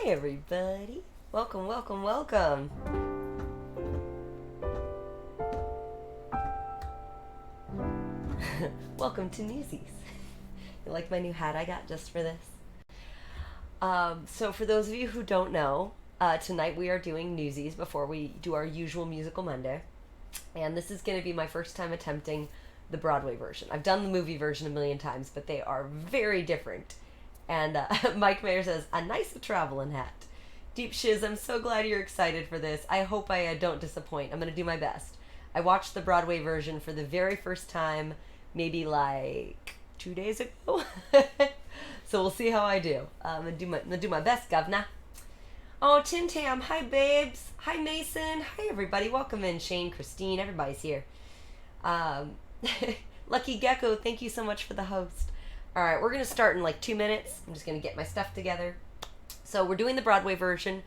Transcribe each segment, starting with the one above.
everybody. Welcome, welcome, welcome. Welcome to Newsies. You like my new hat I got just for this? So for those of you who don't know, tonight we are doing Newsies before we do our usual Musical Monday. And this is going to be my first time attempting the Broadway version. I've done the movie version a million times, but they are very different. And Mike Mayer says, a nice traveling hat. Deep Shiz, I'm so glad you're excited for this. I hope I don't disappoint. I'm going to do my best. I watched the Broadway version for the very first time, maybe like 2 days ago. So we'll see how I do. I'm gonna do my best, governor. Oh, Tim Tam, hi babes. Hi Mason. Hi everybody. Welcome in. Shane, Christine, everybody's here. Lucky Gecko, thank you so much for the host. Alright, we're gonna start in like 2 minutes. I'm just gonna get my stuff together. So we're doing the Broadway version.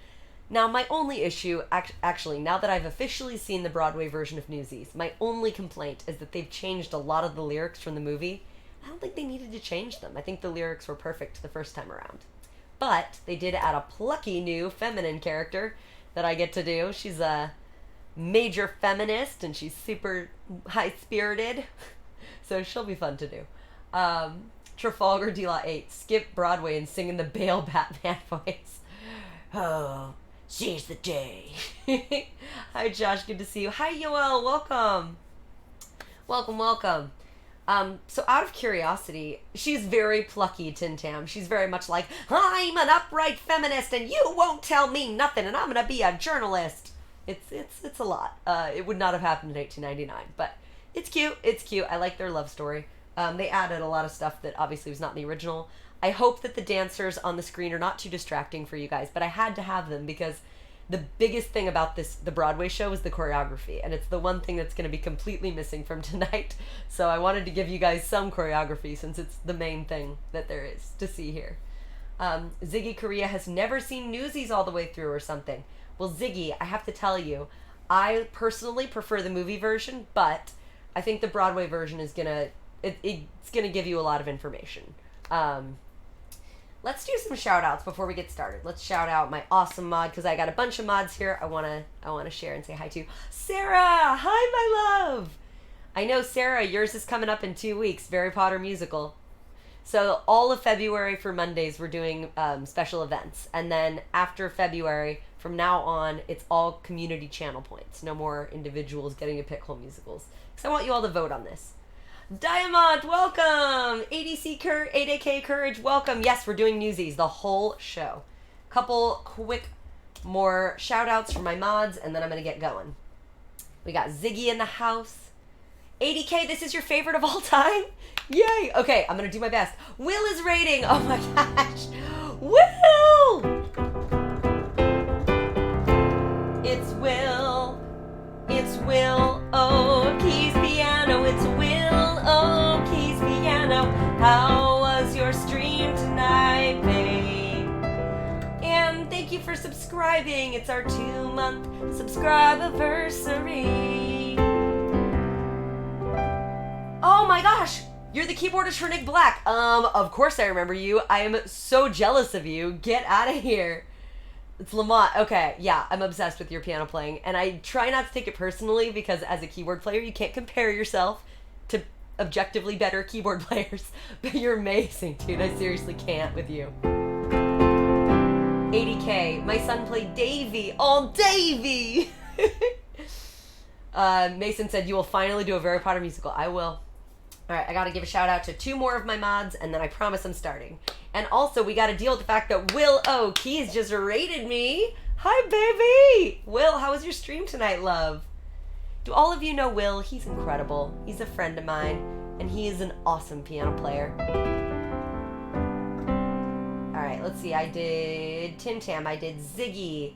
Now my only issue, actually, now that I've officially seen the Broadway version of Newsies, my only complaint is that they've changed a lot of the lyrics from the movie. I don't think they needed to change them. I think the lyrics were perfect the first time around. But they did add a plucky new feminine character that I get to do. She's a major feminist and she's super high-spirited. So she'll be fun to do. Trafalgar D. Law 8, skip Broadway and sing in the Bale Batman voice. Oh, seize the day. Hi Josh, good to see you. Hi Yoel, welcome. Welcome, welcome. So out of curiosity, she's very plucky, Tin Tam. She's very much like, I'm an upright feminist and you won't tell me nothing and I'm gonna be a journalist. It's a lot. It would not have happened in 1899, but it's cute. It's cute. I like their love story. They added a lot of stuff that obviously was not in the original. I hope that the dancers on the screen are not too distracting for you guys, but I had to have them because the biggest thing about the Broadway show is the choreography, and it's the one thing that's going to be completely missing from tonight. So I wanted to give you guys some choreography since it's the main thing that there is to see here. Ziggy Korea has never seen Newsies all the way through or something. Well, Ziggy, I have to tell you, I personally prefer the movie version, but I think the Broadway version is it's gonna give you a lot of information. Let's do some shout outs before we get started. Let's shout out my awesome mod because I got a bunch of mods here I wanna share and say hi to. Sarah! Hi my love! I know Sarah, yours is coming up in 2 weeks, Harry Potter musical. So all of February for Mondays we're doing special events, and then after February, from now on, it's all community channel points. No more individuals getting to pick whole musicals. Because I want you all to vote on this. Diamond, welcome! ADK Courage, welcome. Yes, we're doing Newsies, the whole show. Couple quick more shout outs from my mods, and then I'm going to get going. We got Ziggy in the house. 80K, this is your favorite of all time? Yay! Okay, I'm going to do my best. Will is rating. Oh my gosh. Will! It's Will. It's Will. Oh, keys piano. It's Will. Oh, keys piano. How was your stream tonight, babe? And thank you for subscribing. It's our 2-month subscribe-versary. Oh my gosh! You're the keyboardist for Nick Black. Of course I remember you. I am so jealous of you. Get out of here. It's Lamont. Okay, yeah, I'm obsessed with your piano playing. And I try not to take it personally because as a keyboard player, you can't compare yourself to objectively better keyboard players. But you're amazing, dude. I seriously can't with you. 80K. My son played Davy. Oh, Davy! Mason said, you will finally do a Harry Potter musical. I will. Alright, I gotta give a shout out to 2 more of my mods, and then I promise I'm starting. And also, we gotta deal with the fact that Will O. Keys just rated me. Hi, baby! Will, how was your stream tonight, love? Do all of you know Will? He's incredible. He's a friend of mine, and he is an awesome piano player. Alright, let's see. I did Tim Tam. I did Ziggy.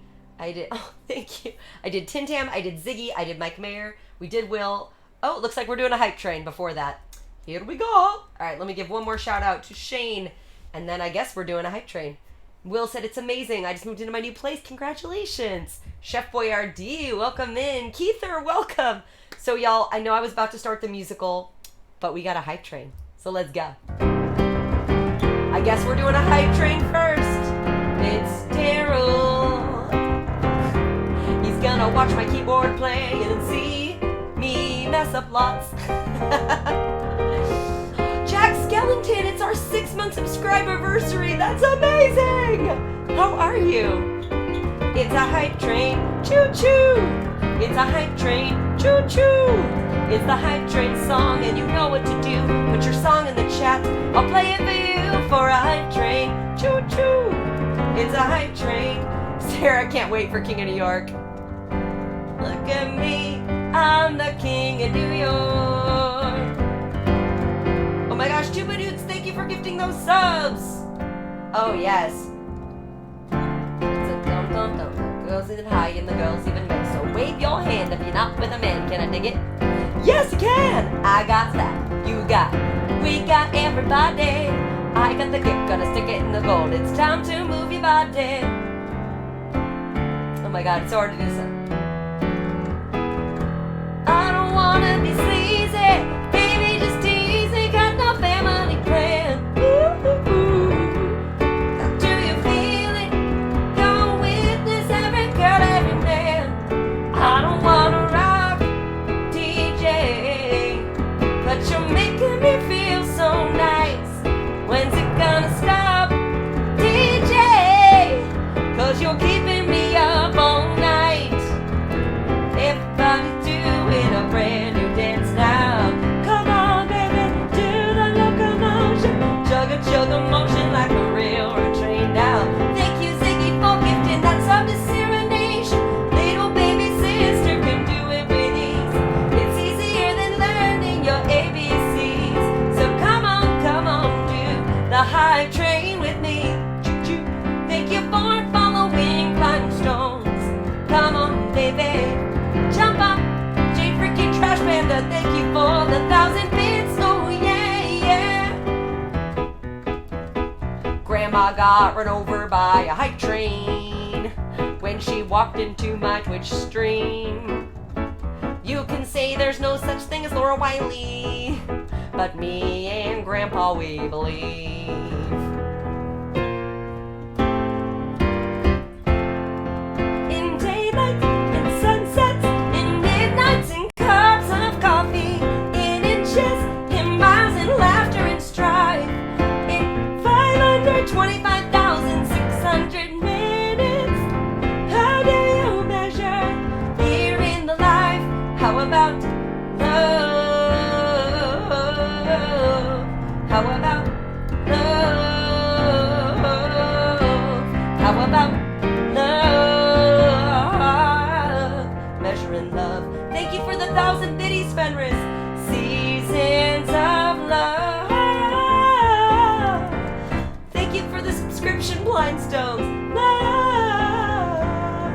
Oh, thank you. I did Tim Tam. I did Ziggy. I did Mike Mayer. We did Will. Oh, it looks like we're doing a hype train before that. Here we go. All right, let me give one more shout out to Shane, and then I guess we're doing a hype train. Will said, it's amazing. I just moved into my new place. Congratulations. Chef Boyardee, welcome in. Keither, welcome. So, y'all, I know I was about to start the musical, but we got a hype train. So let's go. I guess we're doing a hype train first. It's Daryl watch my keyboard play and see me mess up lots. Jack Skellington, it's our 6-month subscriber-versary. That's amazing! How are you? It's a hype train, choo-choo. It's a hype train, choo-choo. It's the hype train song and you know what to do. Put your song in the chat, I'll play it for you for a hype train, choo-choo. It's a hype train. Sarah can't wait for King of New York. Look at me, I'm the King of New York. Oh my gosh, Tuba Dudes, thank you for gifting those subs. Oh yes. It's a dum dum dum. The girls even high and the girls even big. So wave your hand if you're not with a man. Can I dig it? Yes, you can. I got that. You got. We got everybody. I got the gift, gotta stick it in the gold. It's time to move your body. Oh my god, it's so hard to do this. I don't wanna be sleazy, baby, just teasy. Got no family plan. Ooh, ooh, ooh. How do you feel it? Go witness every girl, every man. I don't wanna rock, DJ, but you're making me feel so nice. When's it gonna stop, DJ? 'Cause you're keeping me up all night. Everybody's doing a brand new dance now. Come on, baby, do the locomotion. Chugga chugga motion like a railroad train now. Thank you, Ziggy, for gifting that sub to serenation. Little baby sister can do it with ease. It's easier than learning your ABCs. So come on, do the hype train with me. Choo-choo. Thank you for following Rhinestones. Come on, baby. Jump up, J freaking Trash Panda, thank you for the 1,000 bits, oh yeah, yeah. Grandma got run over by a hype train when she walked into my Twitch stream. You can say there's no such thing as Laura Wiley, but me and Grandpa, we believe. In daylight, in sunsets, in midnights, in cups of coffee, in inches, in miles, in laughter and strife, in 525,600 minutes. How do you measure here in the life? How about love? How about love? How about love? Measuring love. Thank you for the 1,000 biddies, Fenris. Seasons of love. Thank you for the subscription, Blindstones. Love.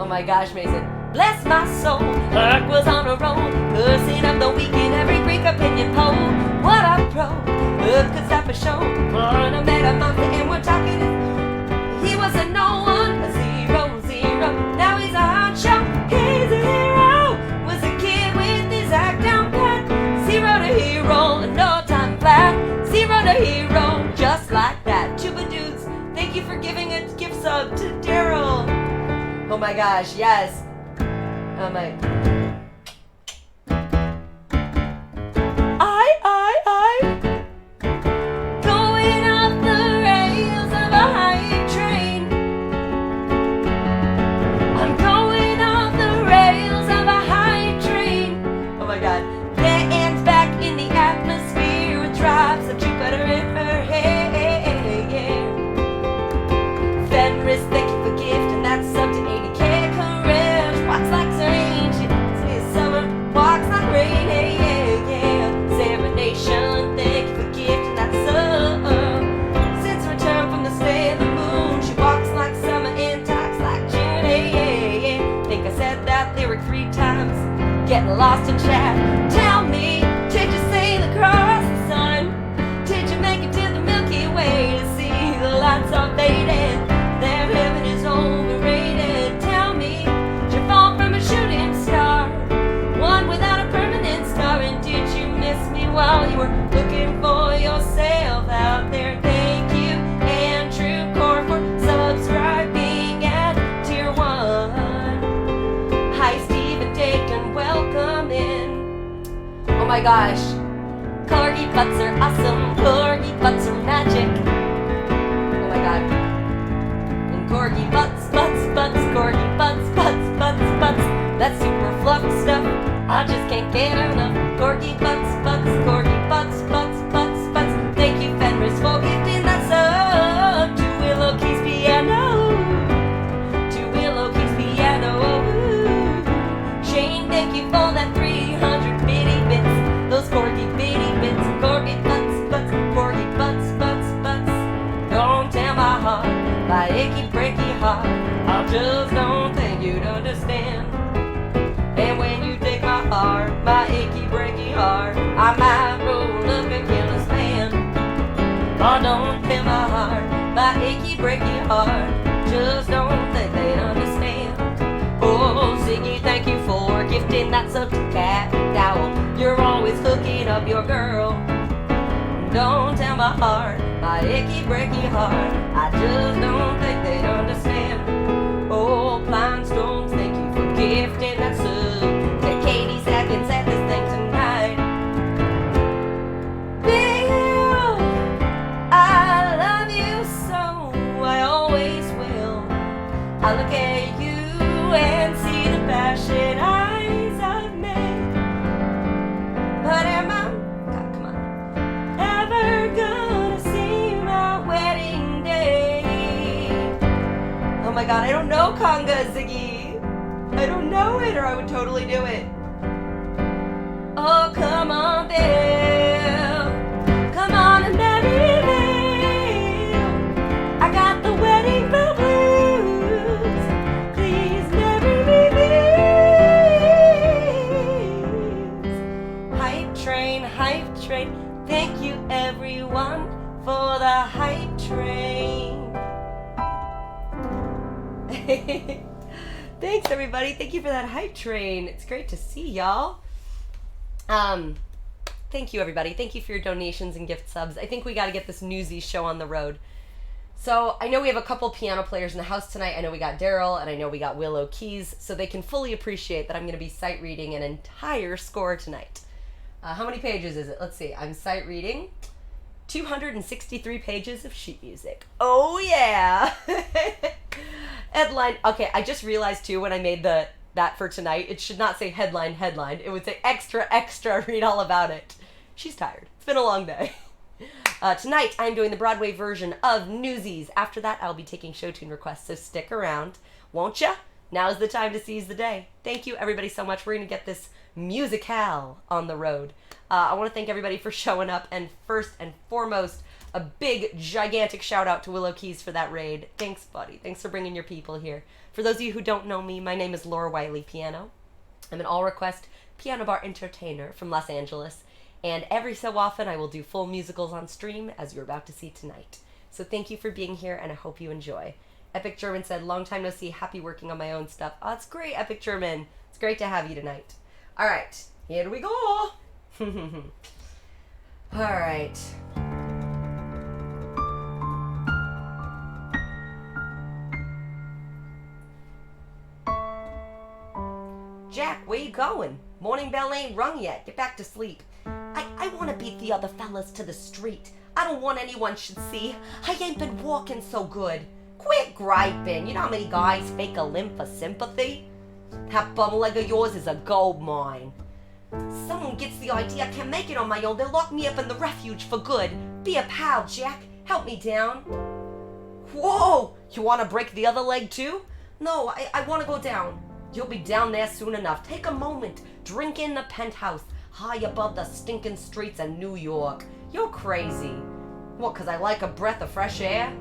Oh my gosh, Mason. Bless my soul, Clark was on a roll, cursing up the week in every Greek opinion poll. What a pro, who could stop a show? On a meta month and we're talking. He was a no one, a 0-0. Now he's a hot show. He's a hero. Was a kid with his act down pat. 0 to hero, and no time flat. 0 to hero, just like that. Tuba Dudes, thank you for giving a gift sub to Daryl. Oh my gosh, yes. Oh my. Going off the rails of a hype train. I'm going off the rails of a hype train. Oh my god. Anne's back in the atmosphere with drops of Jupiter in her hair. Fenris, thank you for gifting that sub to 80K. Courage, walks like strange. gosh. Corgi butts are awesome. Corgi butts are magic. Oh my god. And corgi butts, corgi butts, butts. That super fluff stuff, I just can't get enough. Corgi butts, corgi butts. Thank you, Fenris, for gifting that sub to Willow Keys Piano. To Willow Keys Piano. Shane, thank you for that 300 bitty bits. Those corgi bitty bits. Corgi butts, corgi butts. Don't tear my heart, my achy breaky heart. I just don't think you'd understand. And when you take my heart, my achy breaky heart, I might roll up and kill this man. Oh, don't tear my heart, my achy breaky heart. Just don't think they'd understand. Oh, Ziggy, thank you for gifting that sub to Cat Dowell. You're always hooking up your girl. Don't tell my heart, my achy breaky heart. I just don't think they'd understand. Oh, Blind Storms, thank you for gifting that sub to Katie Sackins at this thing tonight. Bill, I love you so, I always will. I look at you and see the passion eyes I've made. But am I, God, come on, ever gonna see my wedding day? Oh my god, I don't know conga, Ziggy. I don't know it, or I would totally do it. Oh, come on, Bill. Come on and marry me. I got the wedding bell blues. Please marry me, please. Hype train. Thank you, everyone, for the hype train. Thanks, everybody. Thank you for that hype train. It's great to see y'all. Thank you, everybody. Thank you for your donations and gift subs. I think we got to get this Newsies show on the road. So I know we have a couple piano players in the house tonight. I know we got Daryl, and I know we got Willow Keys, so they can fully appreciate that I'm going to be sight reading an entire score tonight. How many pages is it? Let's see. I'm sight reading 263 pages of sheet music. Oh, yeah. Headline. Okay, I just realized, too, when I made that for tonight, it should not say headline. It would say extra, read all about it. She's tired. It's been a long day. Tonight, I'm doing the Broadway version of Newsies. After that, I'll be taking show tune requests, so stick around. Won't ya? Now's the time to seize the day. Thank you, everybody, so much. We're going to get this musicale on the road. I want to thank everybody for showing up, and first and foremost, a big, gigantic shout out to Willow Keys for that raid. Thanks, buddy. Thanks for bringing your people here. For those of you who don't know me, my name is Laura Wiley Piano. I'm an all-request piano bar entertainer from Los Angeles, and every so often I will do full musicals on stream, as you're about to see tonight. So thank you for being here, and I hope you enjoy. Epic German said, long time no see, happy working on my own stuff. Oh, it's great, Epic German. It's great to have you tonight. All right, here we go. All right. Jack, where you going? Morning bell ain't rung yet. Get back to sleep. I want to beat the other fellas to the street. I don't want anyone should see. I ain't been walking so good. Quit griping. You know how many guys fake a limp for sympathy? That bum leg of yours is a gold mine. Someone gets the idea I can't make it on my own. They'll lock me up in the refuge for good. Be a pal, Jack. Help me down. Whoa! You want to break the other leg too? No, I want to go down. You'll be down there soon enough. Take a moment. Drink in the penthouse, high above the stinking streets of New York. You're crazy. What, 'cause I like a breath of fresh air?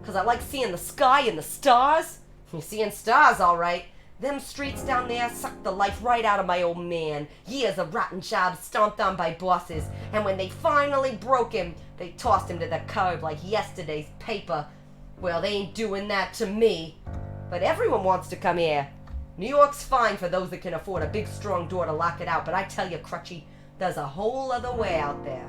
'Cause I like seeing the sky and the stars? You're seeing stars, all right. Them streets down there sucked the life right out of my old man. Years of rotten jobs stomped on by bosses. And when they finally broke him, they tossed him to the curb like yesterday's paper. Well, they ain't doing that to me. But everyone wants to come here. New York's fine for those that can afford a big, strong door to lock it out. But I tell you, Crutchy, there's a whole other way out there.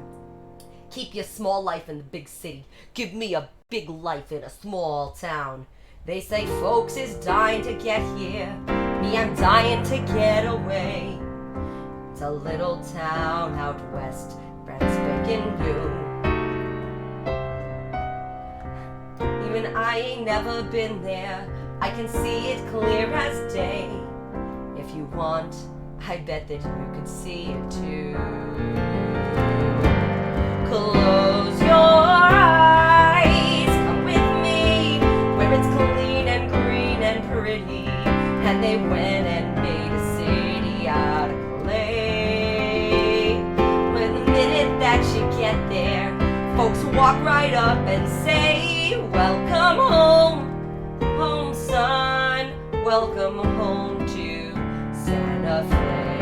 Keep your small life in the big city. Give me a big life in a small town. They say folks is dying to get here. Me, I'm dying to get away. It's a little town out west, brand spanking new. Even I ain't never been there, I can see it clear as day. If you want, I bet that you could see it too. Close your eyes, come with me, where it's clean and green and pretty. And they went and made a city out of clay. When the minute that you get there, folks walk right up and say, welcome home, home son, welcome home to Santa Fe.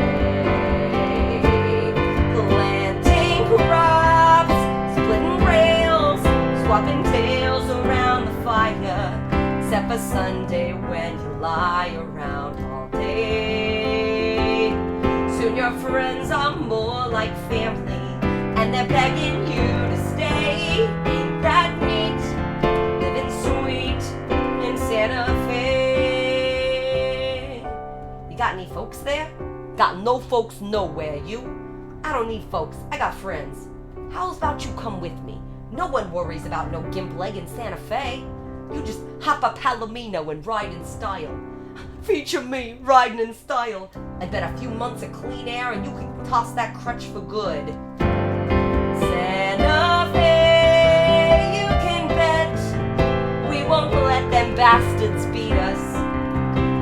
Planting crops, splitting rails, swapping tales around the fire, except for Sunday when you lie around all day. Soon your friends are more like family, and they're begging you to stay. Ain't that neat, living sweet in Santa Fe. You got any folks there? Got no folks nowhere, you. I don't need folks, I got friends. How's about you come with me? No one worries about no gimp leg in Santa Fe. You just hop a Palomino and ride in style. Feature me riding in style. I bet a few months of clean air and you can toss that crutch for good. Santa Fe, you can bet we won't let them bastards beat us.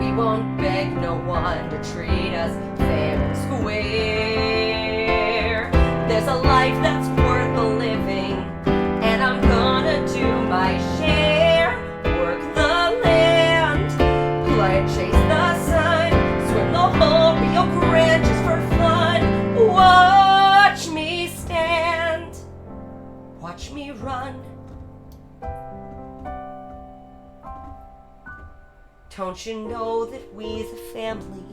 We won't beg no one to treat us fair and square. There's a life that's worth the living, and I'm gonna do my share. Work the land, play chase the sun, swim the whole Rio Grande just for fun. Watch me stand, watch me run. Don't you know that we's a family?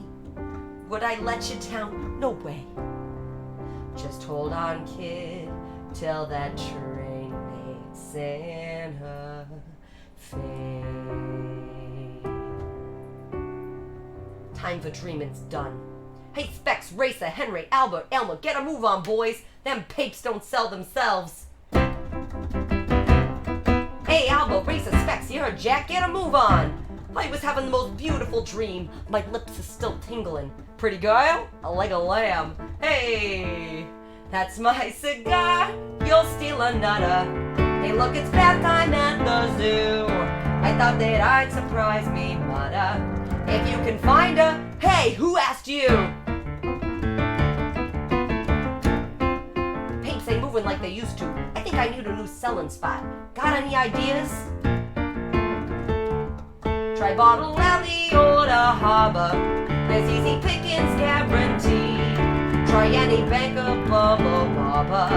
Would I let you down? No way. Just hold on, kid, till that train makes Santa Fe. Time for dreaming's done. Hey, Specs, Racer, Henry, Albert, Elmer, get a move on, boys. Them papes don't sell themselves. Hey, Albert, Racer, Specs, you heard Jack? Get a move on. I was having the most beautiful dream. My lips are still tingling. Pretty girl, like a lamb. Hey, that's my cigar. You'll steal another. Hey, look, it's bath time at the zoo. I thought that I'd surprise me mother. If you can find her, hey, who asked you? Papes ain't moving like they used to. I think I need a new selling spot. Got any ideas? Try Bottle Alley or the Harbor. There's easy pickings guaranteed. Try any bank of Bubba Bubba.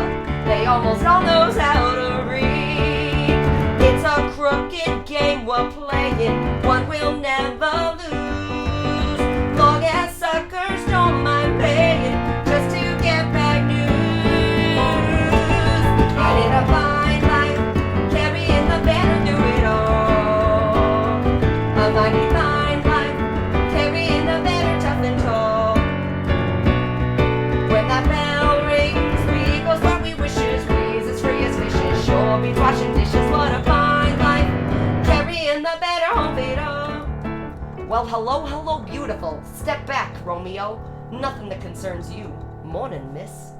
They almost all knows how to read. It's a crooked game we're playing, one we'll never lose. Long as suckers don't mind paying just to get back news. And in a fine life, carrying the banner through it all. A mighty fine life, carrying the banner tough and tall. When that bell rings, we go start we wishes, we's as free as fishes, sure beats washing dishes. What a fine life, carrying the banner home it all. Well, hello, hello, beautiful. Step back, Romeo. Nothing that concerns you. Morning, miss.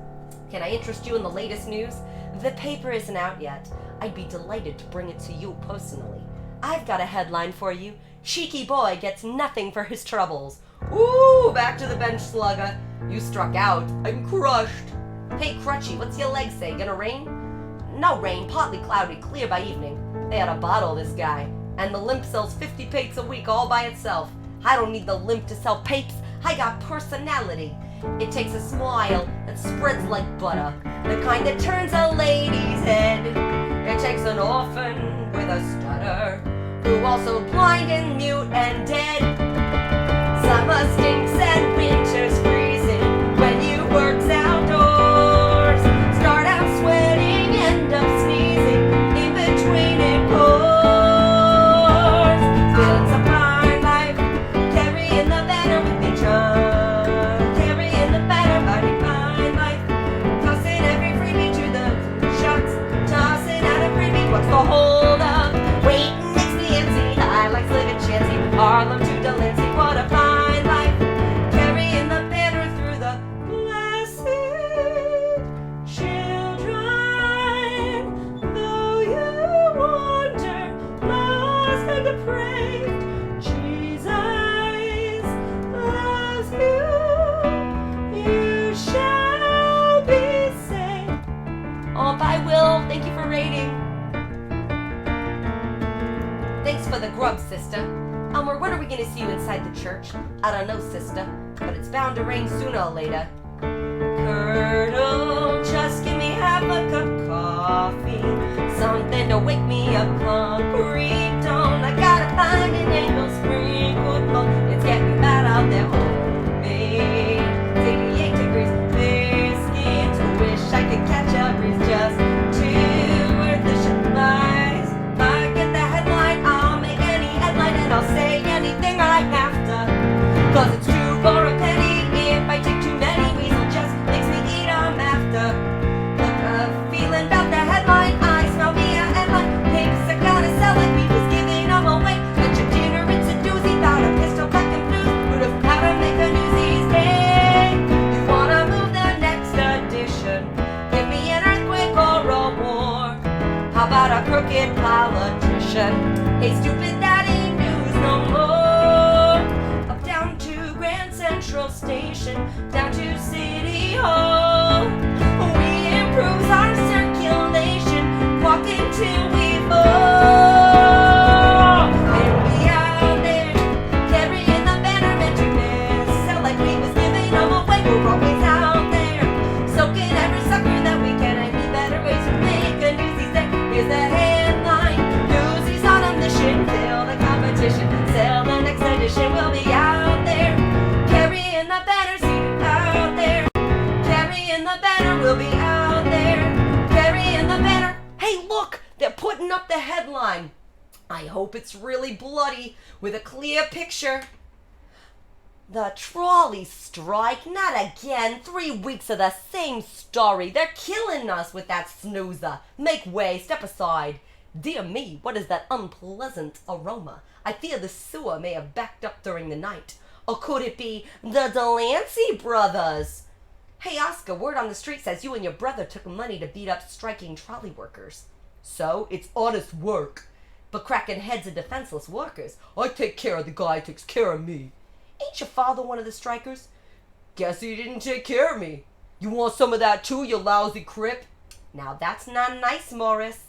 Can I interest you in the latest news? The paper isn't out yet. I'd be delighted to bring it to you personally. I've got a headline for you. Cheeky boy gets nothing for his troubles. Ooh, back to the bench, slugger. You struck out. I'm crushed. Hey, Crutchy, what's your leg say? Gonna rain? No rain, partly cloudy, clear by evening. They had to bottle this guy. And the limp sells 50 papes a week all by itself. I don't need the limp to sell papes. I got personality. It takes a smile that spreads like butter, the kind that turns a lady's head. It takes an orphan with a stutter, who also blind and mute and dead. Summer stinks and winter's freezing when you work's outdoors. Start out sweating, end up sneezing in between it pours. Still it's a fine life, carrying the banner with each other, carrying the banner by a hold of. Waiting makes me antsy, I like living chancy. Harlem to Delancey, what a fine life. Carrying the banner through the blessed children. Though you wander lost and depraved, Jesus loves you. You shall be saved. Oh, bye, Will. Thank you for rating. Thanks for the grub, sister. Elmer, when are we gonna see you inside the church? I don't know, sister, but it's bound to rain sooner or later. Colonel, just give me half a cup of coffee, something to wake me up, concrete dawn. I gotta find an angle sprinkled low. It's getting bad out there, homemade. 88 degrees, biscuits. Wish I could catch a breeze just to worth the lies. If I get the headline, I'll make any headline and I'll say anything I have to. 'Cause it's 2 for a penny. If I take too many, weasel just makes me eat 'em after. Look, feeling about the headline, I smell me a headline. Pigs are gonna sell like we was giving 'em away. Lunch of dinner, it's a doozy, about a pistol, black and blue. Who'd have how to make a Newsies day? You wanna move the next edition? Give me an earthquake or a war. How about a crooked politician? Hey, stupid, that ain't news no more. Up down to Grand Central Station, down to City Hall. We improves our circulation, walking till we fall. And we out there, carrying the banner meant to miss. Sell like we was giving them away, we're always out there. Soaking every sucker that we can, and be better ways to make a Newsies day. Here's the headline, Newsies on a mission, fill the competition, sell the next edition. We'll be out there, carrying the banner, see you out there. Carrying the banner, we'll be out there, carrying the banner. Hey, look, they're putting up the headline. I hope it's really bloody with a clear picture. The trolley strike, not again. 3 weeks of the same story. They're killing us with that snoozer. Make way, step aside. Dear me, what is that unpleasant aroma? I fear the sewer may have backed up during the night. Or could it be the Delancey brothers? Hey, Oscar, word on the street says you and your brother took money to beat up striking trolley workers. So, it's honest work. But cracking heads of defenseless workers. I take care of the guy who takes care of me. Ain't your father one of the strikers? Guess he didn't take care of me. You want some of that too, you lousy crip? Now that's not nice, Morris.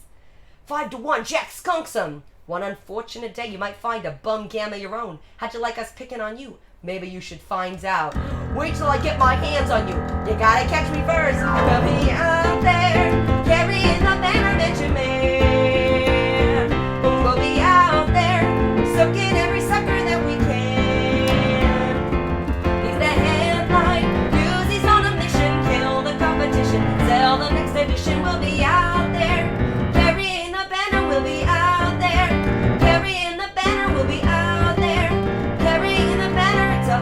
5-1, Jack skunks 'em. One unfortunate day you might find a bum gamma your own. How'd you like us picking on you? Maybe you should find out. Wait till I get my hands on you. You gotta catch me first. We'll be out there, carrying the banner that you made. We'll be out there, soaking every sucker that we can. He's the headline, Newsies on a mission, kill the competition, sell the next edition. We'll be out there, carrying the banner. We'll be out there, carrying the banner. We'll be out there, carrying the banner. It's a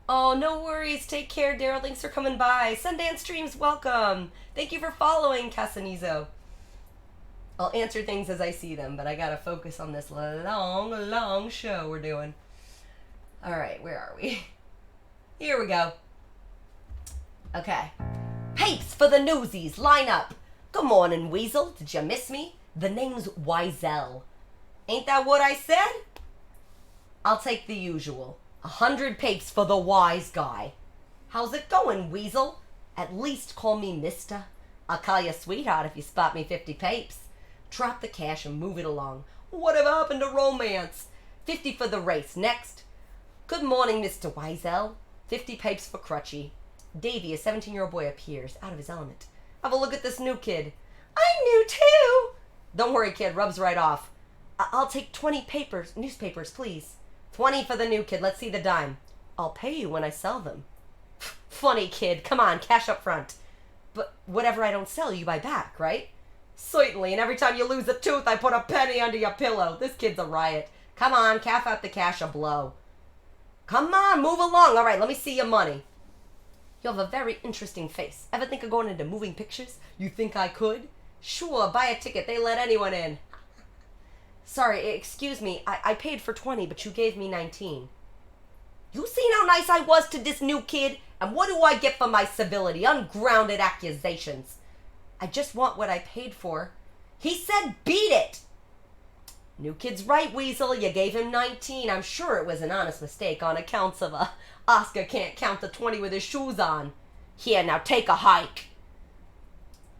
Oh, no worries. Take care, Daryl. Thanks for coming by. Sundance Streams, welcome. Thank you for following, Casanizo. I'll answer things as I see them, but I gotta focus on this long show we're doing. Alright, where are we? Here we go. Okay. Papes for the Newsies, line up. Good morning, Weasel. Did you miss me? The name's Wiesel. Ain't that what I said? I'll take the usual. 100 papes for the wise guy. How's it going, Weasel? At least call me mister. I'll call you sweetheart if you spot me 50 papes. Drop the cash and move it along. Whatever happened to romance? 50 for the race. Next. Good morning, Mr. Wiesel. 50 papes for Crutchy. Davy, a 17-year-old boy, appears, out of his element. Have a look at this new kid. I'm new too. Don't worry, kid. Rubs right off. I'll take 20 newspapers, please. 20 for the new kid. Let's see the dime. I'll pay you when I sell them. Funny kid. Come on, cash up front. But whatever I don't sell, you buy back, right? Certainly, and every time you lose a tooth, I put a penny under your pillow. This kid's a riot. Come on, calf out the cash or blow. Come on, move along. All right, let me see your money. You have a very interesting face. Ever think of going into moving pictures? You think I could? Sure, buy a ticket. They let anyone in. Sorry, excuse me. I paid for 20, but you gave me 19. You seen how nice I was to this new kid? And what do I get for my civility? Ungrounded accusations. I just want what I paid for. He said beat it. New kid's right, Weasel. You gave him 19. I'm sure it was an honest mistake on accounts of Oscar can't count to 20 with his shoes on. Here, now take a hike.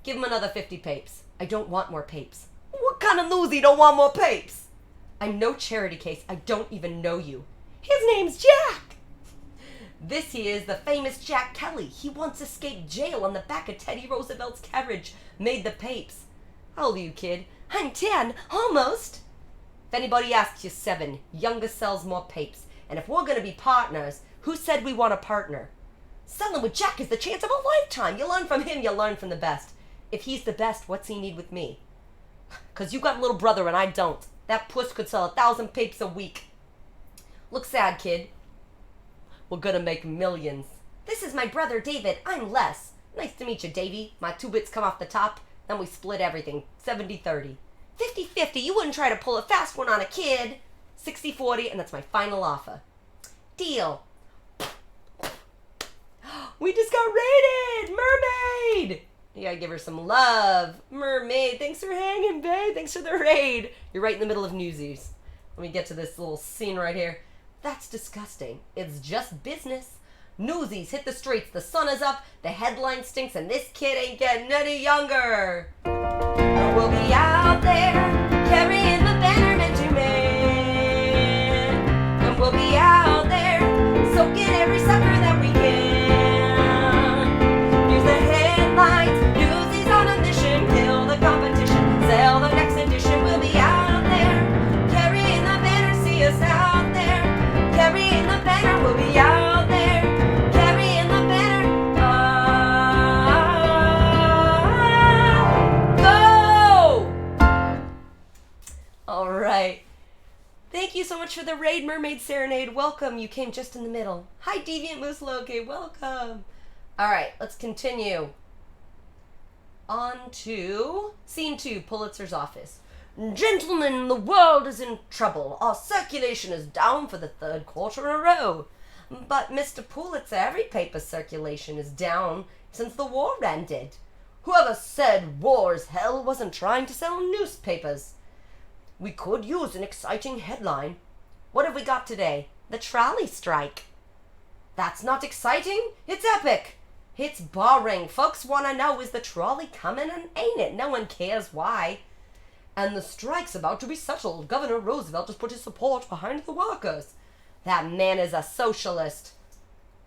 Give him another 50 papes. I don't want more papes. What kind of newsie don't want more papes? I'm no charity case. I don't even know you. His name's Jack. This he is, the famous Jack Kelly. He once escaped jail on the back of Teddy Roosevelt's carriage. Made the papes. How old are you, kid? I'm 10, almost. If anybody asks you, 7. Younger sells more papes. And if we're going to be partners, who said we want a partner? Selling with Jack is the chance of a lifetime. You learn from him, you learn from the best. If he's the best, what's he need with me? 'Cause you got a little brother and I don't. That puss could sell 1,000 papes a week. Look sad, kid. We're gonna make millions. This is my brother, David. I'm Les. Nice to meet you, Davey. My 2 bits come off the top. Then we split everything. 70-30. 50-50. You wouldn't try to pull a fast one on a kid. 60-40, and that's my final offer. Deal. We just got raided! Mermaid! You gotta give her some love. Mermaid, thanks for hanging, babe. Thanks for the raid. You're right in the middle of Newsies. Let me get to this little scene right here. That's disgusting. It's just business. Newsies hit the streets. The sun is up. The headline stinks, and this kid ain't getting any younger. We'll be out there carrying the banner meant to man. And we'll be out there soaking every sucker that we can. Here's the headlines. Newsies on a mission. Kill the competition. Sell the next edition. We'll be out there carrying the banner. See us out there carrying the banner. We'll be out there carrying the banner. All right. Thank you so much for the raid, Mermaid Serenade. Welcome. You came just in the middle. Hi, Deviant Moose Loki. Welcome. All right, let's continue. On to Scene 2, Pulitzer's office. Gentlemen, the world is in trouble. Our circulation is down for the 3rd quarter in a row. But, Mr. Pulitzer, every paper's circulation is down since the war ended. Whoever said war's hell wasn't trying to sell newspapers. We could use an exciting headline. What have we got today? The trolley strike. That's not exciting. It's epic. It's boring. Folks want to know, is the trolley coming, and ain't it? No one cares why. And the strike's about to be settled. Governor Roosevelt has put his support behind the workers. That man is a socialist.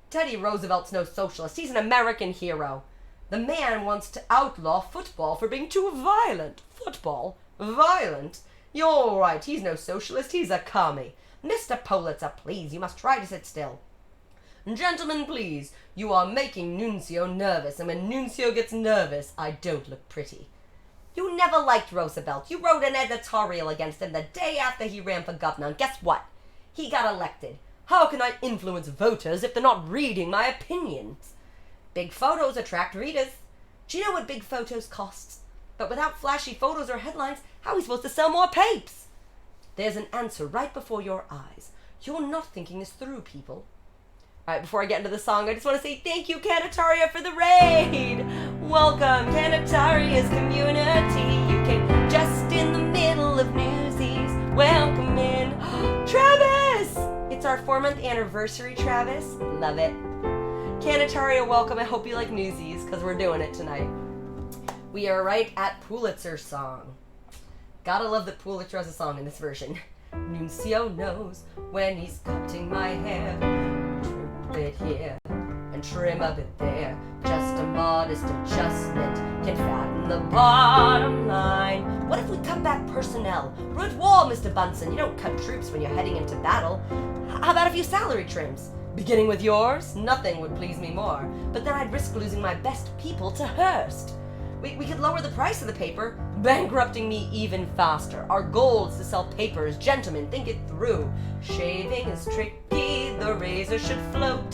Teddy Roosevelt's no socialist. He's an American hero. The man wants to outlaw football for being too violent. Football? Violent? You're right, he's no socialist, he's a commie. Mr. Pulitzer, please, you must try to sit still. Gentlemen, please, you are making Nuncio nervous, and when Nuncio gets nervous, I don't look pretty. You never liked Roosevelt. You wrote an editorial against him the day after he ran for governor, and guess what? He got elected. How can I influence voters if they're not reading my opinions? Big photos attract readers. Do you know what big photos costs? But without flashy photos or headlines, how are we supposed to sell more papes? There's an answer right before your eyes. You're not thinking this through, people. All right, before I get into the song, I just want to say thank you, Canataria, for the raid. Welcome, Canataria's community. You came just in the middle of Newsies. Welcome in. Travis! It's our 4-month anniversary, Travis. Love it. Canataria, welcome. I hope you like Newsies, because we're doing it tonight. We are right at Pulitzer's song. Gotta love that Pulitzer has a song in this version. Nuncio knows when he's cutting my hair. Trim a bit here and trim a bit there. Just a modest adjustment can fatten the bottom line. What if we cut back personnel? We're at war, Mr. Bunsen. You don't cut troops when you're heading into battle. How about a few salary trims? Beginning with yours? Nothing would please me more. But then I'd risk losing my best people to Hearst. We could lower the price of the paper, bankrupting me even faster. Our goal is to sell papers. Gentlemen, think it through. Shaving is tricky, the razor should float.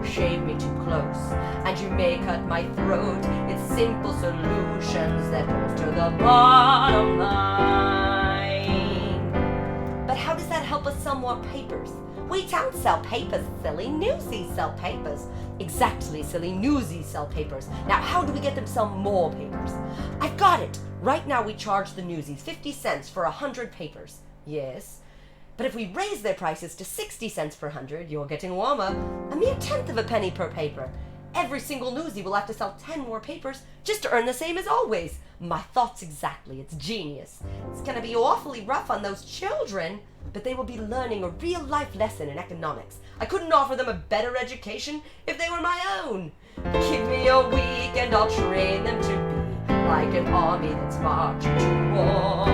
Shave me too close, and you may cut my throat. It's simple solutions that goes to the bottom line. But how does that help us sell more papers? We don't sell papers, silly. Newsies sell papers. Exactly, silly. Newsies sell papers. Now, how do we get them to sell more papers? I've got it. Right now, we charge the Newsies 50 cents for 100 papers. Yes. But if we raise their prices to 60 cents per 100, you're getting warmer. A mere tenth of a penny per paper. Every single newsie will have to sell 10 more papers just to earn the same as always. My thoughts exactly. It's genius. It's going to be awfully rough on those children, but they will be learning a real-life lesson in economics. I couldn't offer them a better education if they were my own. Give me a week and I'll train them to be like an army that's marching to war.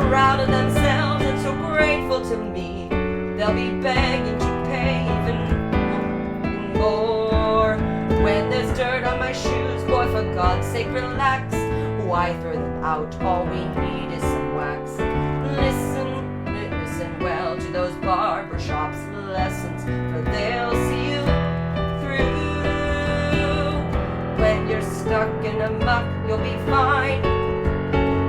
Proud of themselves and so grateful to me, they'll be begging to pay even more. When there's dirt on my shoes, boy, for God's sake, relax. Why throw them out? All we need is some wax. Listen well to those barbershops lessons, for they'll see you through. When you're stuck in a muck, you'll be fine.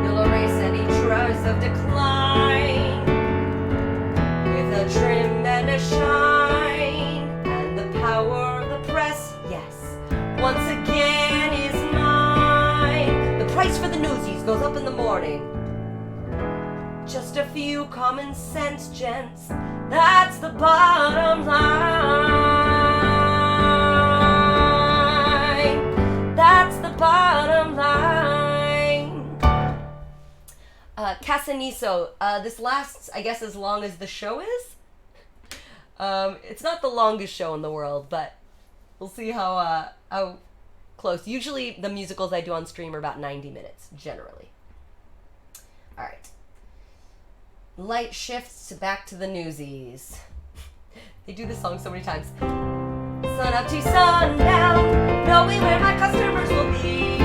You'll erase any trace of decline with a trim and a shine, and the power of the press, yes, once again is mine. The price for the Newsies goes up in the morning. Just a few common sense, gents. That's the bottom line. That's the bottom line. Casaniso, this lasts, I guess, as long as the show is. It's not the longest show in the world, but we'll see how close. Usually the musicals I do on stream are about 90 minutes, generally. All right. Light shifts back to the Newsies. They do this song so many times. Sun up to sundown, knowing where my customers will be.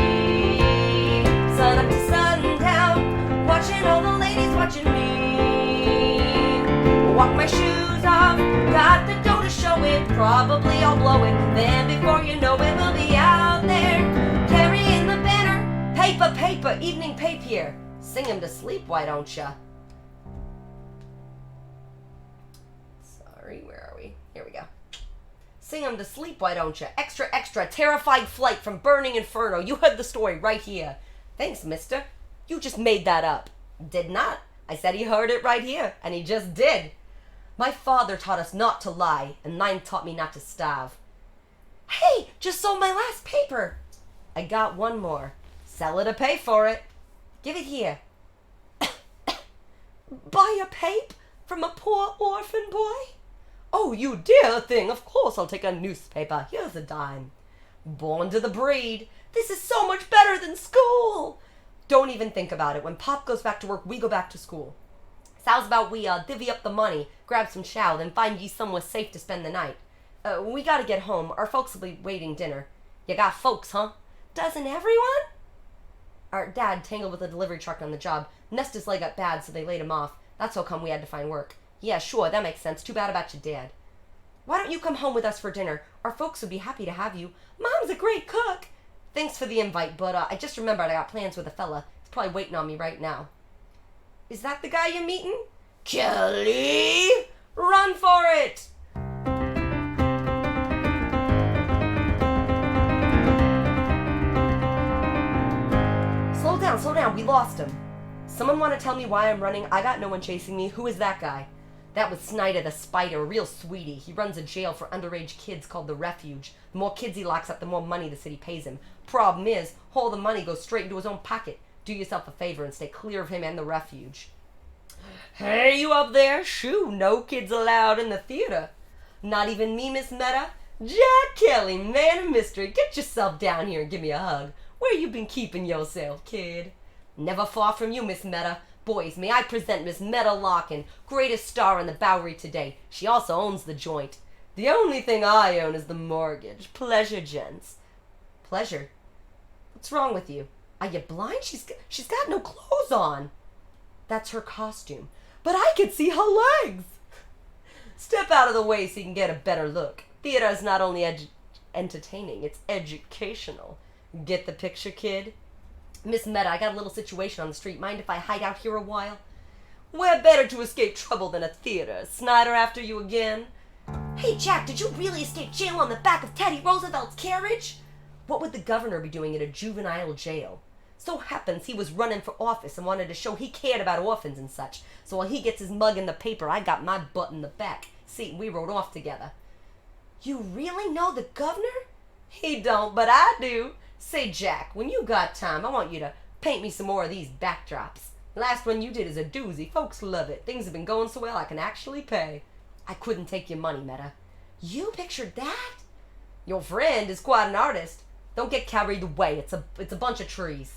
Sun up to sundown, watching all the ladies watching me. Walk my shoes off, got the dough to show it. Probably I'll blow it, then before you know it, we'll be out there carrying the banner. Paper, paper, evening paper here. Sing 'em to sleep, why don't ya? Where are we? Here we go. Sing 'em to sleep, why don't you? Extra, extra, terrified flight from burning inferno. You heard the story right here. Thanks, mister. You just made that up. Did not. I said he heard it right here, and he just did. My father taught us not to lie, and mine taught me not to starve. Hey, just sold my last paper. I got one more. Sell it or pay for it. Give it here. Buy a pape from a poor orphan boy? Oh, you dear thing, of course I'll take a newspaper. Here's a dime. Born to the breed. This is so much better than school. Don't even think about it. When Pop goes back to work, we go back to school. How's about we divvy up the money, grab some chow, then find ye somewhere safe to spend the night? We gotta get home. Our folks will be waiting dinner. You got folks, huh? Doesn't everyone? Our dad tangled with a delivery truck on the job. Messed his leg up bad, so they laid him off. That's how come we had to find work. Yeah, sure, that makes sense. Too bad about your dad. Why don't you come home with us for dinner? Our folks would be happy to have you. Mom's a great cook. Thanks for the invite, but I just remembered I got plans with a fella. He's probably waiting on me right now. Is that the guy you're meeting? Kelly! Run for it! Slow down. We lost him. Someone want to tell me why I'm running? I got no one chasing me. Who is that guy? That was Snyder the Spider, a real sweetie. He runs a jail for underage kids called the Refuge. The more kids he locks up, the more money the city pays him. Problem is, all the money goes straight into his own pocket. Do yourself a favor and stay clear of him and the Refuge. Hey, you up there? Shoo, no kids allowed in the theater. Not even me, Miss Meta? Jack Kelly, man of mystery, get yourself down here and give me a hug. Where you been keeping yourself, kid? Never far from you, Miss Meta. Boys, may I present Miss Meta Larkin, greatest star in the Bowery today. She also owns the joint. The only thing I own is the mortgage. Pleasure, gents. Pleasure? What's wrong with you? Are you blind? She's got no clothes on. That's her costume. But I can see her legs. Step out of the way so you can get a better look. Theater is not only entertaining, it's educational. Get the picture, kid? Miss Meta, I got a little situation on the street. Mind if I hide out here a while? Where better to escape trouble than a theater? Snyder after you again? Hey, Jack, did you really escape jail on the back of Teddy Roosevelt's carriage? What would the governor be doing at a juvenile jail? So happens he was running for office and wanted to show he cared about orphans and such. So while he gets his mug in the paper, I got my butt in the back seat and we rode off together. You really know the governor? He don't, but I do. Say, Jack, when you got time, I want you to paint me some more of these backdrops. The last one you did is a doozy. Folks love it. Things have been going so well I can actually pay. I couldn't take your money, Meta. You pictured that? Your friend is quite an artist. Don't get carried away. It's a bunch of trees.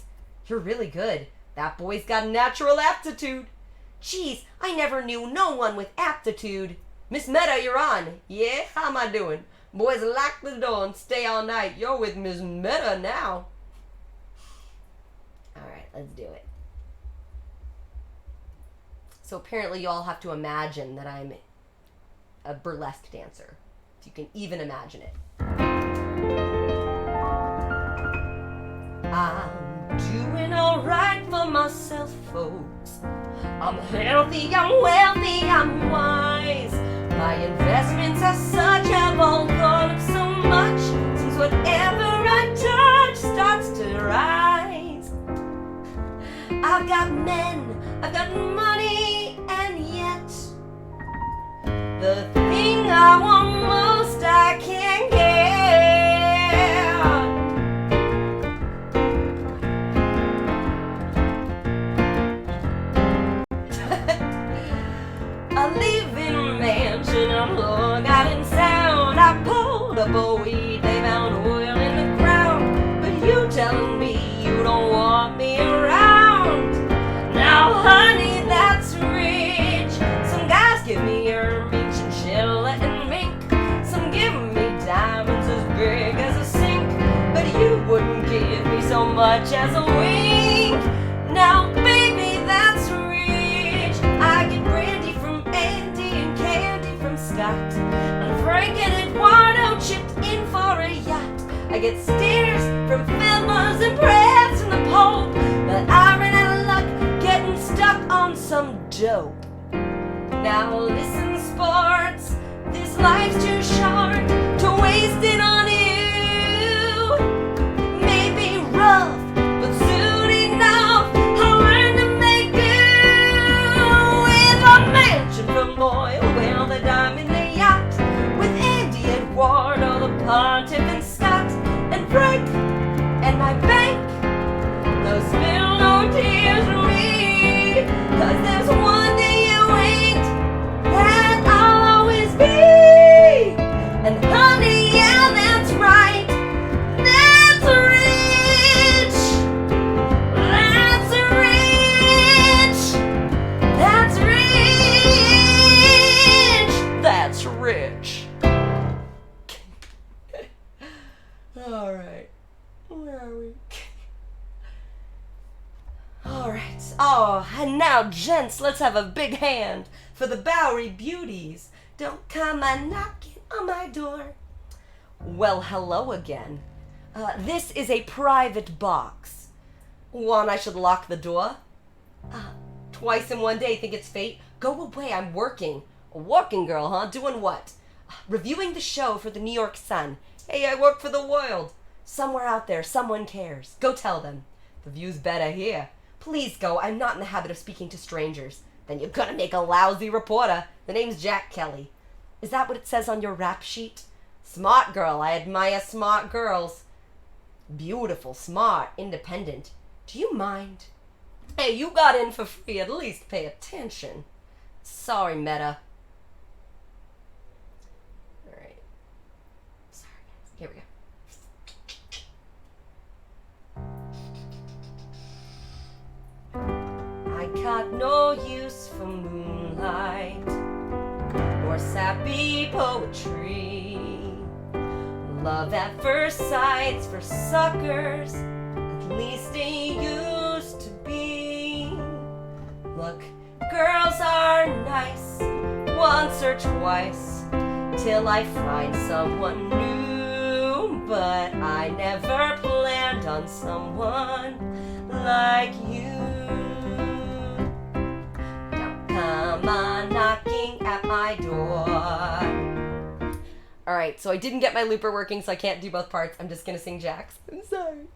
You're really good. That boy's got natural aptitude. Geez, I never knew no one with aptitude. Miss Meta, you're on. Yeah, how am I doing? Boys, lock the door and stay all night. You're with Miss Meta now. All right, let's do it. So apparently you all have to imagine that I'm a burlesque dancer. If you can even imagine it. I'm doing alright for myself, folks. I'm healthy, I'm wealthy, I'm wise. My investments as such have all gone up so much since whatever I touch starts to rise. I've got men, I've got money, and yet the thing I want most I can't get. I live in a mansion, I'm long out in sound. I pulled up a weed, they found oil in the ground. But you telling me you don't want me around. Now honey, that's rich. Some guys give me hermit, chinchilla and mink. Some give me diamonds as big as a sink. But you wouldn't give me so much as a wink. Now baby, that's rich. I get brandy from Andy and candy from Scott. And Frank and Eduardo chipped in for a yacht. I get steers from Filmers and prayers from the Pope. But I ran out of luck getting stuck on some dope. Now listen, sports, this life's too short to waste it on you. It may be rough, but soon enough I'll learn to make do. With a mansion from oil, well, the diamond, the yacht. With Andy, Eduardo, the Pontiff, and Scott, and Frank, and my bank. No spill, no tears for me. 'Cause there's one thing you ain't, that I'll always be. And honey, yeah, that's right. That's rich. That's rich. That's rich. That's rich. All right. Where are we? Alright. Oh, and now, gents, let's have a big hand for the Bowery Beauties. Don't come a knocking on my door. Well, hello again. This is a private box. One, I should lock the door. Twice in one day, think it's fate? Go away, I'm working. A working girl, huh? Doing what? Reviewing the show for the New York Sun. Hey, I work for the world. Somewhere out there, someone cares. Go tell them. The view's better here. Please go. I'm not in the habit of speaking to strangers. Then you're gonna make a lousy reporter. The name's Jack Kelly. Is that what it says on your rap sheet? Smart girl. I admire smart girls. Beautiful, smart, independent. Do you mind? Hey, you got in for free. At least pay attention. Sorry, Meta. Alright. Sorry, guys. Here we go. I got no use for moonlight or sappy poetry. Love at first sight's for suckers. least it used to be. Look, girls are nice once or twice till I find someone new, but I never planned on someone like you. Now come on knocking at my door. Alright, so I didn't get my looper working, so I can't do both parts. I'm just gonna sing Jack's. I'm sorry.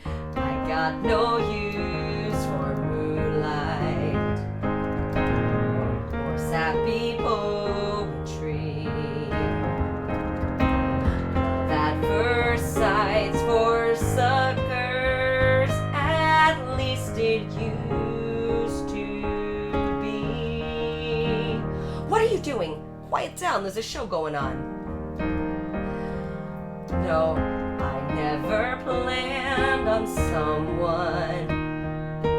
I got no use for moonlight or sappy poetry. That first sight's for suckers, at least it used to be. What are you doing? Quiet down, there's a show going on. No, I never planned on someone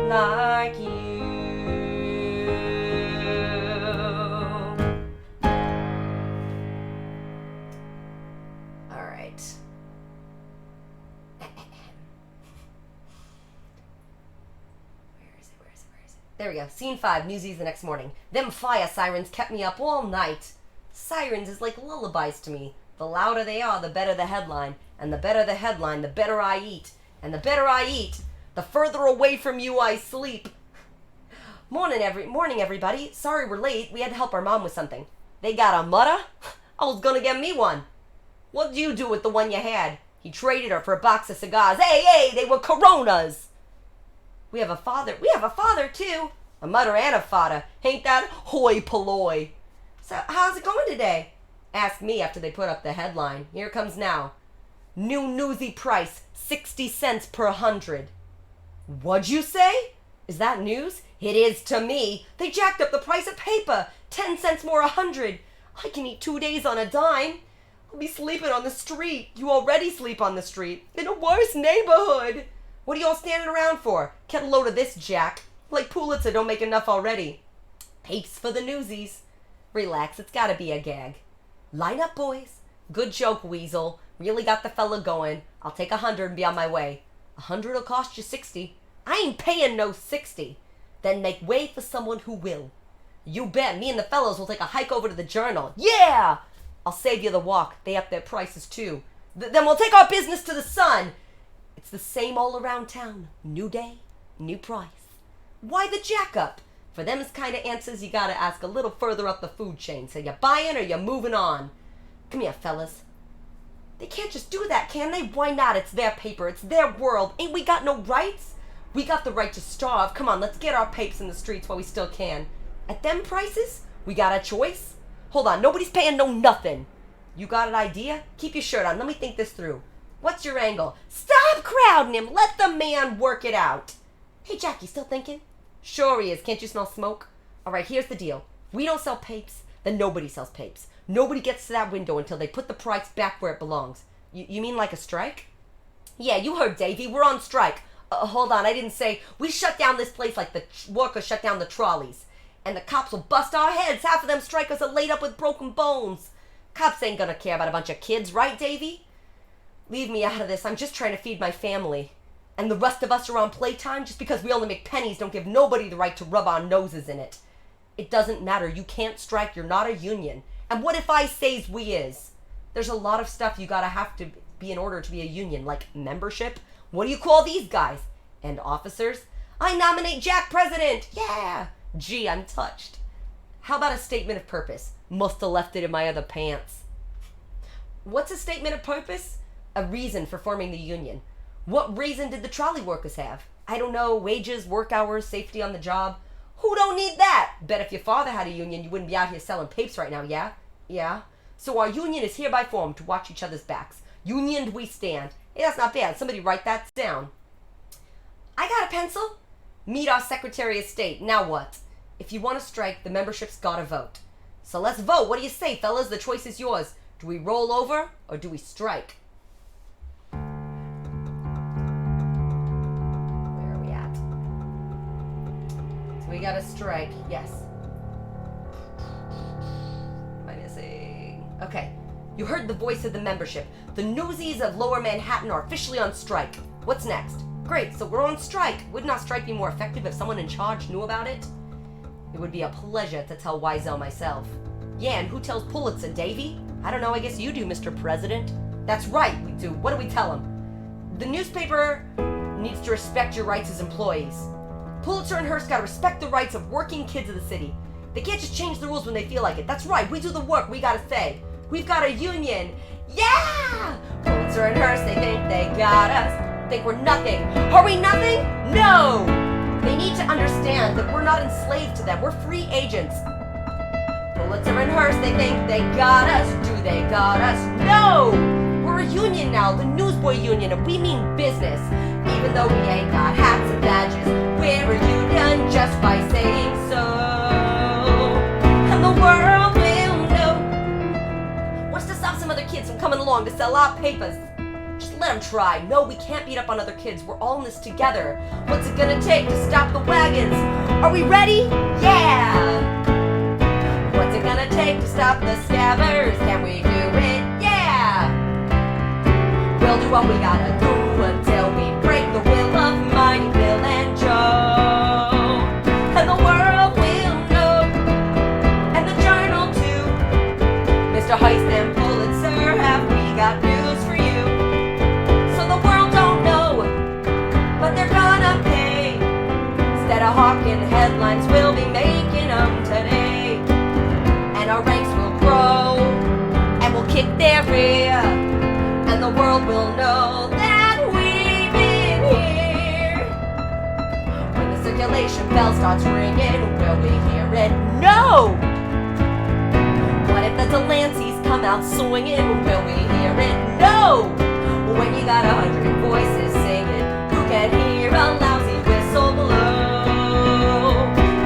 like you. All right. Where is it? There we go. Scene 5, Newsies the next morning. Them fire sirens kept me up all night. Sirens is like lullabies to me. The louder they are, the better the headline. And the better the headline, the better I eat. And the better I eat, the further away from you I sleep. Morning, everybody. Sorry we're late. We had to help our mom with something. They got a mutter? I was gonna get me one. What'd you do with the one you had? He traded her for a box of cigars. Hey, they were Coronas. We have a father too. A mother and a father. Ain't that hoi polloi? So how's it going today? Ask me after they put up the headline. Here it comes now. New newsie price, 60 cents per 100. What'd you say? Is that news? It is to me. They jacked up the price of paper. 10 cents more 100. I can eat 2 days on a dime. I'll be sleeping on the street. You already sleep on the street. In a worse neighborhood. What are you all standing around for? Get a load of this, Jack. Like Pulitzer don't make enough already. Papes for the newsies. Relax, it's gotta be a gag. Line up, boys. Good joke, Weasel. Really got the fella going. I'll take 100 and be on my way. 100'll cost you 60. I ain't paying no 60. Then make way for someone who will. You bet. Me and the fellows will take a hike over to the Journal. Yeah! I'll save you the walk. They up their prices too. Then we'll take our business to the Sun. It's the same all around town. New day, new price. Why the jack up? For them kind of answers, you gotta ask a little further up the food chain. So you buying or you moving on? Come here, fellas. They can't just do that, can they? Why not? It's their paper. It's their world. Ain't we got no rights? We got the right to starve. Come on, let's get our papes in the streets while we still can. At them prices, we got a choice. Hold on, nobody's paying no nothing. You got an idea? Keep your shirt on. Let me think this through. What's your angle? Stop crowding him. Let the man work it out. Hey, Jack, you still thinking? Sure he is. Can't you smell smoke? All right, here's the deal. If we don't sell papes, then nobody sells papes. Nobody gets to that window until they put the price back where it belongs. You mean like a strike? Yeah, you heard Davey. We're on strike. Hold on, I didn't say. We shut down this place like the workers shut down the trolleys. And the cops will bust our heads. Half of them strikers are laid up with broken bones. Cops ain't gonna care about a bunch of kids, right, Davey? Leave me out of this. I'm just trying to feed my family. And the rest of us are on playtime just because we only make pennies don't give nobody the right to rub our noses in it. It doesn't matter. You can't strike. You're not a union. And what if I says we is? There's a lot of stuff you gotta have to be in order to be a union, like membership. What do you call these guys? And officers? I nominate Jack president! Yeah! Gee, I'm touched. How about a statement of purpose? Must have left it in my other pants. What's a statement of purpose? A reason for forming the union. What reason did the trolley workers have? I don't know, wages, work hours, safety on the job. Who don't need that? Bet if your father had a union, you wouldn't be out here selling papes right now, yeah? Yeah. So our union is hereby formed to watch each other's backs. Unioned we stand. Hey, that's not bad. Somebody write that down. I got a pencil. Meet our Secretary of State. Now what? If you want to strike, the membership's got to vote. So let's vote. What do you say, fellas? The choice is yours. Do we roll over or do we strike? Where are we at? So we got to strike. Yes. Am I missing? Okay. You heard the voice of the membership. The Newsies of Lower Manhattan are officially on strike. What's next? Great, so we're on strike. Would not strike be more effective if someone in charge knew about it? It would be a pleasure to tell Wiesel myself. Yeah, and who tells Pulitzer, Davy? I don't know, I guess you do, Mr. President. That's right, we do. What do we tell him? The newspaper needs to respect your rights as employees. Pulitzer and Hearst gotta respect the rights of working kids of the city. They can't just change the rules when they feel like it. That's right, we do the work, we gotta say. We've got a union. Yeah! Pulitzer and Hearst, they think they got us. Think we're nothing. Are we nothing? No! They need to understand that we're not enslaved to them. We're free agents. Pulitzer and Hearst, they think they got us. Do they got us? No! We're a union now, the Newsboy Union, and we mean business. Even though we ain't got hats and badges, we're a union just by saying so. And the world will know. What's to stop some other kids from coming along to sell our papers? Just let them try. No, we can't beat up on other kids. We're all in this together. What's it gonna take to stop the wagons? Are we ready? Yeah! What's it gonna take to stop the scabbers? Can we do it? Yeah! We'll do what we gotta do until we break the will of Mighty Bill and Joe. And the world will know. And the journal too. Mr. Heist and Pulitzer, have we got news for you? So the world don't know, but they're gonna pay. Instead of hawking headlines, we'll be making them today. And our ranks will grow, and we'll kick their rear. And the world will know that we've been here. When the circulation bell starts ringing, will we hear it? No! What if the Delanceys come out swinging? Will we hear it? No! When you got 100 voices singing, who can hear a lousy whistle blow?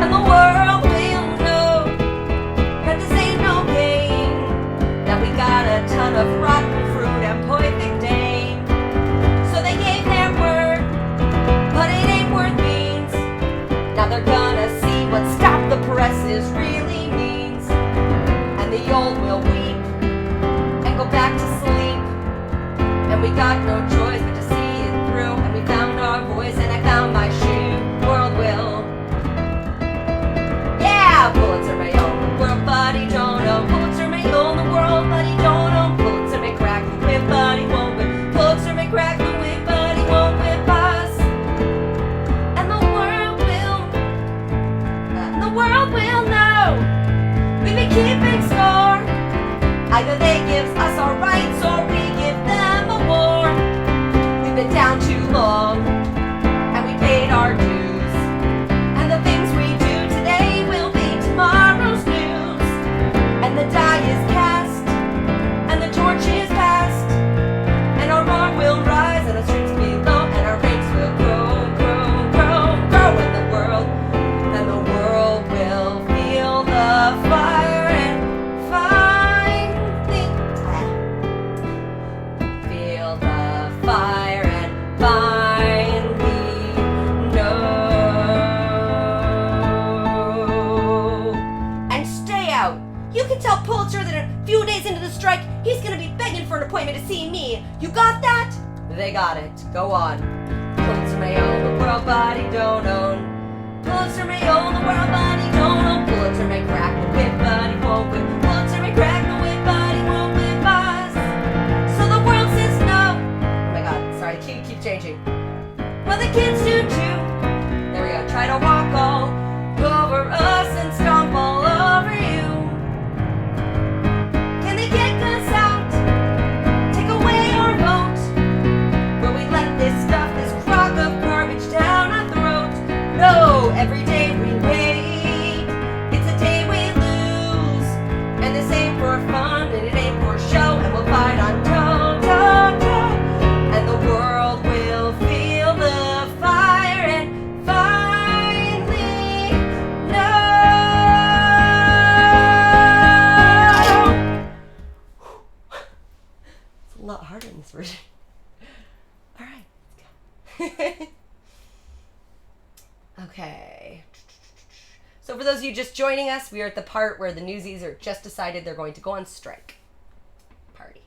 And the world will know that this ain't no game, that we got a ton of rotten fruit and perfect aim. So they gave their word, but it ain't worth beans. Now they're gonna see what stop the presses really means. And the old will weep and go back to sleep. And we got no choice but to see it through. And we found our voice and I found my shoe. World will. Yeah! Pulitzer may own the world, but he don't own. Pulitzer may own the world, but he don't own. Pulitzer may crack the whip, but he won't whip. Pulitzer may crack the whip, but he won't whip us. And the world will know. We've been keeping score. Either they give us our rights or we give them a war. We've been down too long, and we paid our dues. And the things we do today will be tomorrow's news. And the die is cast, and the torch is passed. And our roar will rise, and our streets below, and our ranks will grow, grow, grow, grow. And the world will feel the fire and finally feel the fire and finally know. And stay out. You can tell Pulitzer that a few days into the strike, he's gonna be begging for an appointment to see me. You got that? They got it. Go on. Pulitzer may own the world, but he don't own. Pulitzer may own the world, but he don't own. Pulitzer may crack the whip, but he won't whip. Pulitzer may crack the whip, but he won't whip us. So the world says no. Oh my god, sorry, keep changing. Well, the kids do too. There we go. Try to walk all over us and stomp all over you. Can they get us out? Take away our vote? Will we let this stuff, this crock of garbage down our throat? No, every day we wait, it's a day we lose. And this ain't for fun, and it ain't for show. And we'll fight on toe, toe, toe. And the world will feel the fire and finally know. It's a lot harder in this version. All right, let's go. Okay. So for those of you just joining us, we are at the part where the Newsies are just decided they're going to go on strike. Party.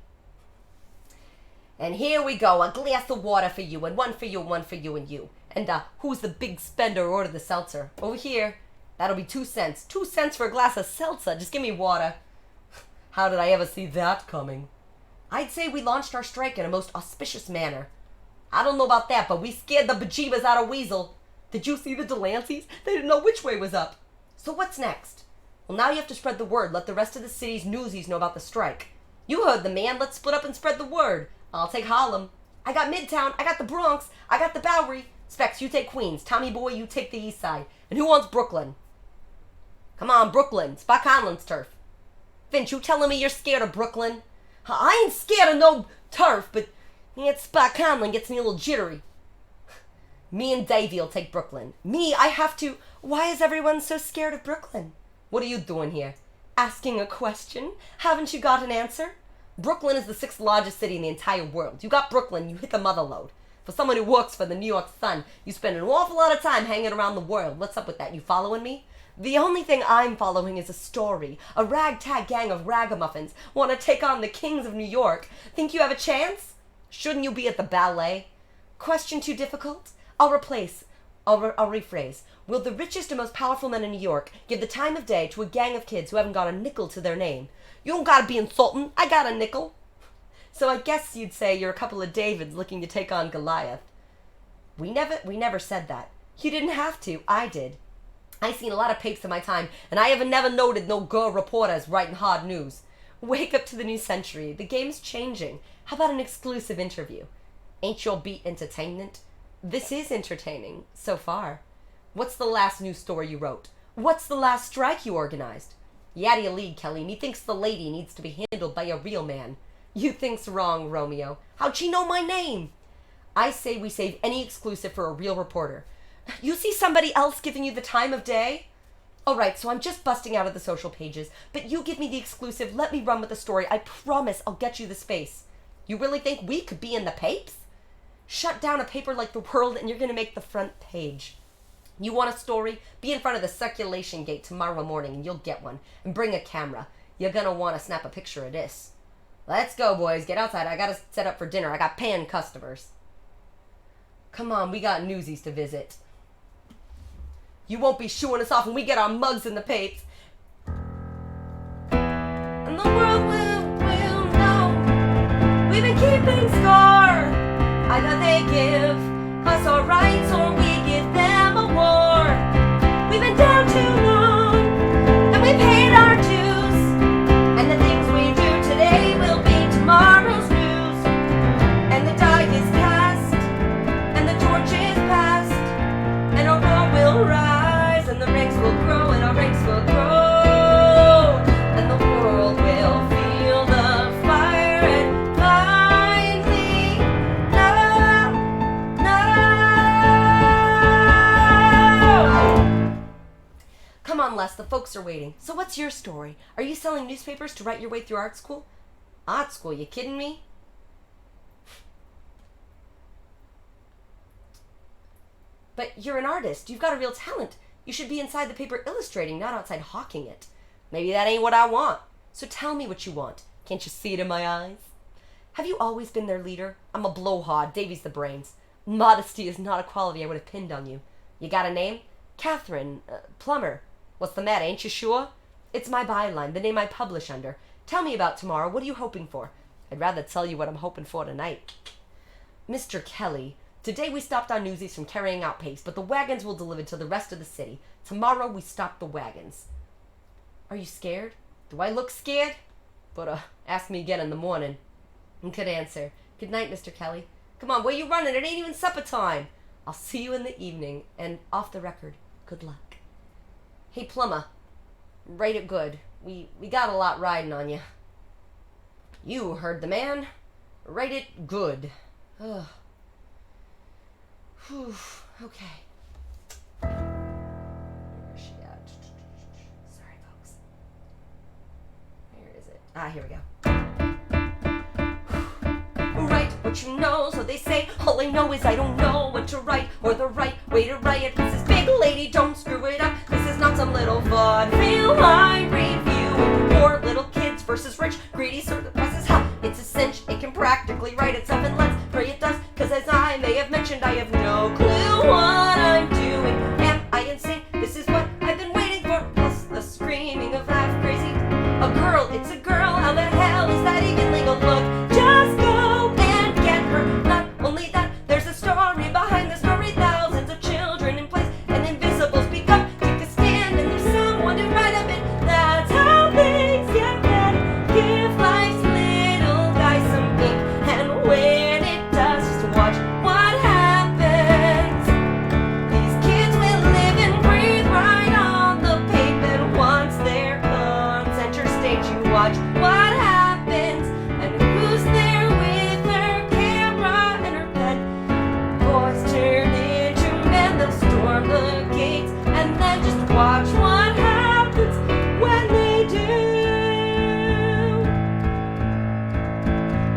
And here we go, a glass of water for you, and one for you, and one for you, and you. And who's the big spender who ordered the seltzer? Over here. That'll be 2 cents. 2 cents for a glass of seltzer. Just give me water. How did I ever see that coming? I'd say we launched our strike in a most auspicious manner. I don't know about that, but we scared the bejeebas out of Weasel. Did you see the Delanceys? They didn't know which way was up. So what's next? Well, now you have to spread the word. Let the rest of the city's newsies know about the strike. You heard the man. Let's split up and spread the word. I'll take Harlem. I got Midtown. I got the Bronx. I got the Bowery. Specs, you take Queens. Tommy Boy, you take the East Side. And who wants Brooklyn? Come on, Brooklyn. Spot Conlon's turf. Finch, you telling me you're scared of Brooklyn? I ain't scared of no turf, but Spot Conlon gets me a little jittery. Me and Davy'll take Brooklyn. Me, I have to. Why is everyone so scared of Brooklyn? What are you doing here? Asking a question? Haven't you got an answer? Brooklyn is the 6th largest city in the entire world. You got Brooklyn, you hit the mother load. For someone who works for the New York Sun, you spend an awful lot of time hanging around the world. What's up with that? You following me? The only thing I'm following is a story. A ragtag gang of ragamuffins want to take on the kings of New York. Think you have a chance? Shouldn't you be at the ballet? Question too difficult? I'll rephrase. Will the richest and most powerful men in New York give the time of day to a gang of kids who haven't got a nickel to their name? You don't gotta be insulting. I got a nickel. So I guess you'd say you're a couple of Davids looking to take on Goliath. We never said that. You didn't have to. I did. I seen a lot of papes in my time, and I haven't never noted no girl reporters writing hard news. Wake up to the new century. The game's changing. How about an exclusive interview? Ain't your beat entertainment? This is entertaining, so far. What's the last news story you wrote? What's the last strike you organized? You out of your league, Kelly. Methinks the lady needs to be handled by a real man. You think's wrong, Romeo. How'd she know my name? I say we save any exclusive for a real reporter. You see somebody else giving you the time of day? All right, so I'm just busting out of the social pages, but you give me the exclusive, let me run with the story. I promise I'll get you the space. You really think we could be in the papes? Shut down a paper like The World and you're going to make the front page. You want a story? Be in front of the circulation gate tomorrow morning and you'll get one. And bring a camera. You're going to want to snap a picture of this. Let's go, boys. Get outside. I got to set up for dinner. I got paying customers. Come on, we got newsies to visit. You won't be shooing us off when we get our mugs in the papes. And the world will know we've been keeping score. Either they give us our rights or we give them a war. We've been down too long and we paid our dues. And the things we do today will be tomorrow's news. And the die is cast and the torch is passed. And our roar will rise and the ranks will grow and our ranks will grow. And the world will feel the fire and finally know. Come on, Les, the folks are waiting. So what's your story? Are you selling newspapers to write your way through art school? Art school, you kidding me? But you're an artist. You've got a real talent. You should be inside the paper illustrating, not outside hawking it. Maybe that ain't what I want. So tell me what you want. Can't you see it in my eyes? Have you always been their leader? I'm a blowhard. Davy's the brains. Modesty is not a quality I would have pinned on you. You got a name? Catherine. Plumber. What's the matter? Ain't you sure? It's my byline, the name I publish under. Tell me about tomorrow. What are you hoping for? I'd rather tell you what I'm hoping for tonight. Mr. Kelly, today we stopped our newsies from carrying out pace, but the wagons will deliver to the rest of the city. Tomorrow we stop the wagons. Are you scared? Do I look scared? But ask me again in the morning. Good answer. Good night, Mr. Kelly. Come on, where you running? It ain't even supper time. I'll see you in the evening, and off the record, good luck. Hey, Plumber, write it good. We got a lot riding on you. You heard the man. Write it good. Ugh. Whew. Okay. Where's she at? Sorry, folks. Where is it? Here we go. Write what you know, so they say. All I know is I don't know what to write or the right way to write it. This is big lady, don't screw it up. This is not some little vaudeville line review. Poor little kids versus rich, greedy, so the price is hot. It's a cinch, it can practically perfectly right itself, and let's pray it does, cause as I may have mentioned, I have no clue what I'm doing. Am I insane? This is what I've been waiting for, plus the screaming of half crazy. A girl, it's a girl, how the hell is that even legal? Look, just go and get her. Not only that, there's a story behind the story, thousands of children in place, and invisible speak up, take a stand, and there's someone to write a bit. That's how things get better. Give life's little guy some ink, and when it does, just watch what happens. These kids will live and breathe right on the pavement. Once they're on center stage, you watch what happens, and who's there with her camera and her pen. Boys turn into men, they'll storm the gates, and then just watch what happens when they do.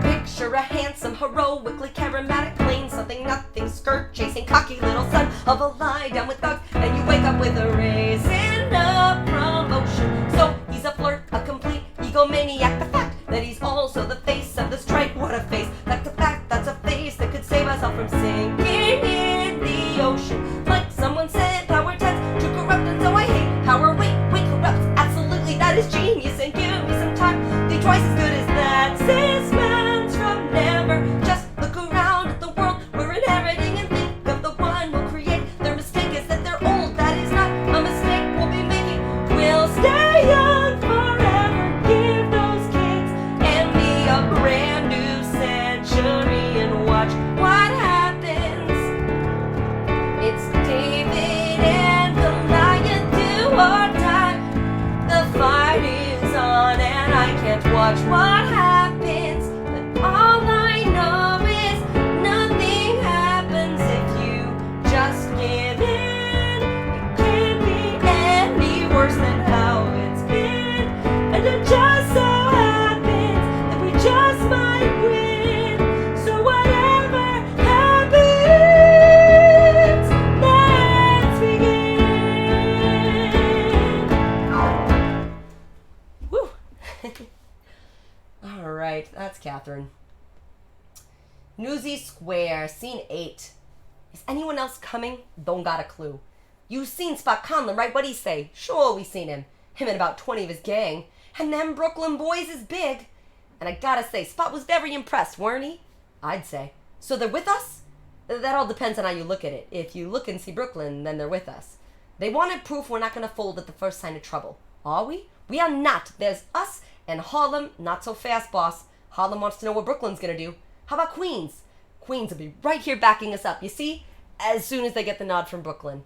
Picture a handsome, heroically charismatic, plain something nothing, skirt chasing, cocky little son of a lie down with thugs, and you wake up with a raise and a promotion. So he's a flirt, a complete egomaniac. The fact that he's also the face of the strike, what a face. That's a fact, that's a face that could save us all from sinking in the ocean. Like someone said, power tends to corrupt, and so I hate power. Wait, corrupts, absolutely, that is genius, and give me some time, be twice as good as that. 6 months from never, just look around at the world we're inheriting and think of the one we'll create. Their mistake is that they're old, that is not a mistake we'll be making. We'll stay young forever, give those kids and me a brand new century, and watch what happens. It's David and Goliath, do or die. The fight is on and I can't watch what happens, but all I know is nothing happens if you just give in. It can't be any worse than how it's been, and it just so happens that we just might win. So whatever happens, let's begin. Woo! All right, that's Catherine. Newsies Square, scene 8. Is anyone else coming? Don't got a clue. You seen Spot Conlon, right? What'd he say? Sure, we seen him. Him and about 20 of his gang. And them Brooklyn boys is big. And I gotta say, Spot was very impressed, weren't he? I'd say. So they're with us? That all depends on how you look at it. If you look and see Brooklyn, then they're with us. They wanted proof we're not gonna fold at the first sign of trouble. Are we? We are not. There's us and Harlem. Not so fast, boss. Harlem wants to know what Brooklyn's gonna do. How about Queens? Queens will be right here backing us up, you see? As soon as they get the nod from Brooklyn.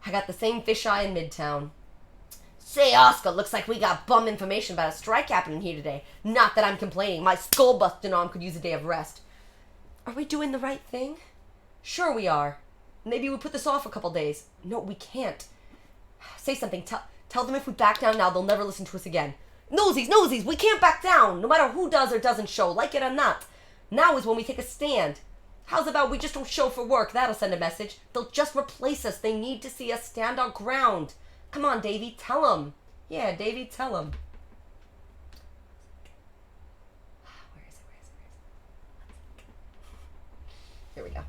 I got the same fisheye in Midtown. Say, Oscar, looks like we got bum information about a strike happening here today. Not that I'm complaining. My skull-busting arm could use a day of rest. Are we doing the right thing? Sure we are. Maybe we put this off a couple days. No, we can't. Say something. Tell them if we back down now, they'll never listen to us again. Newsies, we can't back down, no matter who does or doesn't show, like it or not. Now is when we take a stand. How's about we just don't show for work? That'll send a message. They'll just replace us. They need to see us stand our ground. Come on, Davey, tell them. Yeah, Davey, tell them. Where is it? Here we go.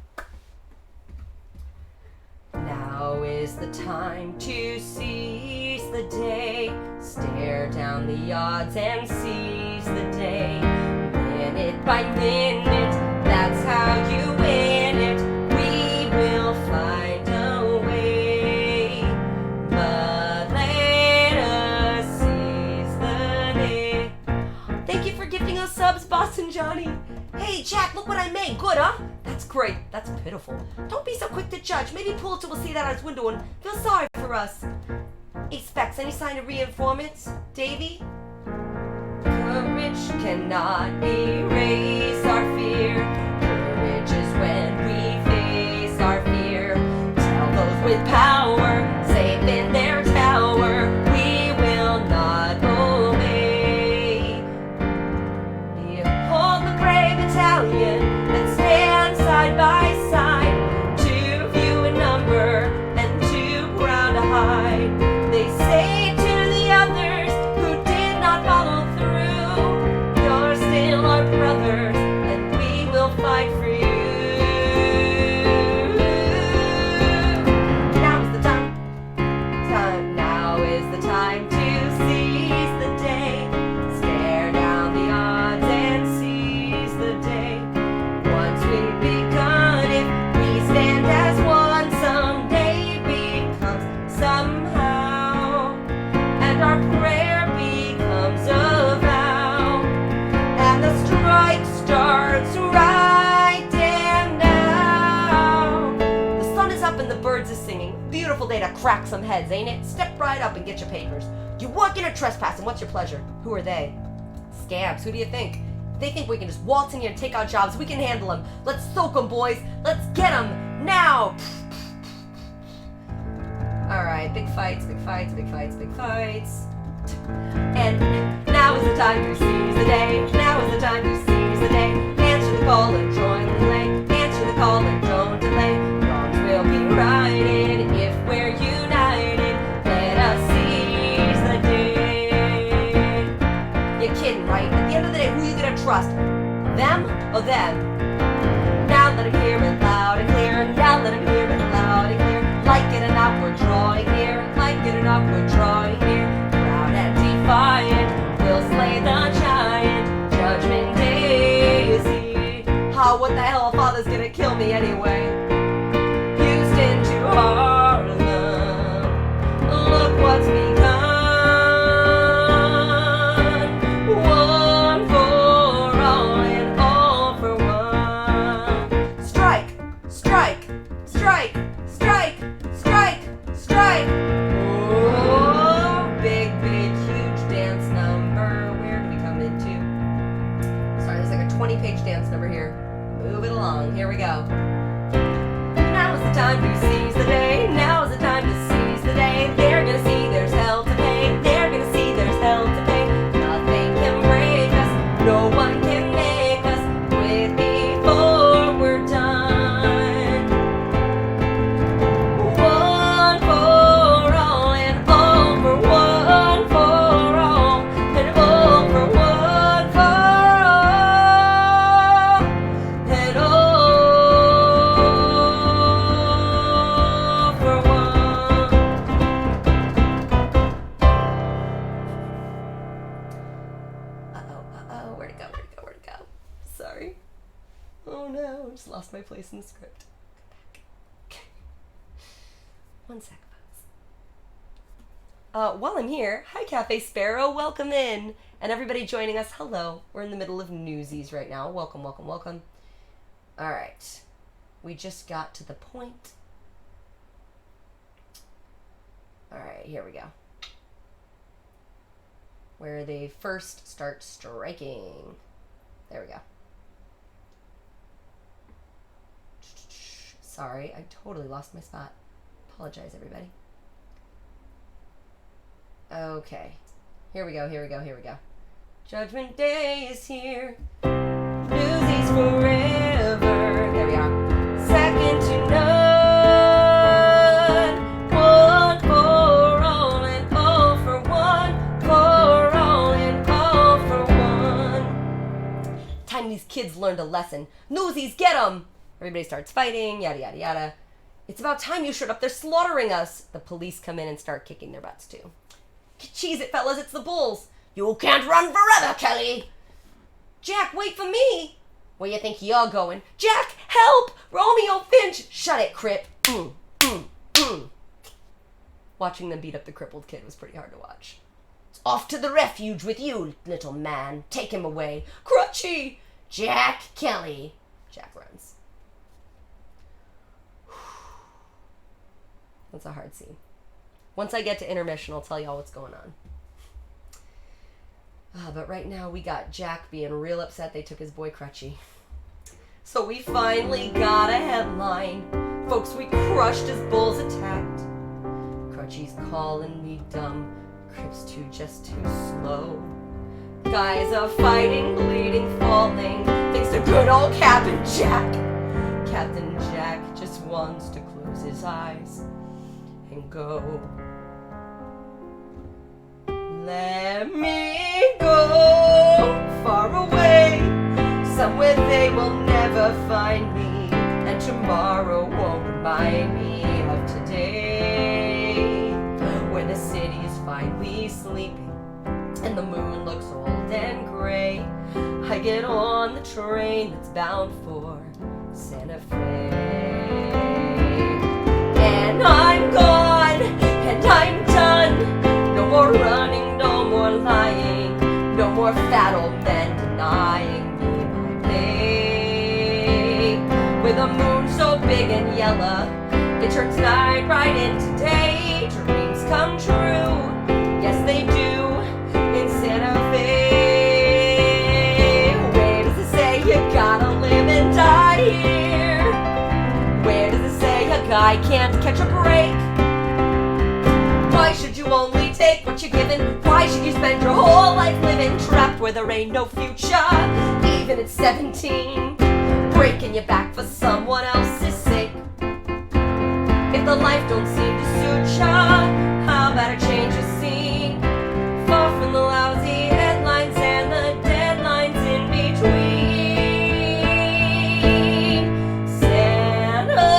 Now is the time to seize the day. Stare down the odds and seize the day. Minute by minute, that's how you win it. We will find a way. But let us seize the day. Thank you for gifting us subs, Boston Johnny. Hey, Jack, look what I made. Good, huh? That's great. That's pitiful. Don't be so quick to judge. Maybe Pulitzer will see that out his window and feel sorry for us. Hey, Specs, any sign of reinformants? Davey? Courage cannot erase our fear. Courage is when we face our fear. Tell those with power, safe in their tower, we will not obey. Behold the brave Italian that stands side by side, too few in number and too proud to hide. They say to the others who did not follow through, you're still our brothers and we And the strike starts right damn now. The sun is up and the birds are singing. Beautiful day to crack some heads, ain't it? Step right up and get your papers. You working or trespassing? What's your pleasure? Who are they? Scabs. Who do you think? They think we can just waltz in here and take our jobs. We can handle them. Let's soak them, boys. Let's get them now. All right, big fights, big fights, big fights, big fights. And now is the time to seize the day. Now is the time to seize the day. Answer the call and join the delay. Answer the call and don't delay. Wrongs will be righted if we're united. Let us seize the day. You're kidding, right? At the end of the day, who are you gonna trust? Them or them? Now let him hear it loud and clear. Now let him hear it loud and clear. Like it or not, we're drawing near. Like it or not, we're drawing near. Proud and defiant, we'll slay the giant. Judgment Day is here. Oh, what the hell? A father's gonna kill me anyway. Houston to Harlem. Look what's begun. One for all and all for one. Strike, strike, strike, strike, strike, strike. Oh, big, huge dance number. Where do we come into? Sorry, there's like a 20-page dance number here. Move it along. Here we go. Now is the time to seize the day. Now is the time to seize the day. They're gonna see there's hell to pay. They're gonna see there's hell to pay. Nothing can break us. No one can make us quit before we're done. One for all and all for one for all and all for one for all and all for one. Uh-oh, where'd it go, where'd it go, where'd it go? Sorry. Oh no, I just lost my place in the script. Come back. One sec, folks. While I'm here, hi Cafe Sparrow, welcome in. And everybody joining us, hello. We're in the middle of Newsies right now. Welcome, welcome, welcome. All right. We just got to the point. All right, here we go. Where they first start striking. There we go. Sorry, I totally lost my spot. Apologize, everybody. Okay. Here we go, here we go, here we go. Judgment Day is here. Newsies forever. There we are. Second to none. One for all and all for one. For all and all for one. Time these kids learned a lesson. Newsies, get 'em! Everybody starts fighting, yada, yada, yada. It's about time you showed up. They're slaughtering us. The police come in and start kicking their butts, too. Cheese it, fellas. It's the Bulls. You can't run forever, Kelly. Jack, wait for me. Where you think you're going? Jack, help! Romeo Finch! Shut it, Crip. Watching them beat up the crippled kid was pretty hard to watch. It's off to the refuge with you, little man. Take him away. Crutchy! Jack Kelly. Jack runs. That's a hard scene. Once I get to intermission, I'll tell y'all what's going on. But right now, we got Jack being real upset they took his boy Crutchy. So we finally got a headline. Folks, we crushed as Bulls attacked. Crutchy's calling me dumb. Crip's just too slow. Guys are fighting, bleeding, falling. Thanks to good old Captain Jack. Captain Jack just wants to close his eyes and go. Let me go far away, somewhere they will never find me, and tomorrow won't remind me of today, where the city's finally sleeping and the moon looks old and gray. I get on the train that's bound for Santa Fe, and I'm gone and I'm done. No more running, no more lying, no more fat old men denying the moon so big and yellow, it turns night right into day. Dreams come true, yes they do, in Santa Fe. Where does it say you gotta live and die here? Where does it say a guy can't catch a break? Why should you only take what you're given? Why should you spend your whole life living trapped where there ain't no future? Even at 17, breaking your back for someone else's sake. If the life don't seem to suit ya, how about a change of scene? Far from the lousy headlines and the deadlines in between. Santa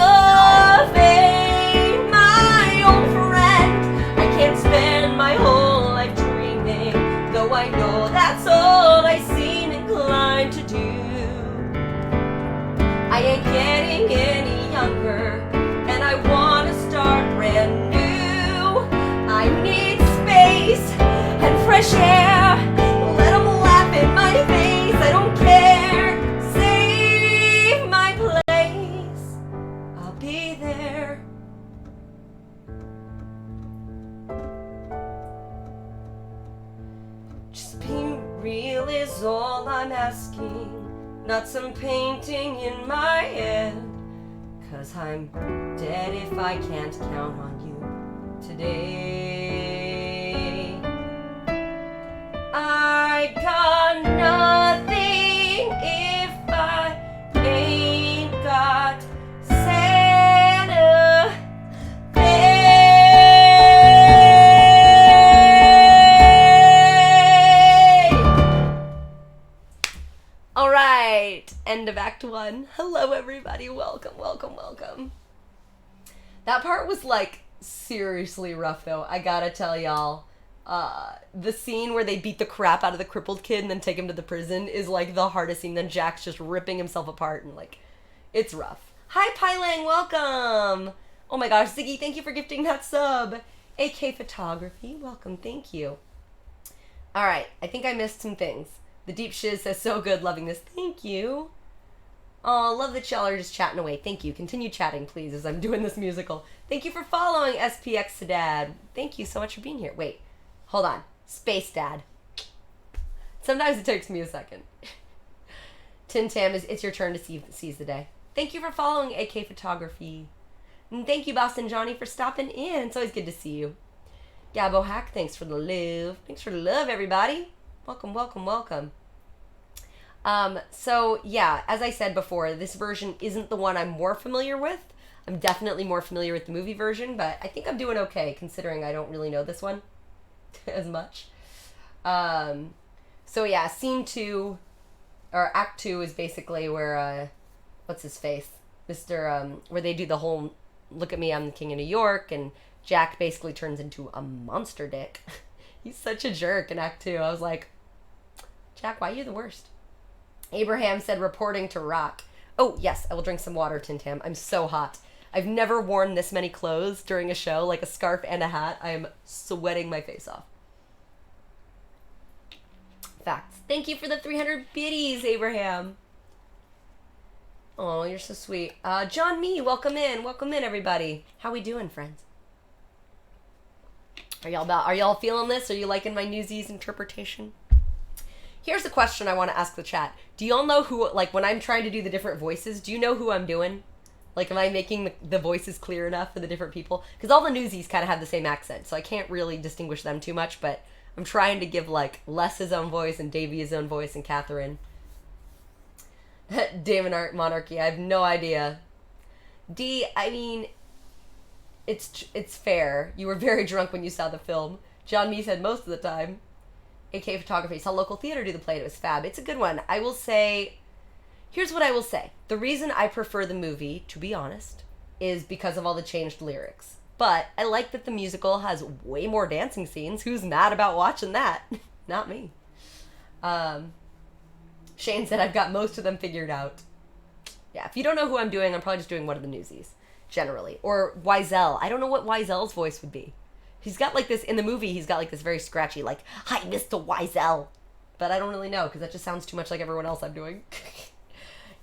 Fe, my old friend, I can't spend my whole life dreaming, though I know that's all I seem inclined to do. I ain't getting any younger, and I wanna start brand new. I need space and fresh air. Let them laugh in my face, I don't care. Save my place, I'll be there. Just be real is all I'm asking, not some painting in my head. 'Cause I'm dead if I can't count on you today. I got nothing if I ain't got Santa Fe. All right, end of Act 1. Hello, everybody. Welcome, welcome, welcome. That part was, like, seriously rough, though. I gotta tell y'all. The scene where they beat the crap out of the crippled kid and then take him to the prison is, like, the hardest scene. Then Jack's just ripping himself apart and, like, it's rough. Hi, Pylang. Welcome. Oh, my gosh. Ziggy, thank you for gifting that sub. AK Photography. Welcome. Thank you. All right. I think I missed some things. The Deep Shiz says, so good, loving this. Thank you. Oh, love that y'all are just chatting away. Thank you. Continue chatting, please, as I'm doing this musical. Thank you for following SPX to Dad. Thank you so much for being here. Wait, hold on. Space Dad. Sometimes it takes me a second. Tin Tam, it's your turn to seize the day. Thank you for following AK Photography. And thank you, Boston Johnny, for stopping in. It's always good to see you. Gabo Hack, thanks for the love. Thanks for the love, everybody. Welcome, welcome, welcome. So yeah, as I said before, this version isn't the one I'm more familiar with. I'm definitely more familiar with the movie version, but I think I'm doing okay considering I don't really know this one as much. So yeah, scene 2, or Act 2 is basically where, what's his face? Where they do the whole, look at me, I'm the king of New York, and Jack basically turns into a monster dick. He's such a jerk in Act 2. I was like, Jack, why are you the worst? Abraham said, reporting to rock. Oh, yes, I will drink some water, Tin Tam. I'm so hot. I've never worn this many clothes during a show, like a scarf and a hat. I am sweating my face off. Facts. Thank you for the 300 biddies, Abraham. Oh, you're so sweet. John Me, welcome in. Welcome in, everybody. How we doing, friends? Are y'all feeling this? Are you liking my Newsies interpretation? Here's a question I want to ask the chat. Do y'all know who, like, when I'm trying to do the different voices, do you know who I'm doing? Like, am I making the voices clear enough for the different people? Because all the Newsies kind of have the same accent, so I can't really distinguish them too much, but I'm trying to give, like, Les his own voice and Davey his own voice and Catherine. Damon Art Monarchy, I have no idea. D, I mean, it's fair. You were very drunk when you saw the film. John Me said most of the time. AK Photography saw local theater do the play. It was fab. It's a good one. I will say, here's what I will say. The reason I prefer the movie, to be honest, is because of all the changed lyrics. But I like that the musical has way more dancing scenes. Who's mad about watching that? Not me. Shane said, I've got most of them figured out. Yeah, if you don't know who I'm doing, I'm probably just doing one of the Newsies, generally. Or Wiesel. I don't know what Wiesel's voice would be. He's got like this, in the movie, he's got like this very scratchy, like, hi, Mr. Wiesel. But I don't really know, because that just sounds too much like everyone else I'm doing.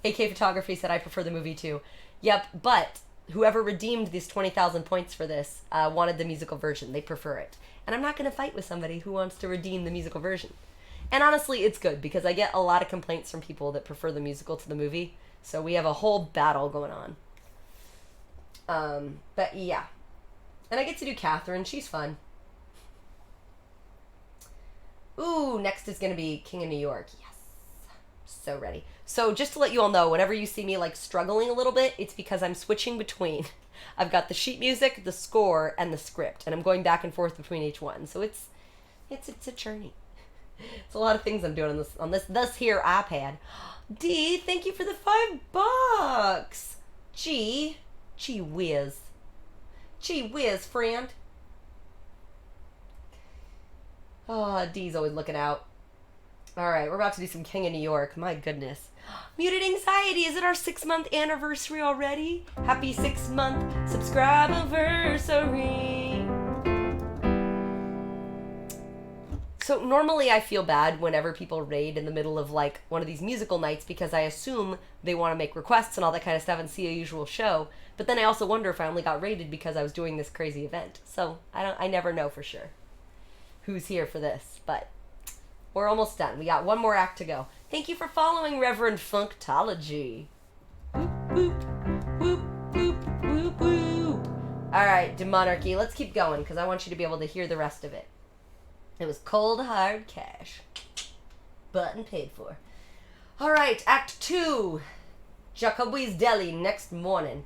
AK Photography said I prefer the movie too. Yep, but whoever redeemed these 20,000 points for this wanted the musical version. They prefer it. And I'm not going to fight with somebody who wants to redeem the musical version. And honestly, it's good because I get a lot of complaints from people that prefer the musical to the movie. So we have a whole battle going on. But yeah. And I get to do Catherine. She's fun. Ooh, next is going to be King of New York. Yes. So ready. So just to let you all know, whenever you see me like struggling a little bit, it's because I'm switching between. I've got the sheet music, the score, and the script. And I'm going back and forth between each one. So it's a journey. It's a lot of things I'm doing on this here iPad. D, thank you for the $5. Gee whiz. Gee whiz, friend. Oh, D's always looking out. Alright, we're about to do some King of New York. My goodness. Muted Anxiety, is it our 6-month anniversary already? Happy 6-month subscribe-anniversary. So normally I feel bad whenever people raid in the middle of like one of these musical nights because I assume they want to make requests and all that kind of stuff and see a usual show. But then I also wonder if I only got raided because I was doing this crazy event. So I never know for sure who's here for this, but we're almost done. We got one more act to go. Thank you for following Reverend Funktology. Whoop, whoop, whoop, whoop, whoop, whoop. All right, Demonarchy, let's keep going because I want you to be able to hear the rest of it. It was cold, hard cash. Button paid for. All right, Act 2. Jacoby's Deli next morning.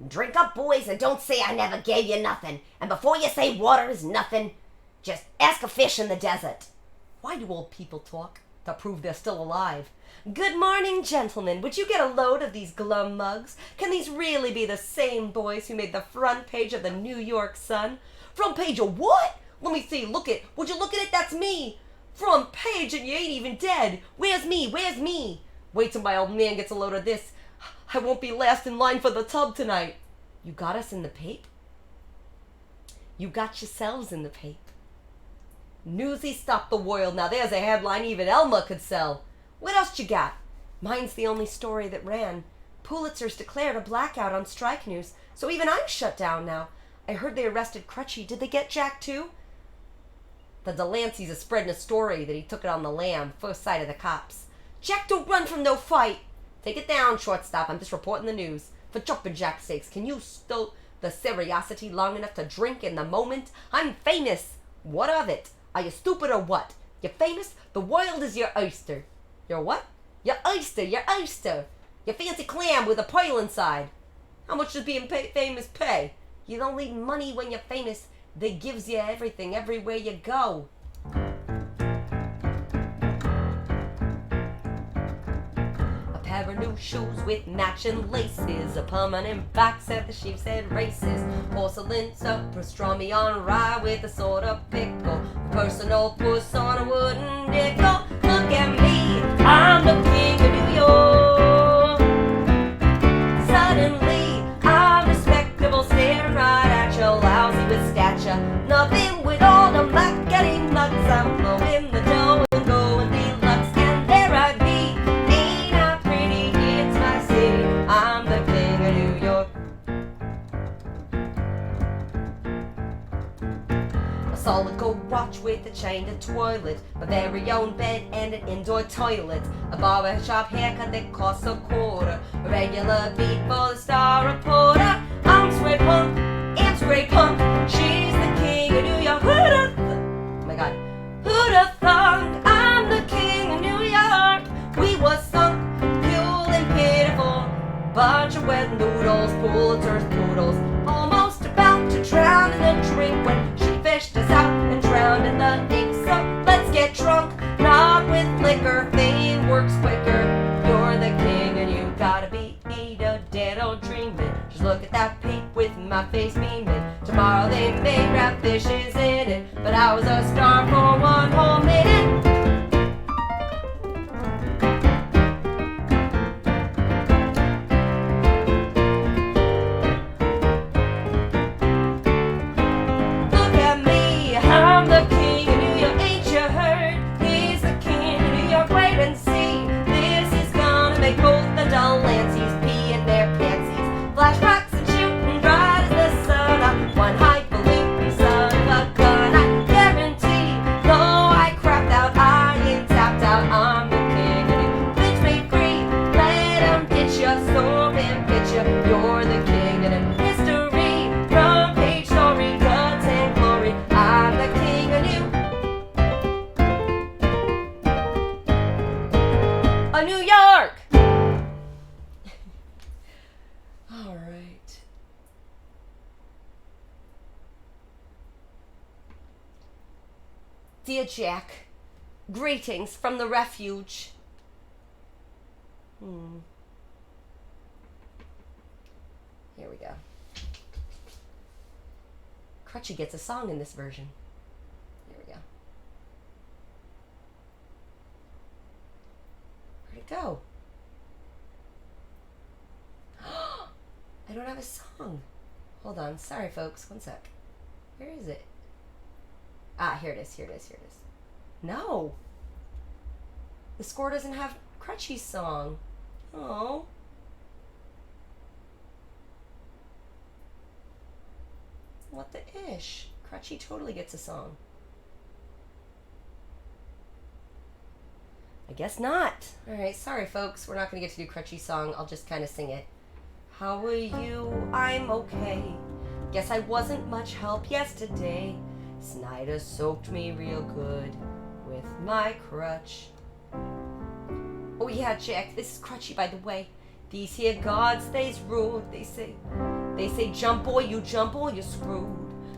Drink up, boys, and don't say I never gave you nothing. And before you say water is nothing, just ask a fish in the desert. Why do old people talk? To prove they're still alive. Good morning, gentlemen. Would you get a load of these glum mugs? Can these really be the same boys who made the front page of the New York Sun? Front page of what? Let me see. Look it. Would you look at it? That's me. Front page and you ain't even dead. Where's me? Where's me? Wait till my old man gets a load of this. I won't be last in line for the tub tonight. You got us in the pape? You got yourselves in the pape. Newsies stopped the world. Now there's a headline even Elma could sell. What else you got? Mine's the only story that ran. Pulitzer's declared a blackout on strike news, so even I'm shut down now. I heard they arrested Crutchy. Did they get Jack too? The Delancey's is spreading a story that he took it on the lam, first sight of the cops. Jack don't run from no fight. Take it down, shortstop. I'm just reporting the news. For jumping Jack's sakes, can you stow the seriosity long enough to drink in the moment? I'm famous. What of it? Are you stupid or what? You're famous? The world is your oyster. Your what? Your oyster, your oyster. Your fancy clam with a pearl inside. How much does being famous pay? You don't need money when you're famous. They gives you everything everywhere you go. A pair of new shoes with matching laces, a permanent box at the sheep's head races, porcelain pastrami on rye with a sort of pickle, personal puss on a wooden nickel. Look at me, I'm the king of New York. Suddenly, I'm respectable, staring right at you, lousy with stature. Nothing with all the muckety mucks. I'm blowing the dough and going deluxe. And there I be, ain't I pretty? It's my city. I'm the king of New York. A solid gold watch with a chain to toilet, my very own bed and an indoor toilet, a barber shop haircut that costs a quarter, a regular beat for the Star Reporter. I'm straight punk, and straight punk. She's the king of New York. Oh my God. Who'da thunk? I'm the king of New York. We was sunk, fuel and pitiful, bunch of wet noodles, Pulitzer's poodles, almost about to drown in the drink when she fished us out and drowned in the ink. So let's get drunk, not with liquor, fame works quicker. You're the king and you gotta be either dead or dreaming. Just look at that pape with my face memeing. Tomorrow they may wrap fishes in it, but I was a star for one whole minute. Look at me, I'm the king of New York. Ain't you heard? He's the king of New York. Wait and see. This is gonna make both the Dear Jack, greetings from the refuge. Here we go. Crutchy gets a song in this version. Here we go. Where'd it go? I don't have a song. Hold on. Sorry, folks. One sec. Where is it? Ah, here it is. Here it is. Here it is. No. The score doesn't have Crutchy's song. Oh. What the ish? Crutchy totally gets a song. I guess not. Alright, sorry folks. We're not going to get to do Crutchy's song. I'll just kind of sing it. How are you? I'm okay. Guess I wasn't much help yesterday. Snyder soaked me real good with my crutch. Oh yeah, Jack, this is Crutchy, by the way. These here gods, they's rude. They say jump boy, you screwed.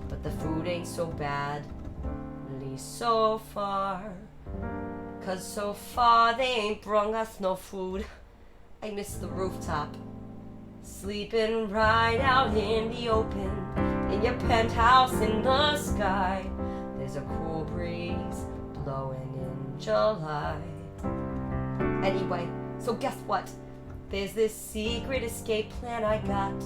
But the food ain't so bad, at least so far. 'Cause so far they ain't brung us no food. I miss the rooftop, sleeping right out in the open, in your penthouse in the sky. There's a cool breeze blowing in July. Anyway, so guess what? There's this secret escape plan I got.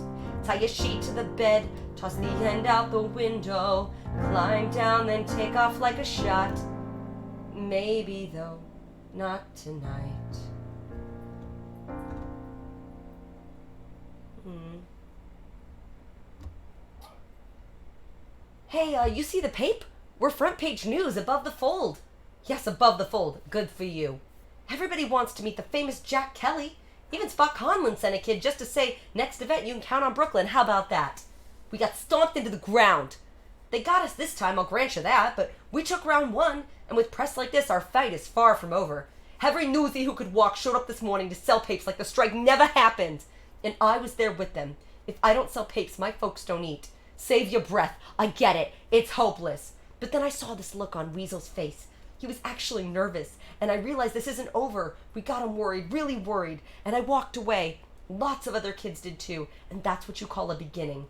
Tie a sheet to the bed, toss the end out the window, climb down, then take off like a shot. Maybe, though, not tonight. Hey, you see the pape? We're front page news above the fold. Yes, above the fold. Good for you. Everybody wants to meet the famous Jack Kelly. Even Spot Conlon sent a kid just to say, next event you can count on Brooklyn. How about that? We got stomped into the ground. They got us this time, I'll grant you that, but we took round one, and with press like this, our fight is far from over. Every newsie who could walk showed up this morning to sell papes like the strike never happened. And I was there with them. If I don't sell papes, my folks don't eat. Save your breath. I get it. It's hopeless. But then I saw this look on Weasel's face. He was actually nervous, and I realized this isn't over. We got him worried, really worried, and I walked away. Lots of other kids did too, and that's what you call a beginning.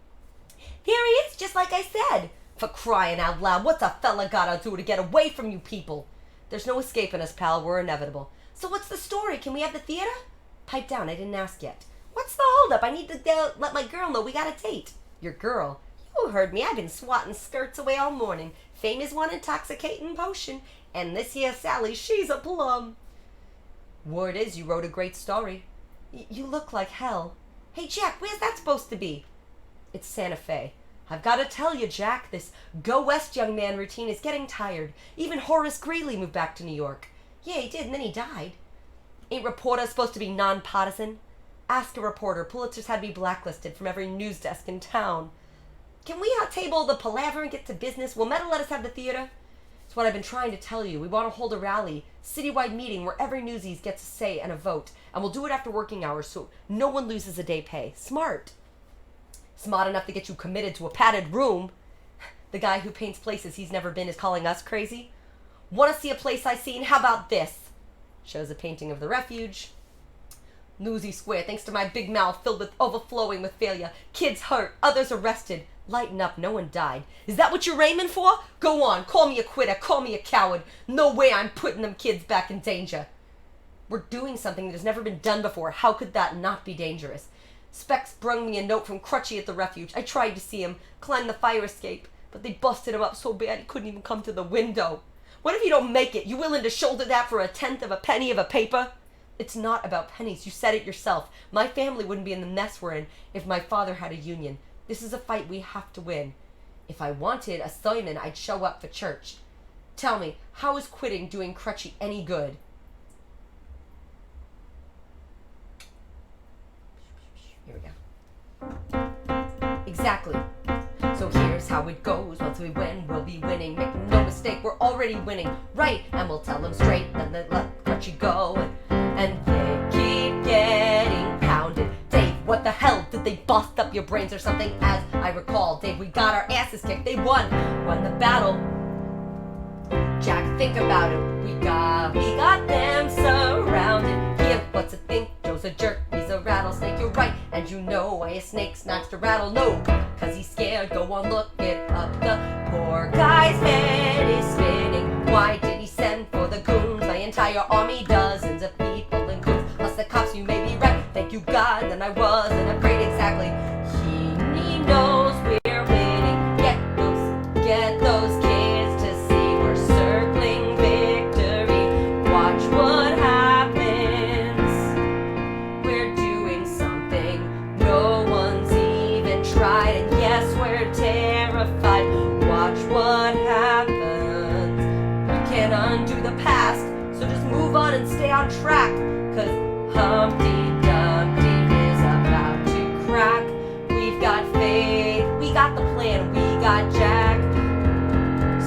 Here he is, just like I said. For crying out loud, what's a fella gotta do to get away from you people? There's no escaping us, pal. We're inevitable. So what's the story? Can we have the theater? Pipe down, I didn't ask yet. What's the holdup? I need to let my girl know we got a date. Your girl? You heard me. I've been swatting skirts away all morning. Fame is one intoxicating potion. And this here Sally, she's a plum. Word is you wrote a great story. You look like hell. Hey, Jack, where's that supposed to be? It's Santa Fe. I've got to tell you, Jack, this go west young man routine is getting tired. Even Horace Greeley moved back to New York. Yeah, he did, and then he died. Ain't reporters supposed to be nonpartisan? Ask a reporter. Pulitzer's had to be blacklisted from every news desk in town. Can we table the palaver and get to business? Will Meta let us have the theater? It's what I've been trying to tell you. We want to hold a rally, citywide meeting where every newsies gets a say and a vote. And we'll do it after working hours so no one loses a day pay. Smart. Smart enough to get you committed to a padded room. The guy who paints places he's never been is calling us crazy. Want to see a place I seen? How about this? Shows a painting of the refuge. Newsy Square, thanks to my big mouth filled with overflowing with failure. Kids hurt, others arrested. Lighten up, no one died. Is that what you're aiming for? Go on, call me a quitter, call me a coward. No way I'm putting them kids back in danger. We're doing something that has never been done before. How could that not be dangerous? Specs brung me a note from Crutchy at the refuge. I tried to see him, climb the fire escape, but they busted him up so bad he couldn't even come to the window. What if you don't make it? You willing to shoulder that for a tenth of a penny of a paper? It's not about pennies. You said it yourself. My family wouldn't be in the mess we're in if my father had a union. This is a fight we have to win. If I wanted a Simon, I'd show up for church. Tell me, how is quitting doing Crutchy any good? Here we go. Exactly. So here's how it goes. Once we win, we'll be winning. Make no mistake, we're already winning. Right, and we'll tell them straight, then they let Crutchy go. And they keep getting pounded. Dave, what the hell? Did they bust up your brains or something? As I recall, Dave, we got our asses kicked. They won the battle. Jack, think about it. We got them surrounded. Here, what's a think? Joe's a jerk, he's a rattlesnake, you're right. And you know why a snake's not to rattle, no. Cause he's scared, go on, look it up. The poor guy's head is spinning. Why did he send for the goons? My entire army, dozens of people and goons. Plus the cops, you may be right. Thank you, God, that I wasn't afraid exactly. He knows we're winning. Get those kids to see we're circling victory. Watch what happens. We're doing something no one's even tried. And yes, we're terrified. Watch what happens. We can't undo the past, so just move on and stay on track. Cause Humpty Dumpty is about to crack. We've got faith, we got the plan, we got Jack.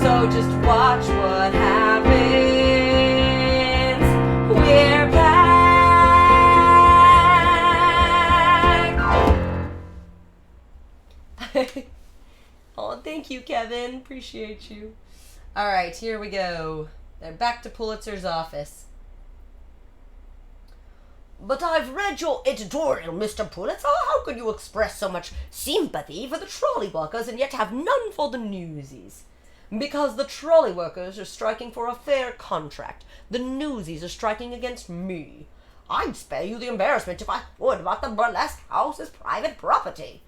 So just watch what happens. We're back. Oh, thank you, Kevin. Appreciate you. All right, here we go. They're back to Pulitzer's office. But I've read your editorial, Mr. Pulitzer. How can you express so much sympathy for the trolley workers and yet have none for the newsies? Because the trolley workers are striking for a fair contract. The newsies are striking against me. I'd spare you the embarrassment if I could, but the burlesque house is private property.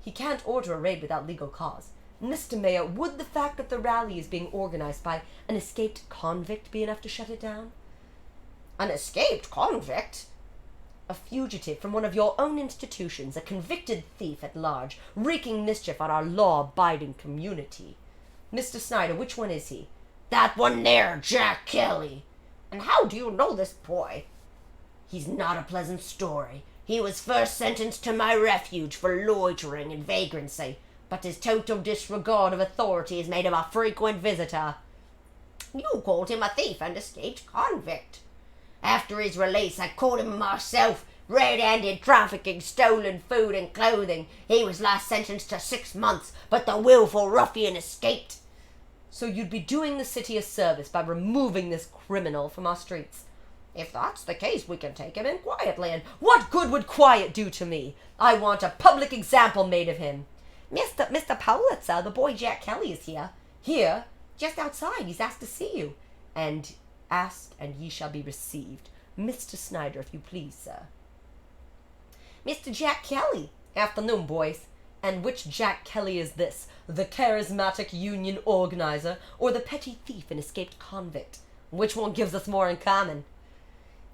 He can't order a raid without legal cause. Mr. Mayor, would the fact that the rally is being organized by an escaped convict be enough to shut it down? An escaped convict? A fugitive from one of your own institutions, a convicted thief at large, wreaking mischief on our law-abiding community. Mr. Snyder, which one is he? That one there, Jack Kelly. And how do you know this boy? He's not a pleasant story. He was first sentenced to my refuge for loitering and vagrancy, but his total disregard of authority has made him a frequent visitor. You called him a thief and escaped convict. After his release, I caught him myself, red-handed trafficking stolen food and clothing. He was last sentenced to 6 months, but the willful ruffian escaped. So you'd be doing the city a service by removing this criminal from our streets. If that's the case, we can take him in quietly and... What good would quiet do to me? I want a public example made of him. Mr. Pulitzer, the boy Jack Kelly is here. Here? Just outside. He's asked to see you. And ask, and ye shall be received. Mr. Snyder, if you please, sir. Mr. Jack Kelly. Afternoon, boys. And which Jack Kelly is this? The charismatic union organizer, or the petty thief and escaped convict? Which one gives us more in common?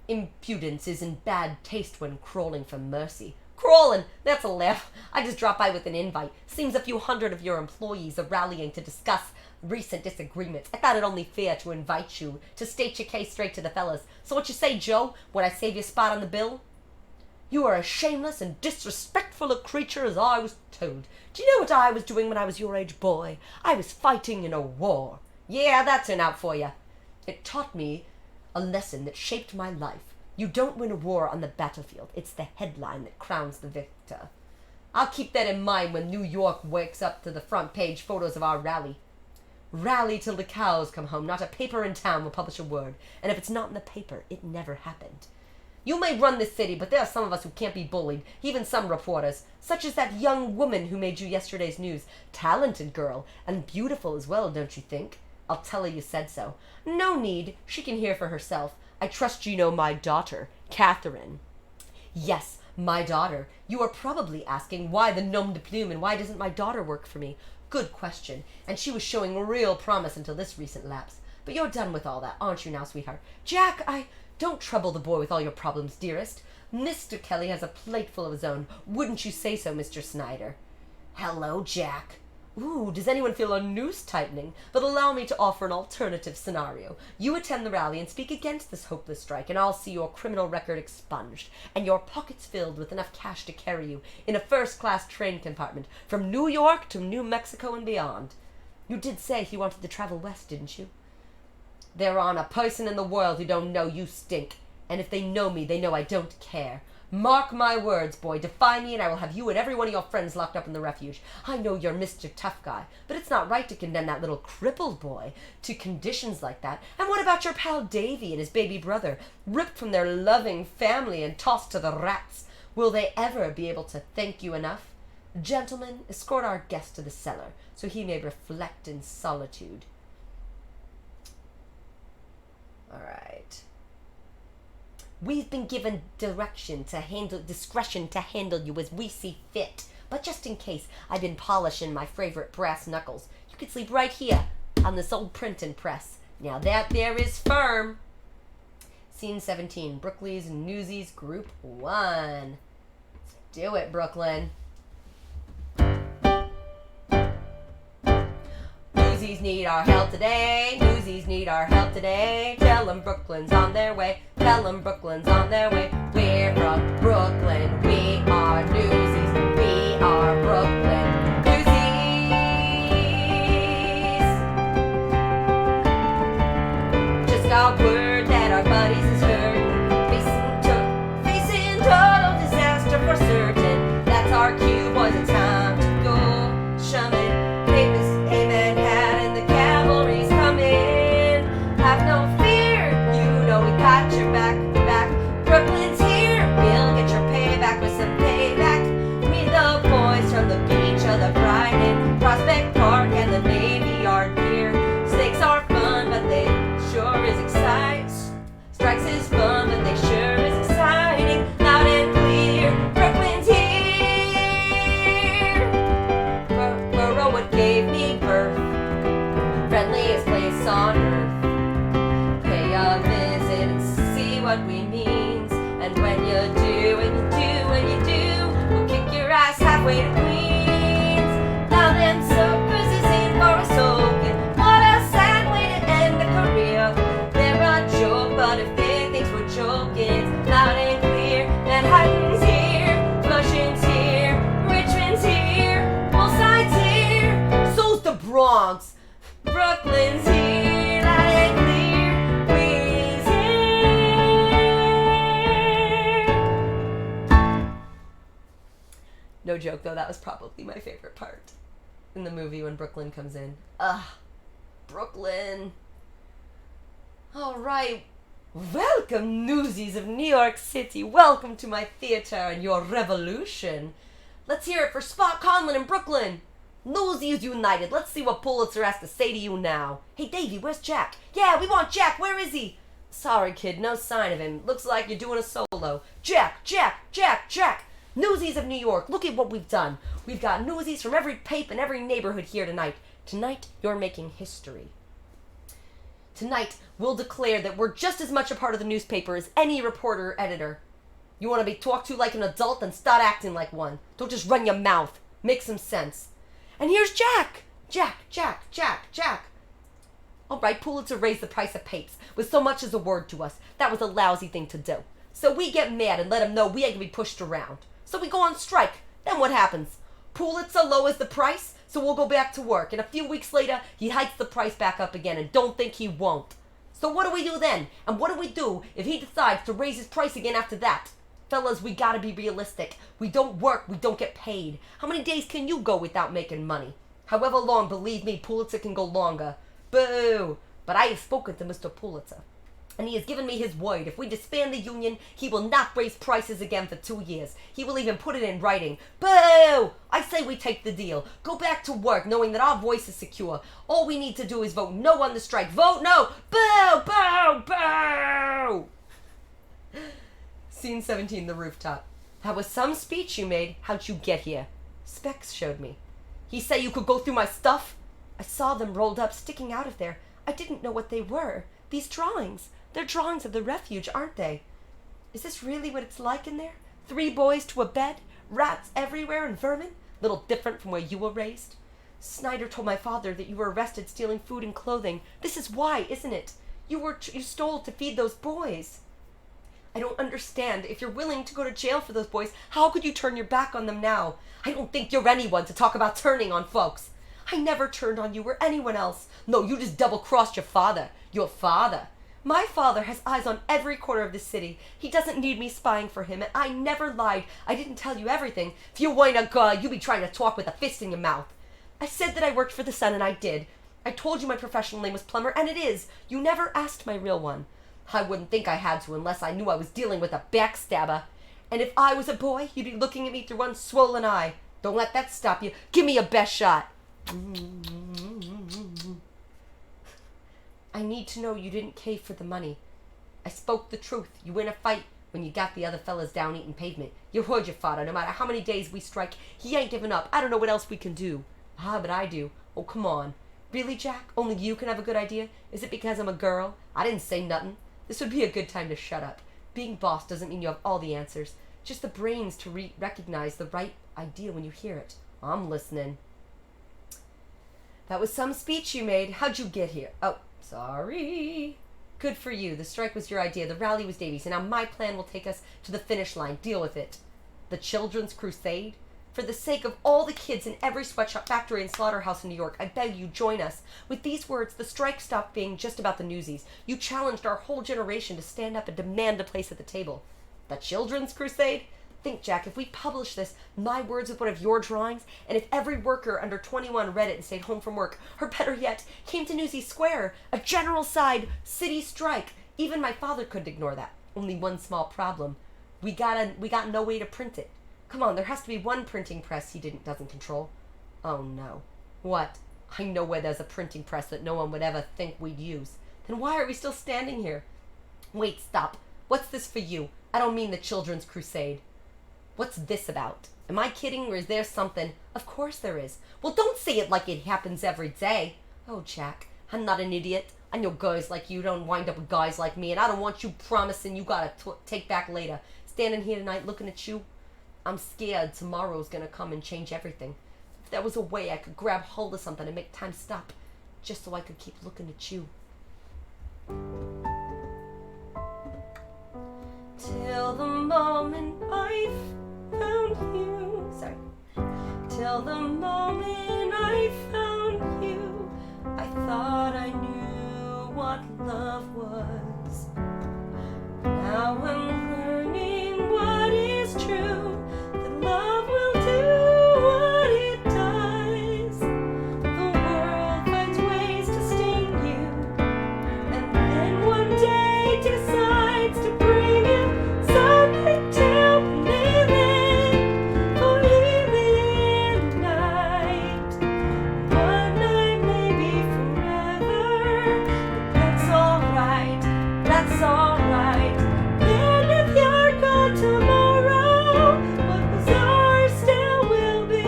Impudence is in bad taste when crawling for mercy. Crawling! That's a laugh. I just dropped by with an invite. Seems a few hundred of your employees are rallying to discuss recent disagreements. I thought it only fair to invite you to state your case straight to the fellas. So what you say, Joe? Would I save you a spot on the bill? You are as shameless and disrespectful a creature as I was told. Do you know what I was doing when I was your age, boy? I was fighting in a war. Yeah, that's an out for you. It taught me a lesson that shaped my life. You don't win a war on the battlefield. It's the headline that crowns the victor. I'll keep that in mind when New York wakes up to the front page photos of our rally. Rally till the cows come home. Not a paper in town will publish a word. And if it's not in the paper, it never happened. You may run this city, but there are some of us who can't be bullied, even some reporters, such as that young woman who made you yesterday's news. Talented girl, and beautiful as well, don't you think? I'll tell her you said so. No need, she can hear for herself. I trust you know my daughter, Catherine. Yes, my daughter. You are probably asking why the nom de plume and why doesn't my daughter work for me? Good question, and she was showing real promise until this recent lapse. But you're done with all that, aren't you now, sweetheart? Jack, Don't trouble the boy with all your problems, dearest. Mr. Kelly has a plate full of his own. Wouldn't you say so, Mr. Snyder? Hello, Jack. Ooh, does anyone feel a noose tightening? But allow me to offer an alternative scenario. You attend the rally and speak against this hopeless strike, and I'll see your criminal record expunged, and your pockets filled with enough cash to carry you in a first-class train compartment from New York to New Mexico and beyond. You did say you wanted to travel west, didn't you? There aren't a person in the world who don't know you stink, and if they know me, they know I don't care. Mark my words, boy. Defy me and I will have you and every one of your friends locked up in the refuge. I know you're Mr. Tough Guy, but it's not right to condemn that little crippled boy to conditions like that. And what about your pal Davy and his baby brother, ripped from their loving family and tossed to the rats? Will they ever be able to thank you enough? Gentlemen, escort our guest to the cellar, so he may reflect in solitude. All right. We've been given discretion to handle you as we see fit. But just in case, I've been polishing my favorite brass knuckles. You could sleep right here on this old printing press. Now that there is firm. Scene 17, Brooklyn's Newsies Group 1. Let's do it, Brooklyn. Newsies need our help today. Newsies need our help today. Tell them Brooklyn's on their way. Tell them Brooklyn's on their way. We're from Brooklyn. We are Newsies. We are Brooklyn. Newsies. Just got word that our buddies is hurt. Facing total disaster for certain. That's our cue, boys. It's time to go. Shummin'. Amen. Got your back. Brooklyn's here. We'll get your payback with some payback. We the boys from the beach of the Brighton, Prospect Park, and the Navy Yard here. Stakes are fun, but they sure is exciting. Strikes is fun, but they sure is exciting. Loud and clear. Brooklyn's here. Borough what gave me birth. Friendliest place on earth. Pay a visit and see what we means. And when you do, we'll kick your ass halfway to Queens. Now them suckers is in for a soaking. What a sad way to end a career. They're a joke, but if they think we're joking, loud and clear. Manhattan's here, Flushing's here, Richmond's here, both sides here. So's the Bronx. Brooklyn's here, loud and clear. Queens here. No joke though, that was probably my favorite part in the movie when Brooklyn comes in. Brooklyn. All right. Welcome, Newsies of New York City. Welcome to my theater and your revolution. Let's hear it for Spot Conlon in Brooklyn. Newsies united. Let's see what Pulitzer has to say to you now. Hey, Davey, where's Jack? Yeah, we want Jack. Where is he? Sorry, kid. No sign of him. Looks like you're doing a solo. Jack. Newsies of New York. Look at what we've done. We've got newsies from every pape and every neighborhood here tonight. Tonight, you're making history. Tonight, we'll declare that we're just as much a part of the newspaper as any reporter or editor. You want to be talked to like an adult? Then start acting like one. Don't just run your mouth. Make some sense. And here's Jack. Jack. All right, Pulitzer raised the price of papes with so much as a word to us. That was a lousy thing to do. So we get mad and let him know we ain't gonna be pushed around. So we go on strike. Then what happens? Pulitzer lowers the price, so we'll go back to work. And a few weeks later, he hikes the price back up again, and don't think he won't. So what do we do then? And what do we do if he decides to raise his price again after that? Fellas, we gotta be realistic. We don't work, we don't get paid. How many days can you go without making money? However long, believe me, Pulitzer can go longer. Boo! But I have spoken to Mr. Pulitzer, and he has given me his word. If we disband the union, he will not raise prices again for 2 years. He will even put it in writing. Boo! I say we take the deal. Go back to work knowing that our voice is secure. All we need to do is vote no on the strike. Vote no! Boo! Boo! Boo! Scene 17, the rooftop. That was some speech you made. How'd you get here? Specs showed me. He said you could go through my stuff? I saw them rolled up, sticking out of there. I didn't know what they were. These drawings. They're drawings of the refuge, aren't they? Is this really what it's like in there? 3 boys to a bed, rats everywhere and vermin? Little different from where you were raised. Snyder told my father that you were arrested stealing food and clothing. This is why, isn't it? You stole to feed those boys. I don't understand. If you're willing to go to jail for those boys, how could you turn your back on them now? I don't think you're anyone to talk about turning on folks. I never turned on you or anyone else. No, you just double-crossed your father. Your father. My father has eyes on every corner of the city. He doesn't need me spying for him, and I never lied. I didn't tell you everything. If you weren't a girl, you be trying to talk with a fist in your mouth. I said that I worked for the Sun, and I did. I told you my professional name was Plumber, and it is. You never asked my real one. I wouldn't think I had to unless I knew I was dealing with a backstabber. And if I was a boy, you'd be looking at me through one swollen eye. Don't let that stop you. Give me your best shot. I need to know you didn't cave for the money. I spoke the truth. You win a fight when you got the other fellas down eating pavement. You heard your father. No matter how many days we strike, he ain't giving up. I don't know what else we can do. Ah, but I do. Oh, come on. Really, Jack? Only you can have a good idea? Is it because I'm a girl? I didn't say nothing. This would be a good time to shut up. Being boss doesn't mean you have all the answers. Just the brains to recognize the right idea when you hear it. I'm listening. That was some speech you made. How'd you get here? Oh, sorry. Good for you. The strike was your idea. The rally was Davy's. And now my plan will take us to the finish line. Deal with it. The Children's Crusade? For the sake of all the kids in every sweatshop, factory, and slaughterhouse in New York, I beg you, join us. With these words, the strike stopped being just about the Newsies. You challenged our whole generation to stand up and demand a place at the table. The Children's Crusade? Think, Jack, if we publish this, my words with one of your drawings, and if every worker under 21 read it and stayed home from work, or better yet, came to Newsy Square, a general-side city strike, even my father couldn't ignore that. Only one small problem. We got no way to print it. Come on, there has to be one printing press he doesn't control. Oh no. What? I know where there's a printing press that no one would ever think we'd use. Then why are we still standing here? Wait, stop. What's this for you? I don't mean the Children's Crusade. What's this about? Am I kidding, or is there something? Of course there is. Well, don't say it like it happens every day. Oh, Jack, I'm not an idiot. I know guys like you don't wind up with guys like me, and I don't want you promising you gotta take back later. Standing here tonight looking at you, I'm scared tomorrow's gonna come and change everything. If there was a way I could grab hold of something and make time stop, just so I could keep looking at you. Till the moment I found you. Sorry. Till the moment I found you, I thought I knew what love was. Now I'm learning what is true, that love will do what it does. The world finds ways to sting you, and then one day decides to bring you something to believe in, for even night. One night, maybe forever, but that's alright, that's alright. And if you're gone tomorrow, what was ours still will be.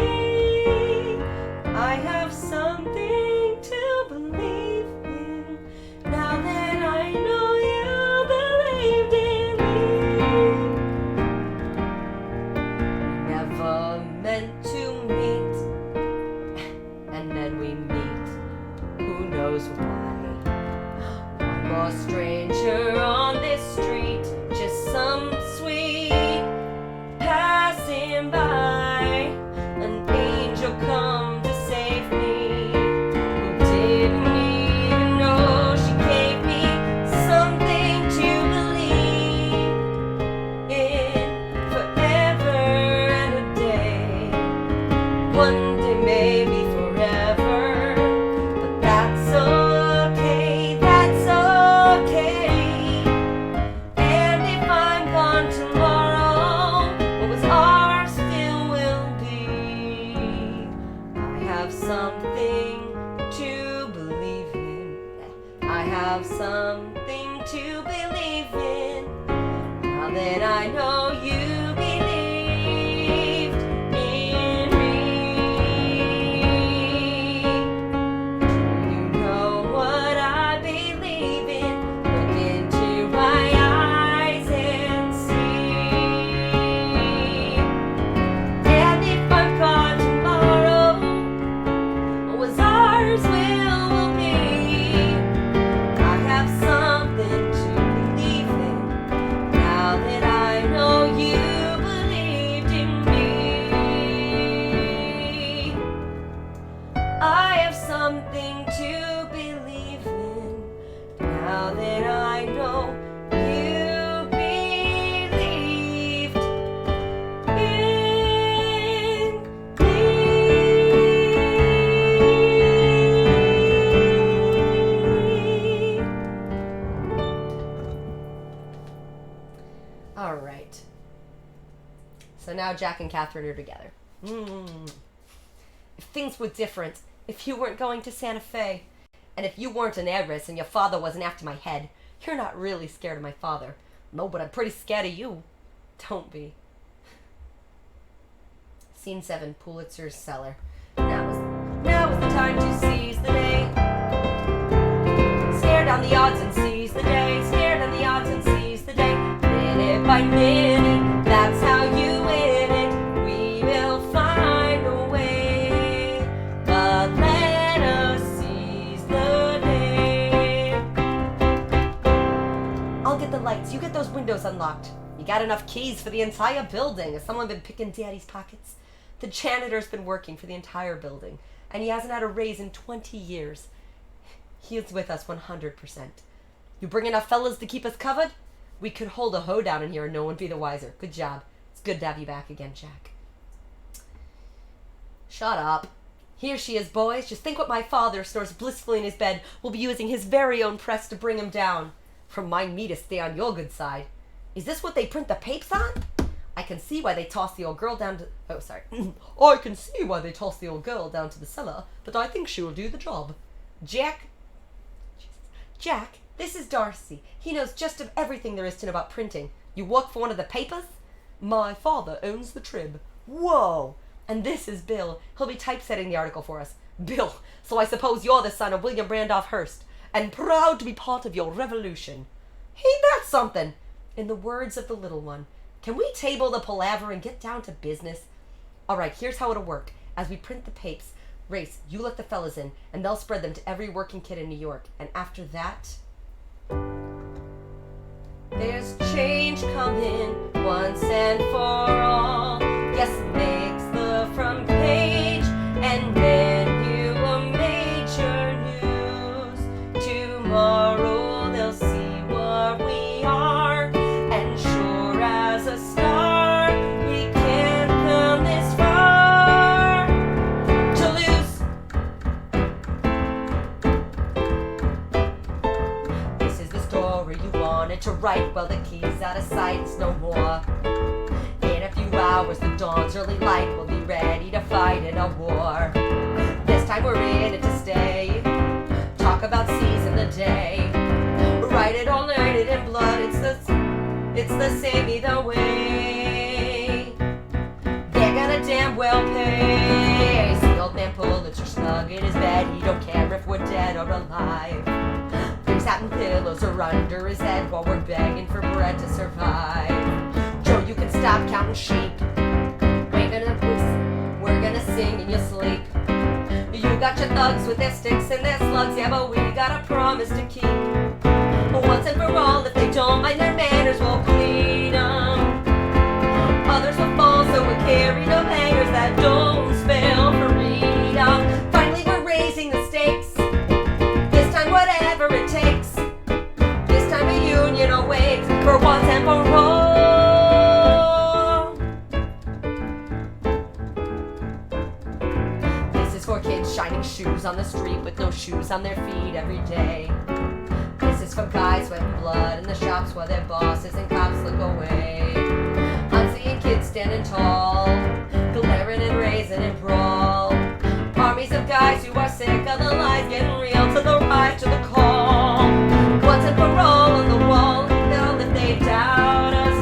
I have something to believe in, now that I know you believed in me. We never meant to meet, and then we meet. Who knows why? One more stranger on this street, just some sweet passing by. An angel come to save me, who didn't even know she gave me something to believe in forever and a day. One day, maybe forever, but that's okay, that's okay. And if I'm gone tomorrow, what was ours still will be. I have something to believe in. I have something to believe in, now that I know you believed in me. You know what I believe in. Look into my eyes and see. And if I'm gone tomorrow, what was ours will be. I have something to believe in, now that I know you So now Jack and Catherine are together. If things were different, if you weren't going to Santa Fe, and if you weren't an heiress and your father wasn't after my head, you're not really scared of my father. No, but I'm pretty scared of you. Don't be. Scene 7, Pulitzer's cellar. Now is the time to seize the day. Stare down the odds and seize the day. Stare down the odds and seize the day. Minute by minute, that's how you win it. We will find a way, but let us seize the day. I'll get the lights. You get those windows unlocked. You got enough keys for the entire building. Has someone been picking Daddy's pockets? The janitor's been working for the entire building, and he hasn't had a raise in 20 years. He is with us 100%. You bring enough fellas to keep us covered? We could hold a hoedown in here and no one be the wiser. Good job. It's good to have you back again, Jack. Shut up. Here she is, boys. Just think what my father snores blissfully in his bed will be using his very own press to bring him down. Remind me to stay on your good side. Is this what they print the papes on? I can see why they tossed the old girl down to... Oh, sorry. I can see why they tossed the old girl down to the cellar, but I think she will do the job. Jack, this is Darcy. He knows just of everything there is to know about printing. You work for one of the papers? My father owns the Trib. Whoa! And this is Bill. He'll be typesetting the article for us. Bill, so I suppose you're the son of William Randolph Hearst, and proud to be part of your revolution. Ain't that something? In the words of the little one, can we table the palaver and get down to business? All right, here's how it'll work. As we print the papes, Race, you let the fellas in, and they'll spread them to every working kid in New York. And after that, there's change coming once and for all. Yes, it makes the front page, and then you a major news. Tomorrow they'll see what we are, and sure as a star, we can't come this far to lose. This is the story you wanted to write. Well, the key's out of sight, it's no more. In a few hours, the dawn's early light will be ready to fight in a war. This time we're in it to stay. Talk about seizing the day. Write it or learn it in blood. It's the same either way. They're gonna damn well pay. See old man Pulitzer snug in his bed. He don't care if we're dead or alive. There's satin pillows are under his head while we're begging for bread to survive. Joe, you can stop counting sheep. We're gonna sing in your sleep. You got your thugs with their sticks and their slugs, yeah, but we got a promise to keep. Once and for all, if they don't mind their manners, we'll plead 'em. Others will fall, so we'll carry no bangers that don't spell freedom. Finally, we're raising the stakes. This time, whatever it takes. This time, a union awaits for once and for all. For kids shining shoes on the street with no shoes on their feet every day. This is for guys sweating blood in the shops while their bosses and cops look away. I'm seeing kids standing tall, glaring and raising and brawl. Armies of guys who are sick of the lies getting real to the rise to the call. Once and for all on the wall, now that they doubt us.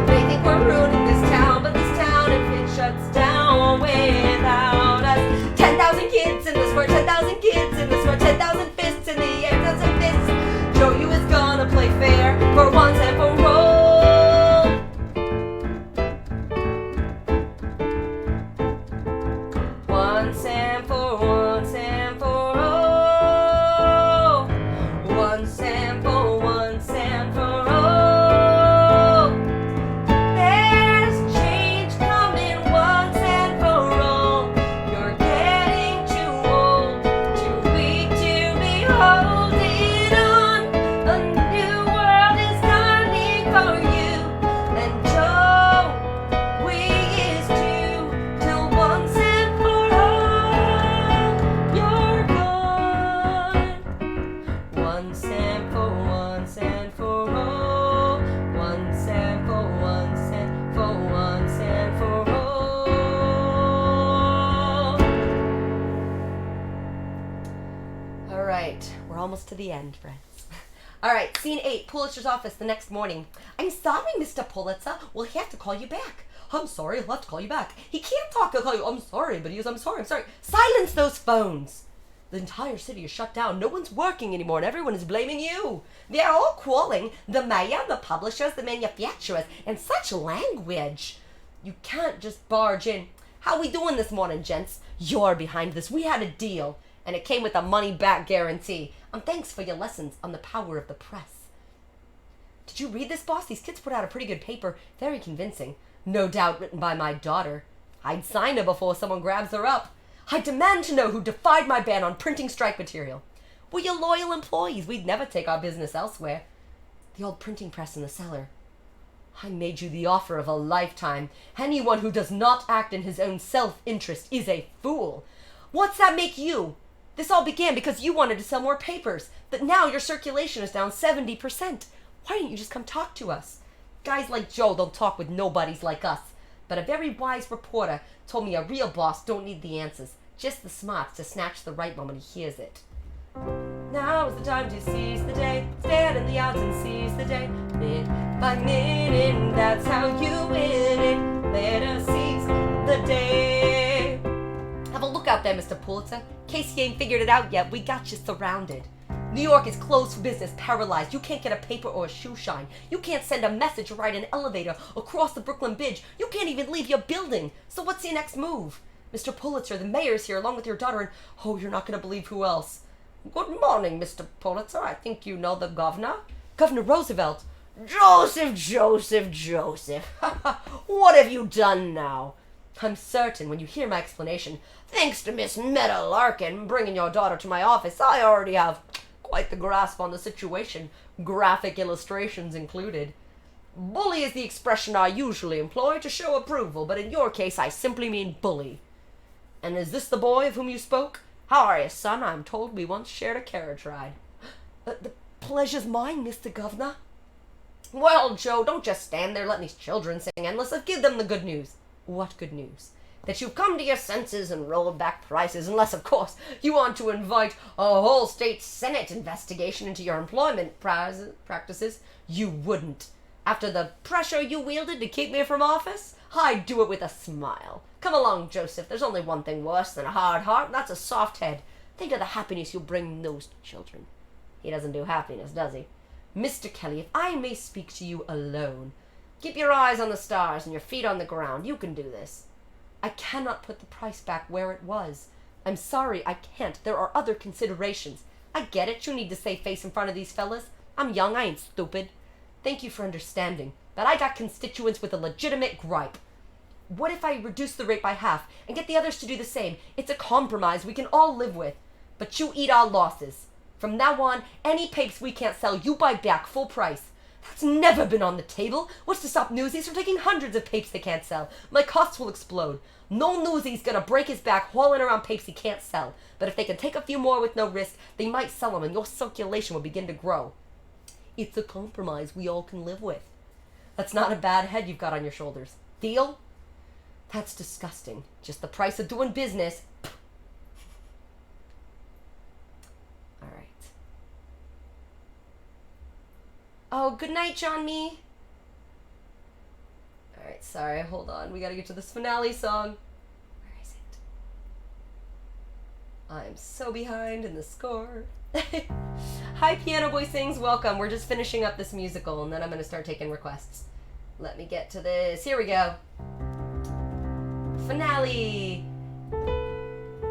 They think we're ruining this town, but this town if it shuts down without 10,000 kids in the square, 10,000 kids in the square, 10,000 fists in the air, 10,000 fists. Show you is gonna play fair for once and for all. almost to the end, friends. All right, scene 8, Pulitzer's office the next morning. I'm sorry, Mr. Pulitzer. We'll have to call you back. I'm sorry, I'll have to call you back. He can't talk, I'll call you. I'm sorry, but he goes, I'm sorry. Silence those phones. The entire city is shut down. No one's working anymore, and everyone is blaming you. They're all calling the mayor, the publishers, the manufacturers, and such language. You can't just barge in. How we doing this morning, gents? You're behind this. We had a deal, and it came with a money-back guarantee. And thanks for your lessons on the power of the press. Did you read this, boss? These kids put out a pretty good paper. Very convincing. No doubt written by my daughter. I'd sign her before someone grabs her up. I demand to know who defied my ban on printing strike material. We're your loyal employees. We'd never take our business elsewhere. The old printing press in the cellar. I made you the offer of a lifetime. Anyone who does not act in his own self-interest is a fool. What's that make you? This all began because you wanted to sell more papers, but now your circulation is down 70%. Why didn't you just come talk to us? Guys like Joe don't talk with nobodies like us. But a very wise reporter told me a real boss don't need the answers, just the smarts to snatch the right moment he hears it. Now is the time to seize the day, stand in the odds and seize the day. Minute by minute, that's how you win it. Let us seize the day. Have a look out there, Mr. Pulitzer. In case you ain't figured it out yet, we got you surrounded. New York is closed for business, paralyzed. You can't get a paper or a shoe shine. You can't send a message or ride an elevator or cross the Brooklyn Bridge. You can't even leave your building. So what's your next move? Mr. Pulitzer, the mayor's here along with your daughter and, oh, you're not going to believe who else. Good morning, Mr. Pulitzer. I think you know the governor. Governor Roosevelt. Joseph. What have you done now? I'm certain when you hear my explanation, thanks to Miss Meta Larkin bringing your daughter to my office, I already have quite the grasp on the situation, graphic illustrations included. Bully is the expression I usually employ to show approval, but in your case I simply mean bully. And is this the boy of whom you spoke? How are you, son? I'm told we once shared a carriage ride. The pleasure's mine, Mr. Governor. Well, Joe, don't just stand there letting these children sing endless. Give them the good news. What good news? That you've come to your senses and rolled back prices, unless, of course, you want to invite a whole state senate investigation into your employment practices. You wouldn't. After the pressure you wielded to keep me from office, I'd do it with a smile. Come along, Joseph. There's only one thing worse than a hard heart, and that's a soft head. Think of the happiness you'll bring those children. He doesn't do happiness, does he? Mr. Kelly, if I may speak to you alone, keep your eyes on the stars and your feet on the ground. You can do this. I cannot put the price back where it was. I'm sorry, I can't. There are other considerations. I get it. You need to save face in front of these fellas. I'm young. I ain't stupid. Thank you for understanding. But I got constituents with a legitimate gripe. What if I reduce the rate by half and get the others to do the same? It's a compromise we can all live with. But you eat our losses. From now on, any papes we can't sell, you buy back full price. That's never been on the table. What's to stop Newsies from taking hundreds of papes they can't sell? My costs will explode. No Newsie's gonna break his back hauling around papes he can't sell. But if they can take a few more with no risk, they might sell them and your circulation will begin to grow. It's a compromise we all can live with. That's not a bad head you've got on your shoulders. Deal? That's disgusting. Just the price of doing business. All right. Oh, good night, John Me. Alright, sorry, hold on. We gotta get to this finale song. Where is it? I'm so behind in the score. Hi, Piano Boy Sings. Welcome. We're just finishing up this musical, and then I'm gonna start taking requests. Let me get to this. Here we go. Finale.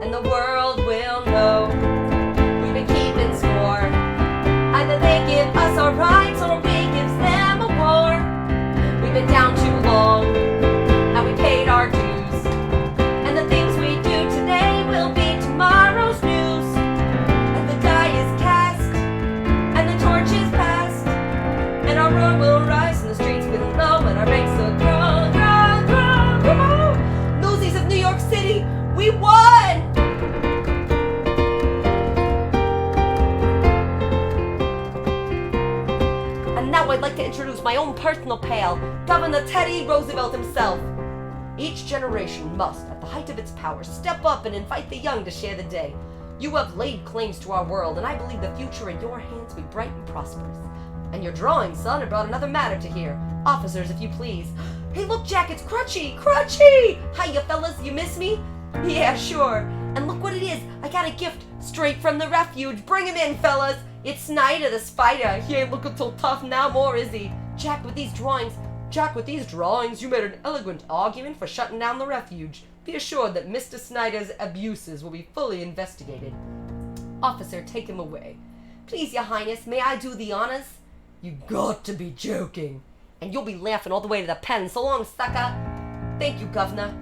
And the world will know we've been keeping score. Either they give us our rights or we give them a war. We've been down too long, and we paid our dues. And the things we do today will be tomorrow's news. And the die is cast, and the torch is passed, and our roar will rise, and the streets will know, and our ranks will grow, grow, grow, grow. Newsies of New York City, we won! Now I'd like to introduce my own personal pal, Governor Teddy Roosevelt himself. Each generation must, at the height of its power, step up and invite the young to share the day. You have laid claims to our world, and I believe the future in your hands will be bright and prosperous. And your drawing, son, had brought another matter to hear. Officers, if you please. Hey, look, Jack, it's Crutchy! Crutchy! Hiya, fellas, you miss me? Yeah, sure. And look what it is. I got a gift straight from the refuge. Bring him in, fellas. It's Snyder the Spider. He ain't looking so tough now more, is he? Jack, with these drawings, you made an elegant argument for shutting down the refuge. Be assured that Mr. Snyder's abuses will be fully investigated. Officer, take him away. Please, your highness, may I do the honors? You got to be joking. And you'll be laughing all the way to the pen. So long, sucker. Thank you, governor.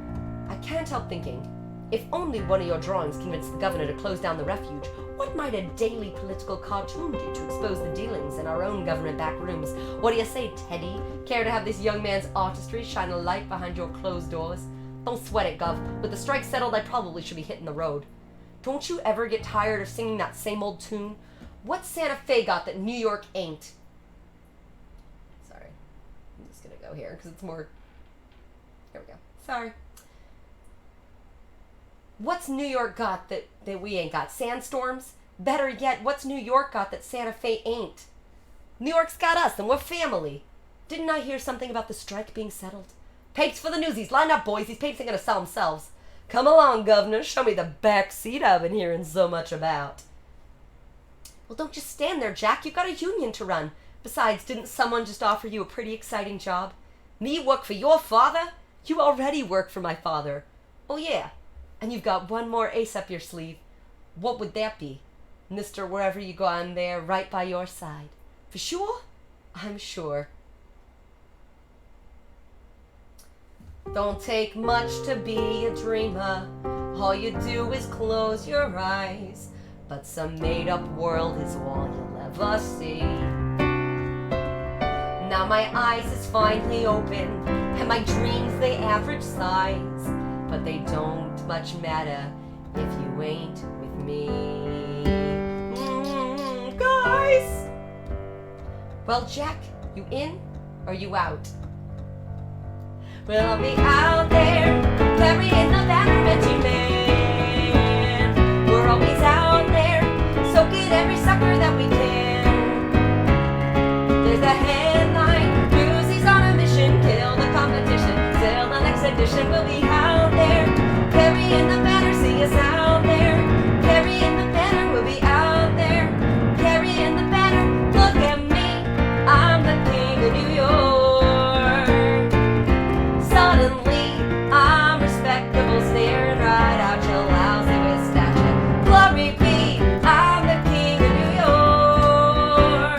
I can't help thinking, if only one of your drawings convinced the governor to close down the refuge, what might a daily political cartoon do to expose the dealings in our own government back rooms? What do you say, Teddy? Care to have this young man's artistry shine a light behind your closed doors? Don't sweat it, Gov. With the strike settled, I probably should be hitting the road. Don't you ever get tired of singing that same old tune? What's Santa Fe got that New York ain't? Sorry. I'm just gonna go here because it's more... There we go. Sorry. What's New York got that we ain't got? Sandstorms? Better yet, what's New York got that Santa Fe ain't? New York's got us, and we're family. Didn't I hear something about the strike being settled? Papes for the newsies. Line up, boys. These papes ain't gonna sell themselves. Come along, governor. Show me the back seat I've been hearing so much about. Well, don't just stand there, Jack. You've got a union to run. Besides, didn't someone just offer you a pretty exciting job? Me work for your father? You already work for my father. Oh, yeah. And you've got one more ace up your sleeve. What would that be? Mister, wherever you go, I'm there, right by your side. For sure? I'm sure. Don't take much to be a dreamer. All you do is close your eyes. But some made-up world is all you'll ever see. Now my eyes is finally open, and my dreams they average size. But they don't much matter if you ain't with me. Guys! Well, Jack, you in or you out? Well, I'll be out there, carrying the banner that you made. We're always out there, soaking every sucker that we can. There's a headline, NEWSIES on a mission, kill the competition, sail the next edition. We'll be out there, carrying the banner, see us out there. Carrying the banner, we'll be out there, carrying the banner. Look at me, I'm the king of New York. Suddenly, I'm respectable, staring right out your lousy with stature. Glory be, I'm the king of New York.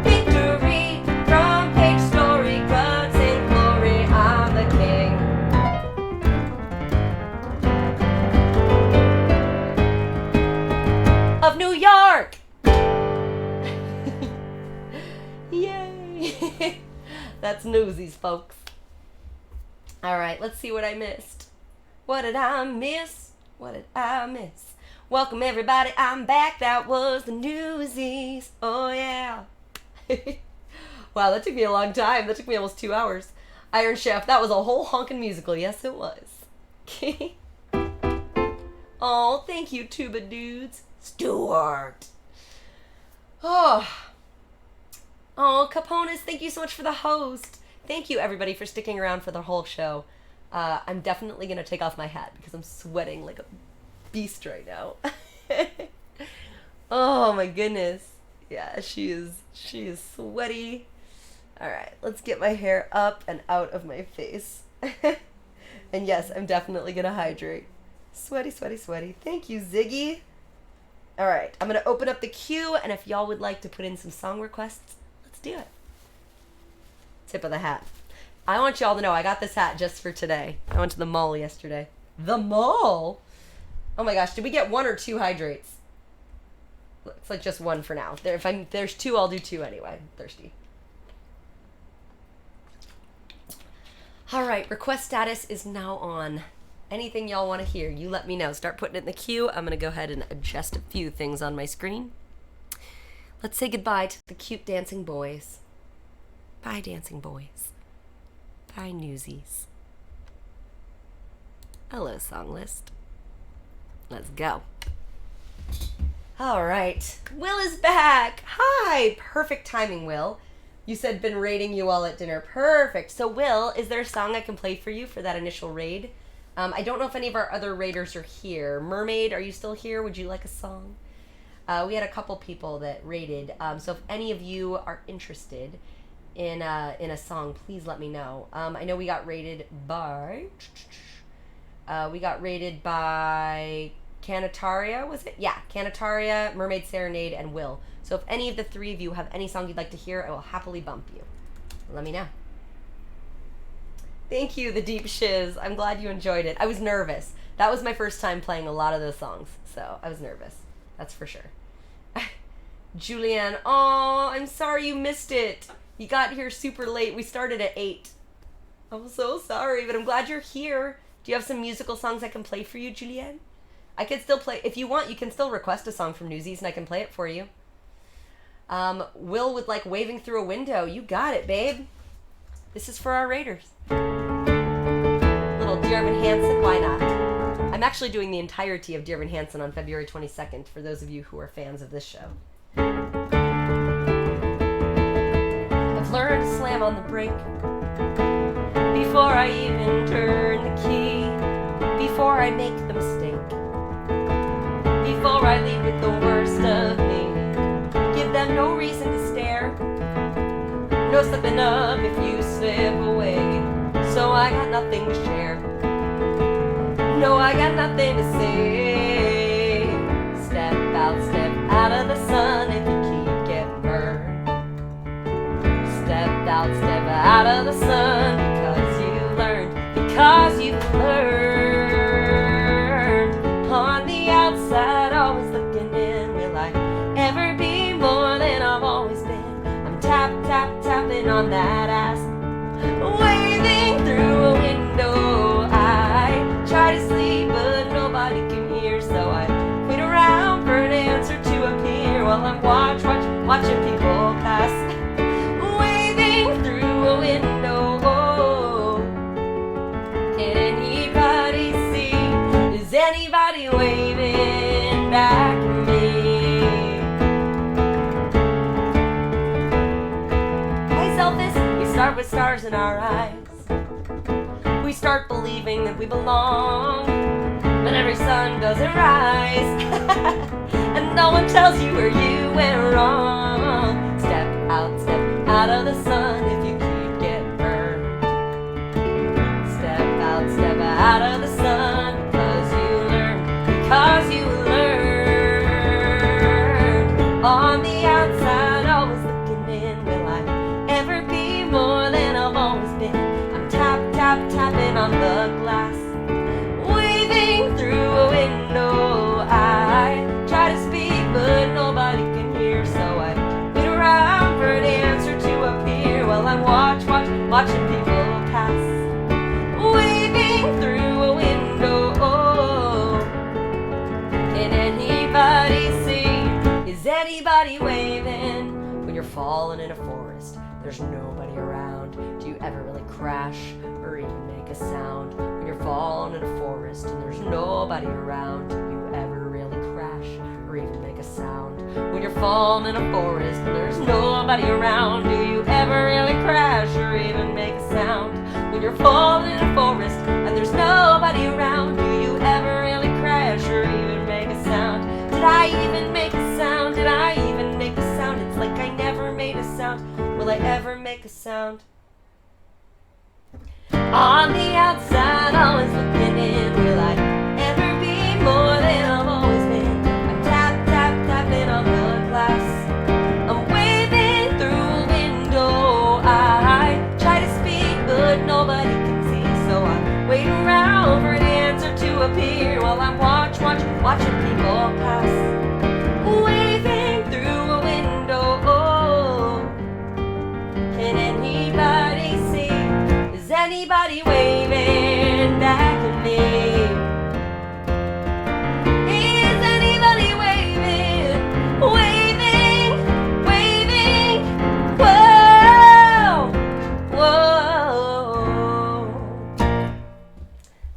Victory from page story, guts and glory, I'm the king of New York. Yay. That's NEWSIES, folks. Alright, let's see what I missed. What did I miss? What did I miss? Welcome everybody, I'm back. That was the NEWSIES. Oh yeah. Wow, that took me a long time. That took me almost 2 hours. Iron Chef, that was a whole honkin' musical. Yes, it was. Oh, thank you, tuba dudes. Stuart. Oh, Caponis, thank you so much for the host. Thank you, everybody, for sticking around for the whole show. I'm definitely going to take off my hat because I'm sweating like a beast right now. Oh, my goodness. Yeah, she is sweaty. All right, let's get my hair up and out of my face. And yes, I'm definitely going to hydrate. Sweaty, sweaty, sweaty. Thank you, Ziggy. All right, I'm going to open up the queue, and if y'all would like to put in some song requests, let's do it. Tip of the hat. I want y'all to know I got this hat just for today. I went to the mall yesterday. The mall? Oh my gosh, did we get 1 or 2 hydrates? Looks like just 1 for now. If there's 2, I'll do 2 anyway. I'm thirsty. Alright, request status is now on. Anything y'all want to hear, you let me know. Start putting it in the queue. I'm going to go ahead and adjust a few things on my screen. Let's say goodbye to the cute dancing boys. Bye, dancing boys. Bye, NEWSIES. Hello, song list. Let's go. All right. Will is back. Hi. Perfect timing, Will. You said been raiding you all at dinner. Perfect. So, Will, is there a song I can play for you for that initial raid? I don't know if any of our other raiders are here. Mermaid, are you still here? Would you like a song? We had a couple people that raided. So if any of you are interested in a song, please let me know. I know we got raided by... Canataria, was it? Yeah, Canataria, Mermaid Serenade, and Will. So if any of the three of you have any song you'd like to hear, I will happily bump you. Let me know. Thank you, the Deep Shiz. I'm glad you enjoyed it. I was nervous. That was my first time playing a lot of those songs, so I was nervous. That's for sure. Julianne, oh, I'm sorry you missed it. You got here super late. We started at 8. I'm so sorry, but I'm glad you're here. Do you have some musical songs I can play for you, Julianne? I can still play. If you want, you can still request a song from Newsies, and I can play it for you. Will would like Waving Through a Window. You got it, babe. This is for our raiders. Little Dear Evan Hansen, why not? I'm actually doing the entirety of Dear Evan Hansen on February 22nd for those of you who are fans of this show. I've learned to slam on the brake before I even turn the key, before I make the mistake, before I leave with the worst of me. Give them no reason to stare, no slipping up if you slip away. So I got nothing to share, no, I got nothing to say. Step out of the sun if you keep getting burned. Step out of the sun because you've learned. On the outside, always looking in. Will I ever be more than I've always been? I'm tapping on that ass, waving through a window. I try to sleep, but nobody can hear, so I wait around for an answer to appear while I'm watching people pass, waving through a window. Can anybody see? Is anybody waving back at me? Hey, Selfish, we start with stars in our eyes. We start believing that we belong, but every sun doesn't rise. And no one tells you where you went wrong. Step out of the sun if you keep getting burned. Step out of the sun because you learned. On the outside, always looking in. Will I ever be more than I've always been? I'm tapping on the glass, waving through a window. I try to speak, but nobody can hear, so I wait around for an answer to appear while I'm watching people pass, waving through a window. Can anybody see? Is anybody waving? When you're falling in a forest, there's nobody around. Do you ever really crash or even make a sound? When you're falling in a forest and there's nobody around, do you ever really crash or even make a sound? When you're falling in a forest and there's nobody around, do you ever really crash or even make a sound? When you're falling in a forest and there's nobody around, do you ever really crash or even make a sound? Did I even make a sound? Did I even make a sound? It's like I never made a sound. Will I ever make a sound? On the outside, always looking in. Will I ever be more than I've always been? I'm tapping on the glass. I'm waving through a window. I try to speak, but nobody can see, so I wait around for an answer to appear while I'm watching people pass, waving through a window. Can anybody see? Is anybody waving back at me? Is anybody waving? Whoa.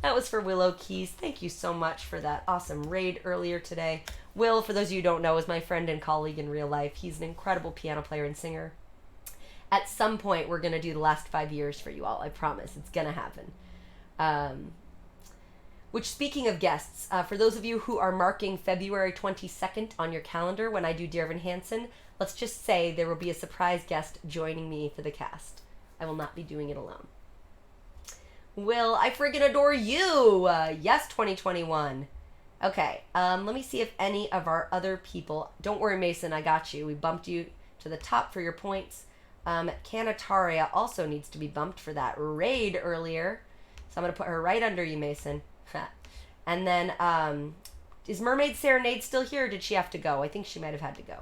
That was for Willow Keys. Thank you so much for that awesome raid earlier today. Will, for those of you who don't know, is my friend and colleague in real life. He's an incredible piano player and singer. At some point, we're going to do the last 5 years for you all. I promise. It's going to happen. Which, speaking of guests, for those of you who are marking February 22nd on your calendar when I do Dear Evan Hansen, let's just say there will be a surprise guest joining me for the cast. I will not be doing it alone. Will, I friggin' adore you! Yes, 2021. Okay, let me see if any of our other people... Don't worry, Mason, I got you. We bumped you to the top for your points. Canataria also needs to be bumped for that raid earlier. So I'm going to put her right under you, Mason. And then, is Mermaid Serenade still here, or did she have to go? I think she might have had to go.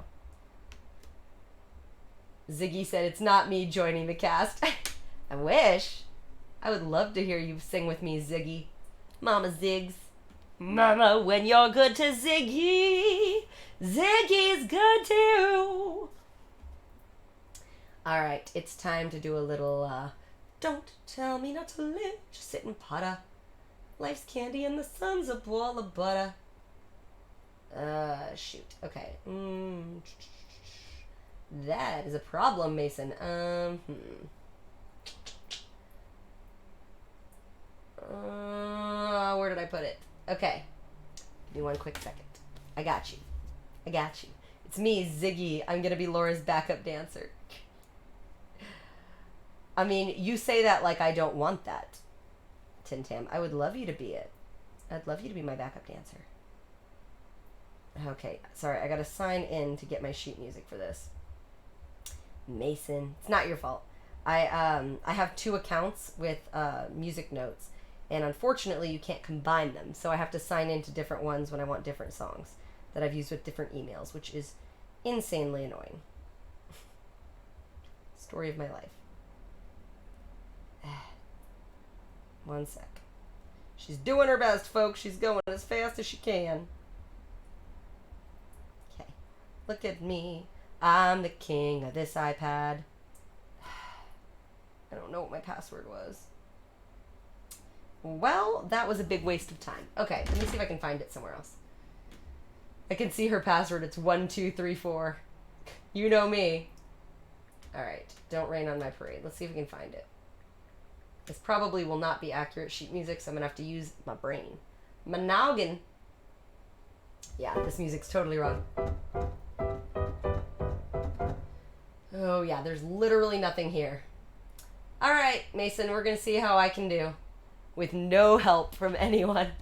Ziggy said, it's not me joining the cast. I wish. I would love to hear you sing with me, Ziggy. Mama Ziggs. Mama, when you're good to Ziggy, Ziggy's good too. All right, it's time to do a little, don't tell me not to live, just sit and putter. Life's candy and the sun's a ball of butter. Shoot. Okay. That is a problem, Mason. Where did I put it? Okay. Give me one quick second. I got you. I got you. It's me, Ziggy. I'm going to be Laura's backup dancer. I mean, you say that like I don't want that, Tim Tam. I would love you to be it. I'd love you to be my backup dancer. Okay. Sorry, I got to sign in to get my sheet music for this. Mason. It's not your fault. I have 2 accounts with music notes. And unfortunately, you can't combine them. So I have to sign into different ones when I want different songs that I've used with different emails, which is insanely annoying. Story of my life. One sec. She's doing her best, folks. She's going as fast as she can. Okay. Look at me. I'm the king of this iPad. I don't know what my password was. Well, that was a big waste of time. Okay, let me see if I can find it somewhere else. I can see her password. It's 1234. You know me. Alright, don't rain on my parade. Let's see if we can find it. This probably will not be accurate sheet music, so I'm going to have to use my brain. My noggin. Yeah, this music's totally wrong. Oh, yeah, there's literally nothing here. Alright, Mason, we're going to see how I can do. With no help from anyone.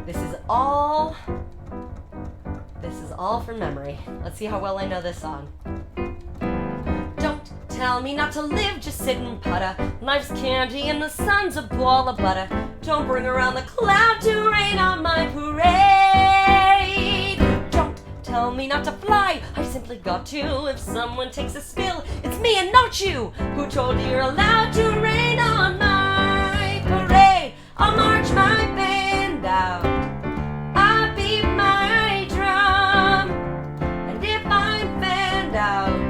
This is all from memory. Let's see how well I know this song. Don't tell me not to live, just sit and putter. Life's candy and the sun's a ball of butter. Don't bring around the cloud to rain on my parade. Don't tell me not to fly, I simply got to. If someone takes a spill, it's me and not you. Who told you you're allowed to rain on my parade? I'll march my band out, I beat my drum, and if I'm fanned out,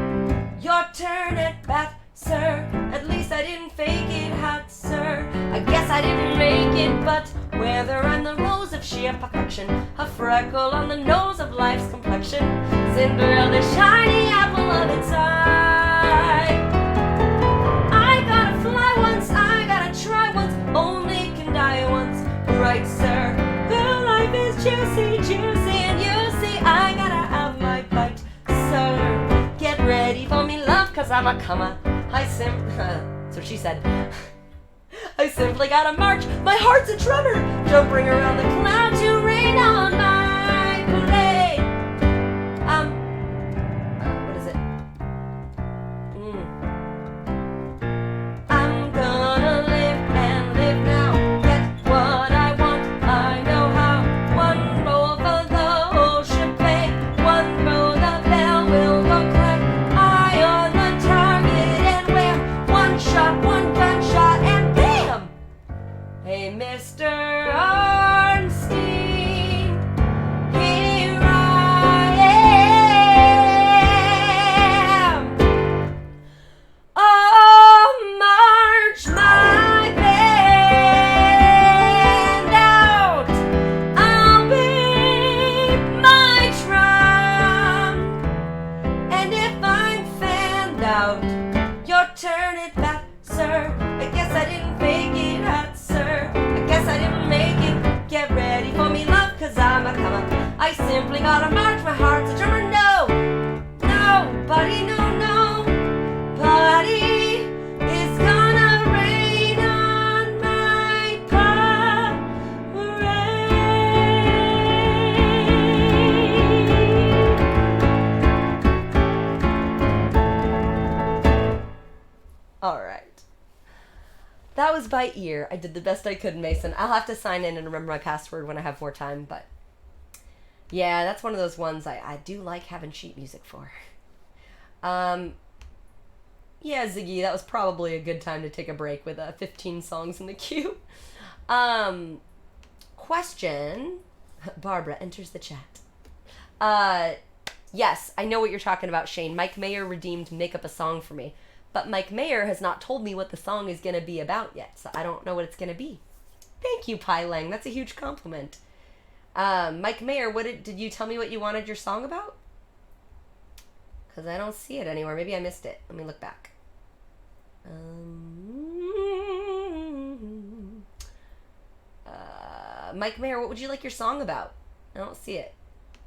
your turn at bat, sir. At least I didn't fake it hot, sir. I guess I didn't make it, but whether I'm the rose of sheer perfection, a freckle on the nose of life's complexion, Cinderella, the shiny apple of its eye. I gotta fly once, I gotta try once, only can die once, right, sir? The life is juicy, juicy, and you see I gotta have my bite, sir. Get ready for me, love, cause I'm a comer. That's what she said. I simply gotta march, my heart's a drummer. Don't bring around the cloud to rain on my parade. What is it? I'm gonna live and live now. Get what I want, I know how. One roll for the whole shebang. One throw, the bell will go clang. Eye on the target and wham. One shot, one gunshot, and bam! Hey, Mr. Arnstein, simply gotta march, my heart's a drummer. No, nobody, no, nobody is gonna rain on my parade. All right. That was by ear. I did the best I could, Mason. I'll have to sign in and remember my password when I have more time, but yeah, that's one of those ones I do like having sheet music for. Yeah, Ziggy, that was probably a good time to take a break with 15 songs in the queue. Question. Barbara enters the chat. Yes, I know what you're talking about, Shane. Mike Mayer redeemed Make Up a Song for me. But Mike Mayer has not told me what the song is going to be about yet, so I don't know what it's going to be. Thank you, Pai Lang. That's a huge compliment. Mike Mayer, did you tell me what you wanted your song about? Because I don't see it anywhere. Maybe I missed it. Let me look back. Mike Mayer, what would you like your song about? I don't see it.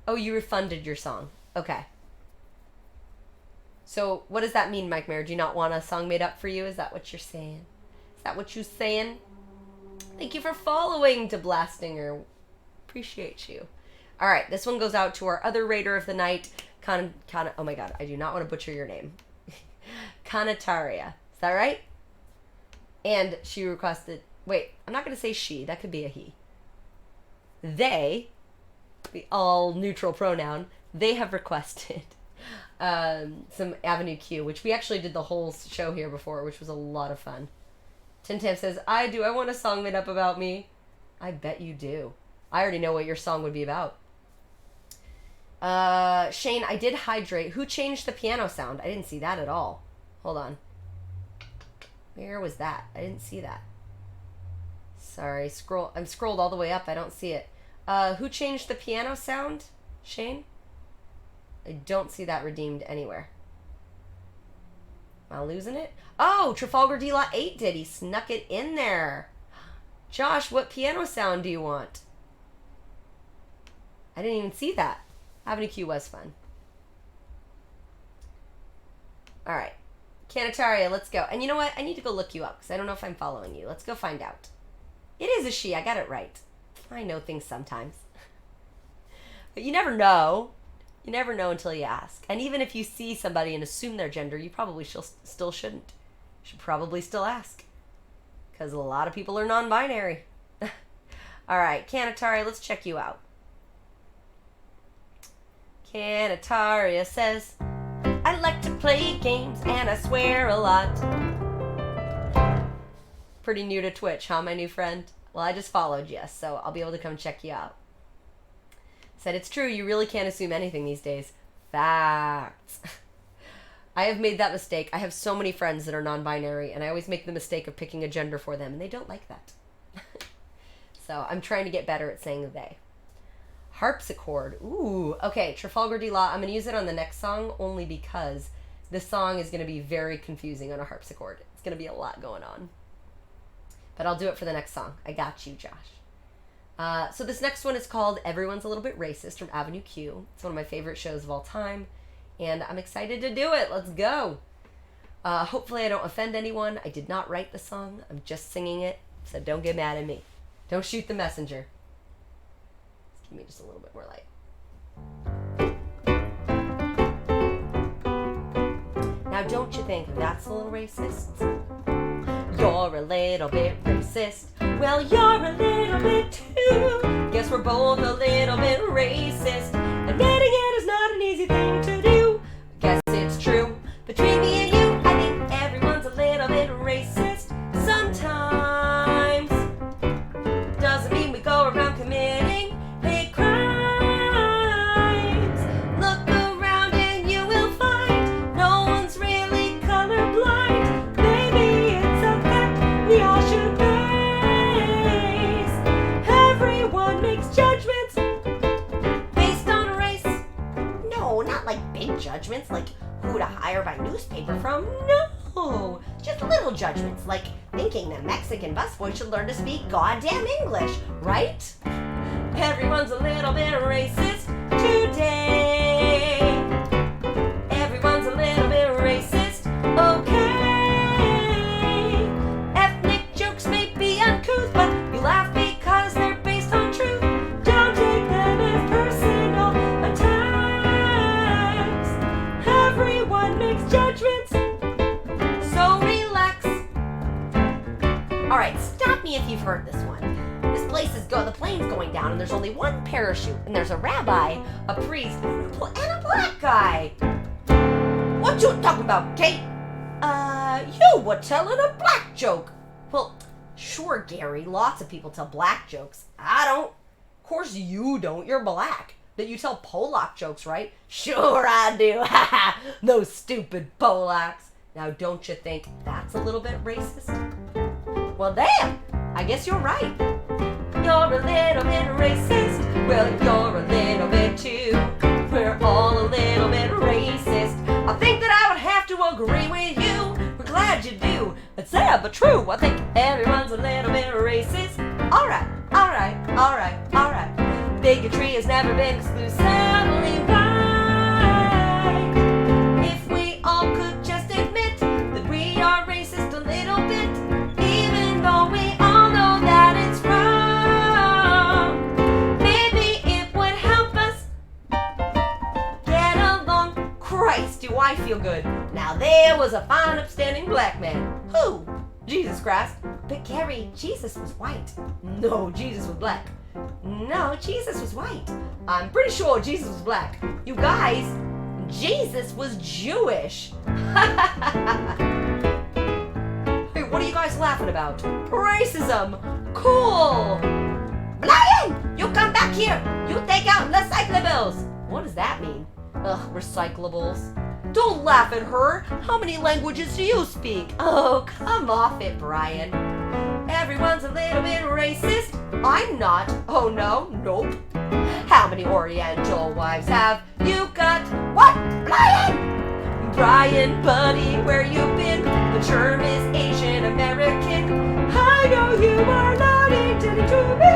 Oh, you refunded your song. Okay. So, what does that mean, Mike Mayer? Do you not want a song made up for you? Is that what you're saying? Is that what you're saying? Thank you for following, to Blastinger. Appreciate you. All right, this one goes out to our other raider of the night, oh my god, I do not want to butcher your name. Kanataria. Is that right? And she requested, wait, I'm not going to say she, that could be a he. They, the all neutral pronoun, they have requested some Avenue Q, which we actually did the whole show here before, which was a lot of fun. Tim Tam says, I want a song made up about me. I bet you do. I already know what your song would be about. Shane, I did hydrate. Who changed the piano sound? I didn't see that at all. Hold on. Where was that? I didn't see that. Sorry, I'm scrolled all the way up. I don't see it. Who changed the piano sound? Shane? I don't see that redeemed anywhere. Am I losing it? Oh, Trafalgar D. Law 8 did. He snuck it in there. Josh, what piano sound do you want? I didn't even see that. Avenue Q was fun. All right. Canataria, let's go. And you know what? I need to go look you up because I don't know if I'm following you. Let's go find out. It is a she. I got it right. I know things sometimes. But you never know. You never know until you ask. And even if you see somebody and assume their gender, you probably still shouldn't. You should probably still ask. Because a lot of people are non-binary. All right, Canataria, let's check you out. Canataria says, I like to play games and I swear a lot. Pretty new to Twitch, huh, my new friend? Well, I just followed you, so I'll be able to come check you out. Said, it's true, you really can't assume anything these days. Facts. I have made that mistake. I have so many friends that are non-binary, and I always make the mistake of picking a gender for them, and they don't like that. So I'm trying to get better at saying they. Harpsichord. Ooh, okay, Trafalgar D. Law. I'm going to use it on the next song only because this song is going to be very confusing on a harpsichord. It's going to be a lot going on. But I'll do it for the next song. I got you, Josh. So this next one is called Everyone's a Little Bit Racist from Avenue Q. It's one of my favorite shows of all time, and I'm excited to do it. Let's go. Hopefully I don't offend anyone. I did not write the song. I'm just singing it, so don't get mad at me. Don't shoot the messenger. Just give me just a little bit more light. Now don't you think that's a little racist? You're a little bit racist. Well, you're a little bit too. Guess we're both a little bit racist. Admitting it is not an easy thing to do. Guess it's true. Between me and you, I think everyone's a little bit racist. Sometimes. Doesn't mean we go around committing hate crimes. Look around and you will find no one's really colorblind. Maybe it's a fact we all should face. Everyone makes judgments based on race. No, not like big judgments, like who to hire my newspaper from. No, just little judgments, like thinking that Mexican busboys should learn to speak goddamn English, right? Everyone's a little bit racist. today. Everyone's a little bit racist, okay. Ethnic jokes may be uncouth, but you laugh because they're based on truth. Don't take them as personal attacks. Everyone makes judgments, so relax. Alright, stop me if you've heard this one. The plane's going down and there's only one parachute and there's a rabbi, a priest, and a black guy. What you talking about, Kate? You were telling a black joke. Well, sure, Gary, lots of people tell black jokes. I don't. Of course you don't, you're black. But you tell Polak jokes, right? Sure I do. Those stupid Polacks. Now, don't you think that's a little bit racist? Well, damn, I guess you're right. You're a little bit racist. Well, you're a little bit too. We're all a little bit racist. I think that I would have to agree with you. We're glad you do. It's sad but true. I think everyone's a little bit racist. Alright, alright, alright, alright. Bigotry has never been exclusively right. If we all could just admit that we are racist a little bit, even though we all know that it's wrong, maybe it would help us get along. Christ, do I feel good. Now there was a fine upstanding black man. Who? Jesus Christ. But Gary, Jesus was white. No, Jesus was black. No, Jesus was white. I'm pretty sure Jesus was black. You guys, Jesus was Jewish. Hey, what are you guys laughing about? Racism. Cool. Brian, you come back here. You take out recyclables. What does that mean? Ugh, recyclables. Don't laugh at her. How many languages do you speak? Oh, come off it, Brian. Everyone's a little bit racist. I'm not. Oh, no? Nope. How many Oriental wives have you got? What? Brian! Brian, buddy, where you been? The term is Asian American. I know you are not intending to be,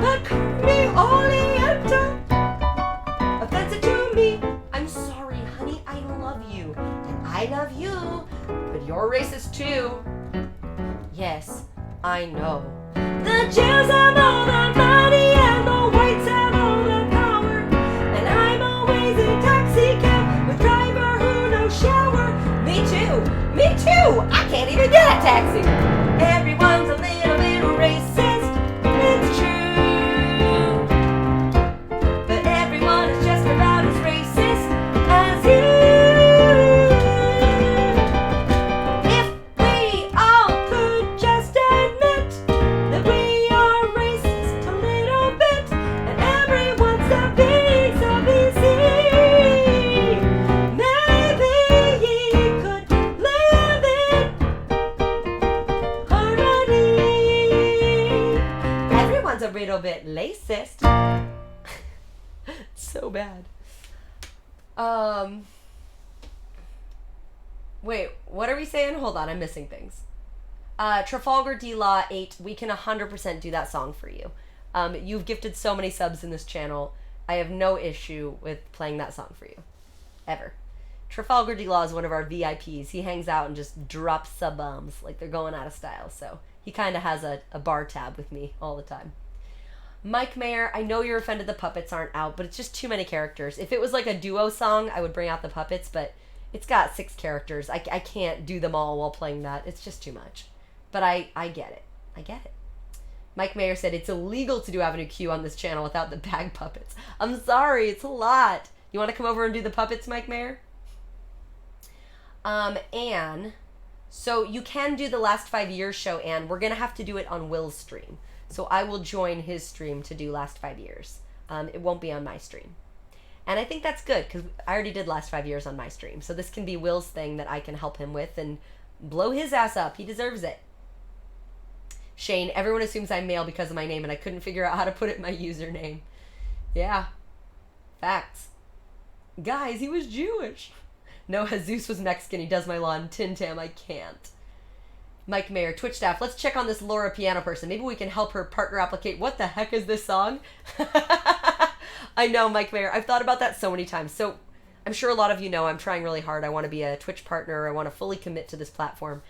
but call me Oriental. Offensive to me. I'm sorry, honey. I love you. And I love you. But you're racist too. Yes, I know. The Jews have all the money and the whites have all the power. And I'm always in taxi cab with driver who knows shower. Me too. Me too. I can't even get a taxi. Everyone's a little bit racist. It's true. But everyone is just about as racist as you. A little bit racist. So bad. Wait, what are we saying? Hold on, I'm missing things. Trafalgar D Law 8, we can 100% do that song for you. You've gifted so many subs in this channel. I have no issue with playing that song for you. Ever. Trafalgar D Law is one of our VIPs. He hangs out and just drops sub-bombs like they're going out of style, so he kind of has a bar tab with me all the time. Mike Mayer, I know you're offended the puppets aren't out, but it's just too many characters. If it was like a duo song, I would bring out the puppets, but it's got 6 characters. I can't do them all while playing that. It's just too much. But I get it. I get it. Mike Mayer said it's illegal to do Avenue Q on this channel without the bag puppets. I'm sorry, it's a lot. You want to come over and do the puppets, Mike Mayer? Anne, so you can do the last 5 years show, Anne. We're going to have to do it on Will's stream. So I will join his stream to do last 5 years. It won't be on my stream. And I think that's good because I already did last 5 years on my stream. So this can be Will's thing that I can help him with and blow his ass up. He deserves it. Shane, everyone assumes I'm male because of my name and I couldn't figure out how to put it in my username. Yeah. Facts. Guys, he was Jewish. No, Jesus was Mexican. He does my lawn. Tin Tam, I can't. Mike Mayer, Twitch staff, let's check on this Laura piano person. Maybe we can help her partner applicate. What the heck is this song? I know, Mike Mayer. I've thought about that so many times. So I'm sure a lot of you know I'm trying really hard. I want to be a Twitch partner. I want to fully commit to this platform.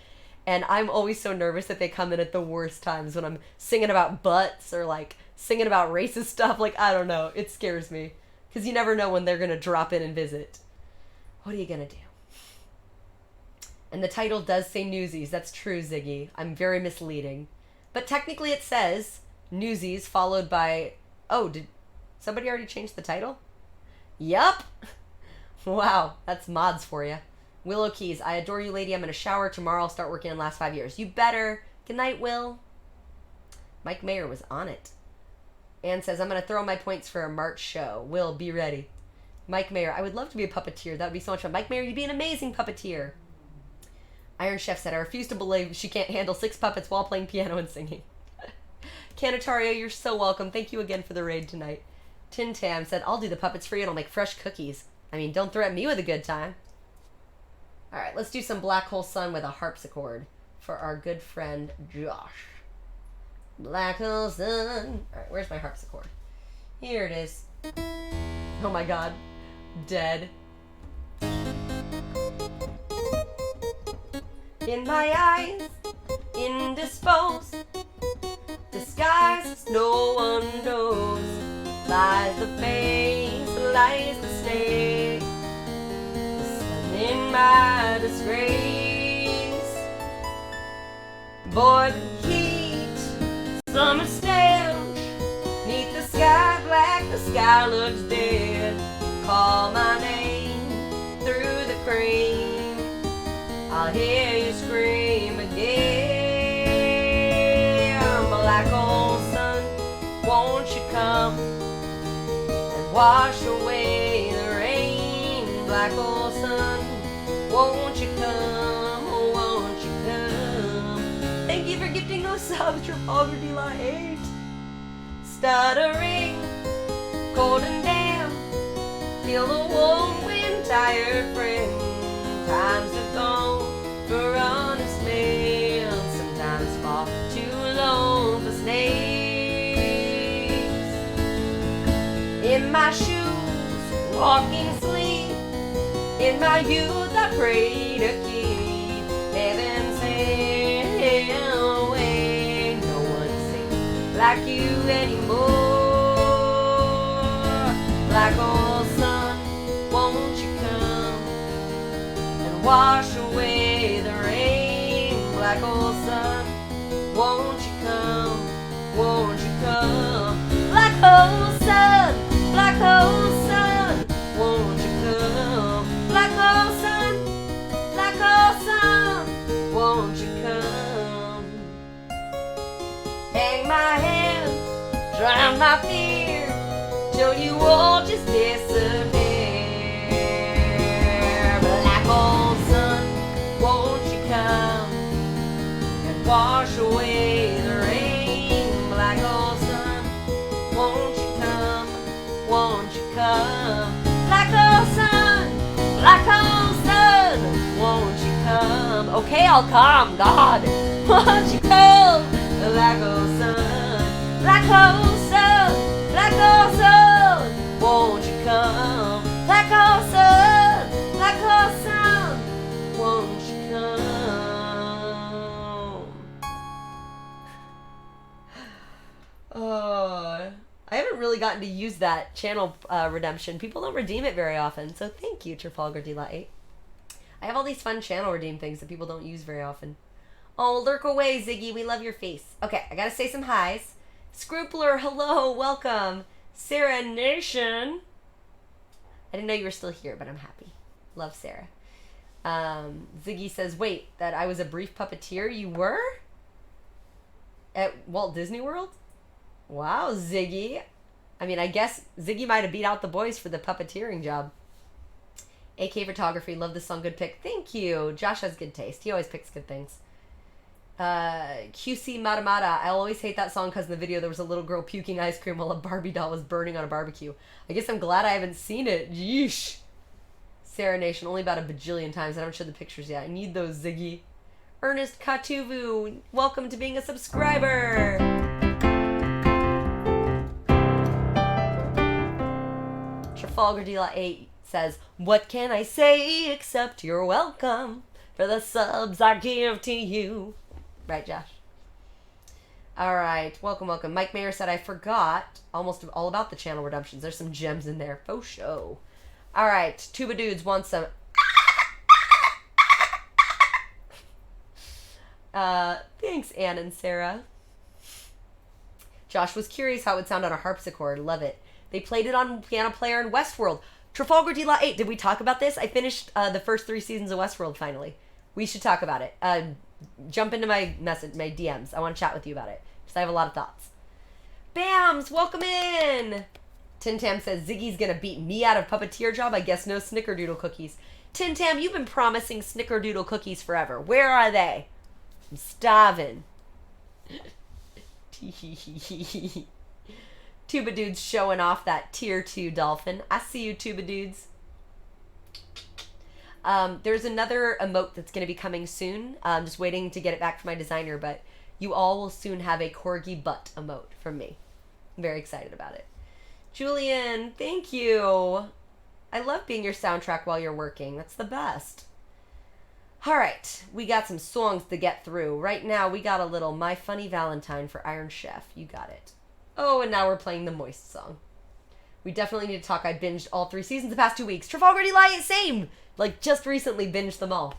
And I'm always so nervous that they come in at the worst times when I'm singing about butts or like singing about racist stuff. Like, I don't know. It scares me. Because you never know when they're going to drop in and visit. What are you going to do? And the title does say Newsies. That's true, Ziggy. I'm very misleading. But technically it says Newsies followed by... Oh, did somebody already change the title? Yup. Wow, that's mods for you. Willow Keys. I adore you, lady. I'm in a shower. Tomorrow I'll start working in the last 5 years. You better. Good night, Will. Mike Mayer was on it. Ann says, I'm going to throw my points for a March show. Will, be ready. Mike Mayer. I would love to be a puppeteer. That would be so much fun. Mike Mayer, you'd be an amazing puppeteer. Iron Chef said, I refuse to believe she can't handle 6 puppets while playing piano and singing. Canatario, you're so welcome. Thank you again for the raid tonight. Tin Tam said, I'll do the puppets for you and I'll make fresh cookies. I mean, don't threaten me with a good time. All right, let's do some Black Hole Sun with a harpsichord for our good friend Josh. Black Hole Sun. All right, where's my harpsichord? Here it is. Oh my God. Dead. In my eyes, indisposed, disguised, no one knows. Lies the face, lies the snake, the sun in my disgrace. Boy, the heat, summer stench, neath the sky black, the sky looks dead. Call my name through the cream, I'll hear you scream again. Black hole sun, won't you come and wash away the rain? Black hole sun, won't you come, oh, won't you come? Thank you for gifting those subs, Trafalgar Delight. Stuttering, cold and damp, feel the warm wind, tired friend. Times have gone for honest men, sometimes fall too low for snakes. In my shoes, walking sleep, in my youth I pray to keep heaven's hand away. No one sings like you anymore. Black hole sun, won't you come and wash away the rain? Black hole sun, won't you come, won't you come? Black hole sun, black hole sun, won't you come? Black hole sun, black hole sun, won't you come? Hang my head, drown my fear, till you all just disappear. Black hole sun, won't you come and wash away the rain? Black hole sun, won't you come, won't you come? Black hole sun, black hole sun, won't you come? Okay, I'll come, God. Won't you come? Black hole sun, black hole sun, black hole sun, won't you come? Black hole sun, black hole sun, won't you come? Oh, I haven't really gotten to use that channel redemption. People don't redeem it very often, so thank you, Trafalgar Delight. I have all these fun channel redeem things that people don't use very often. Oh, lurk away, Ziggy. We love your face. Okay, I gotta say some highs. Scrupler, hello, welcome. Sarah Nation. I didn't know you were still here, but I'm happy. Love Sarah. Ziggy says, wait, that I was a brief puppeteer? You were? At Walt Disney World? Wow, Ziggy. I mean, I guess Ziggy might have beat out the boys for the puppeteering job. AK Photography, love this song, good pick. Thank you. Josh has good taste. He always picks good things. QC Matamata, I always hate that song because in the video there was a little girl puking ice cream while a Barbie doll was burning on a barbecue. I guess I'm glad I haven't seen it. Yeesh. Sarah Nation, only about a bajillion times. I haven't showed the pictures yet. I need those, Ziggy. Ernest Katuvu, welcome to being a subscriber. Trafalgar Delight 8 says, "What can I say except you're welcome for the subs I give to you." Right, Josh? All right, welcome, welcome. Mike Mayer said, "I forgot almost all about the channel redemptions. There's some gems in there. Faux show." All right, Tuba Dudes wants some. Thanks, Ann and Sarah. Josh was curious how it would sound on a harpsichord. Love it. They played it on Piano Player in Westworld. Trafalgar Delight 8. Did we talk about this? I finished the first 3 seasons of Westworld finally. We should talk about it. Jump into my DMs. I want to chat with you about it because I have a lot of thoughts. Bams, welcome in. Tin Tam says, "Ziggy's gonna beat me out of puppeteer job. I guess no snickerdoodle cookies." Tin Tam, you've been promising snickerdoodle cookies forever. Where are they? I'm starving. Tuba Dudes showing off that tier 2 dolphin. I see you, Tuba Dudes. There's another emote that's going to be coming soon. I'm just waiting to get it back from my designer, but you all will soon have a corgi butt emote from me. I'm very excited about it. Julian, thank you. I love being your soundtrack while you're working. That's the best. All right, we got some songs to get through. Right now, we got a little My Funny Valentine for Iron Chef. You got it. Oh, and now we're playing the Moist song. We definitely need to talk. I binged all 3 seasons the past 2 weeks. Trafalgar Delight, same. Like, just recently binged them all.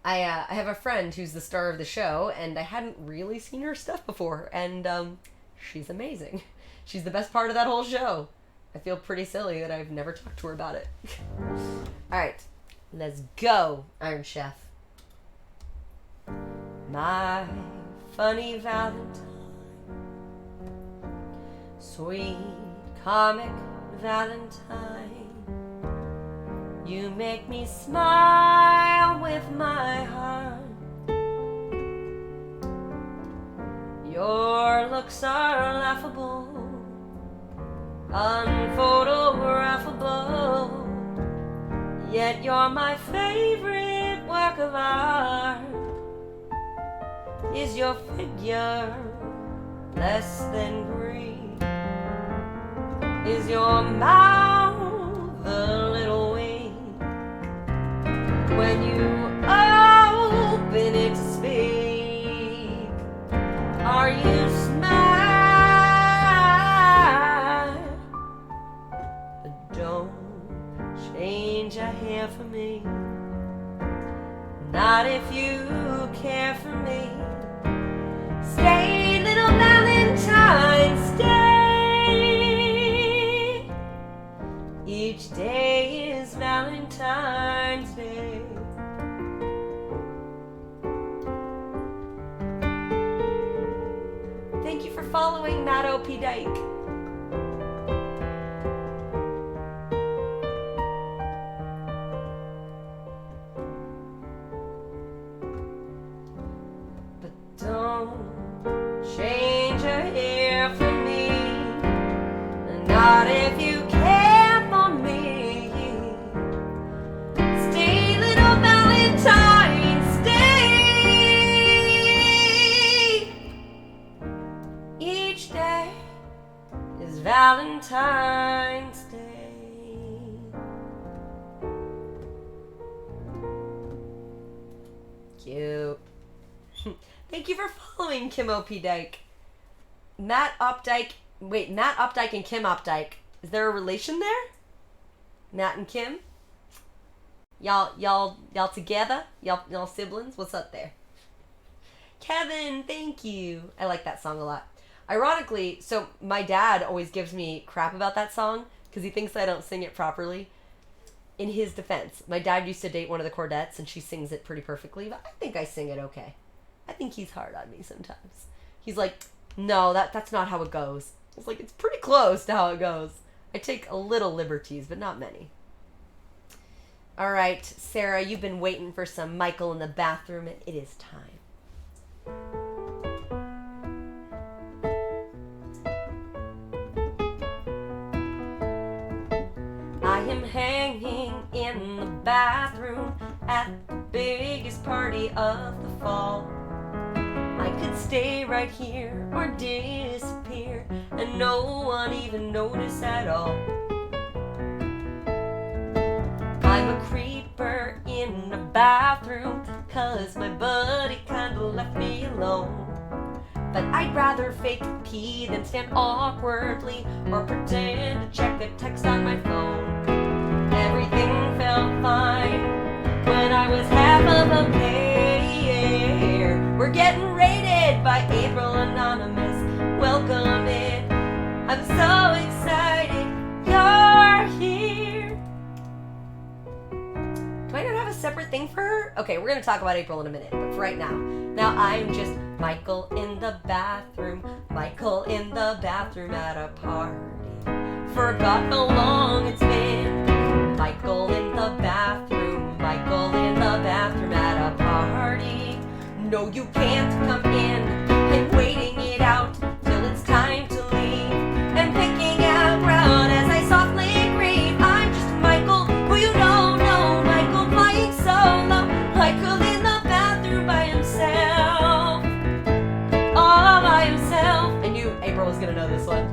I have a friend who's the star of the show, and I hadn't really seen her stuff before, and she's amazing. She's the best part of that whole show. I feel pretty silly that I've never talked to her about it. All right. Let's go, Iron Chef. My funny Valentine, sweet comic Valentine, you make me smile with my heart. Your looks are laughable, unphotographable, yet you're my favorite work of art. Is your figure less than Greek? Is your mouth a little weak? When you open it to speak, are you smart? But don't change a hair for me, not if you care for me. Stay, little Valentine, stay. Each day is Valentine's Day. Thank you for following Matt O.P. Dyke. Don't change a hair for me, not if you care for me. Stay, little Valentine, stay. Each day is Valentine's Day. Cute. Thank you for following Kim O.P. Dyke. Matt Opdyke. Wait, Matt Opdyke and Kim Opdyke. Is there a relation there? Matt and Kim? Y'all together? Y'all siblings? What's up there? Kevin, thank you. I like that song a lot. Ironically, so my dad always gives me crap about that song because he thinks I don't sing it properly. In his defense, my dad used to date one of the Cordettes and she sings it pretty perfectly, but I think I sing it okay. I think he's hard on me sometimes. He's like, no, that's not how it goes. I was like, it's pretty close to how it goes. I take a little liberties, but not many. All right, Sarah, you've been waiting for some Michael in the bathroom, and it is time. I am hanging in the bathroom at the biggest party of the fall. I could stay right here or disappear and no one even notice at all. bathroom, 'cause my buddy kinda left me alone. But I'd rather fake pee than stand awkwardly or pretend to check a text on my phone. Everything felt fine when I was half of a pair. We're getting rated by April Anonymous. Welcome in. I'm so excited you're here. Do I not have a separate thing for her? Okay, we're gonna talk about April in a minute, but for right now I'm just Michael in the bathroom. Michael in the bathroom at a party. Forgot how long it's been. Michael in the bathroom. Michael in the bathroom at a party. No, you can't come in. I'm waiting it out till it's time to leave. And picking out route as I softly grieve. I'm just Michael, who you don't know. Michael flying solo. Michael in the bathroom by himself. All by himself. I knew April was gonna know this one.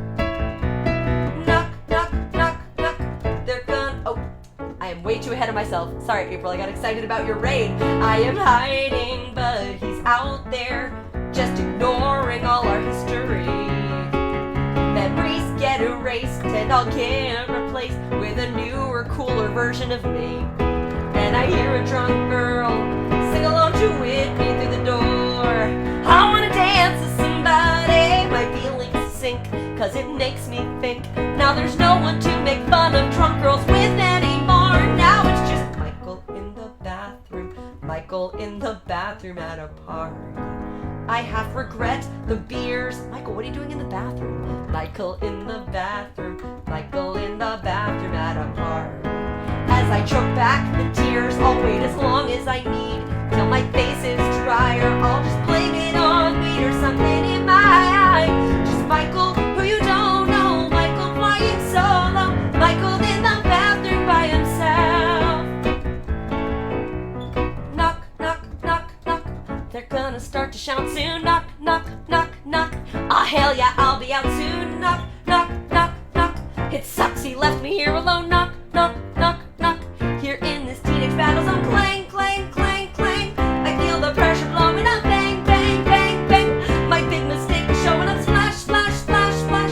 Knock, knock, knock, knock. They're gone. Oh, I am way too ahead of myself. Sorry, April, I got excited about your raid. I am hiding, but he's out there, just ignoring all our history. Memories get erased and I'll get replaced with a newer, cooler version of me. And I hear a drunk girl sing along to it me through the door. I wanna dance with somebody. My feelings sink, 'cause it makes me think. Now there's no one to make fun of drunk girls with anymore. Now it's just Michael in the bathroom. Michael in the bathroom at a party. I half regret the beers. Michael, what are you doing in the bathroom? Michael in the bathroom. Michael in the bathroom at a party. As I choke back the tears, I'll wait as long as I need till my face is dry, or I'll just blame it on weed or something in my eye. Just Michael, who you don't know. Michael flying solo. Michael in the bathroom by himself. Knock, knock, knock, knock. They're gonna start to shout soon. Knock, knock, knock, knock. Oh hell yeah, I'll be out soon. Knock, knock, knock, knock. It sucks he left me here alone. Knock, knock, knock, knock. Here in this teenage battle zone. Clang, clang, clang, clang. I feel the pressure blowing up. Bang, bang, bang, bang. My big mistake is showing up. Splash, splash, splash, splash.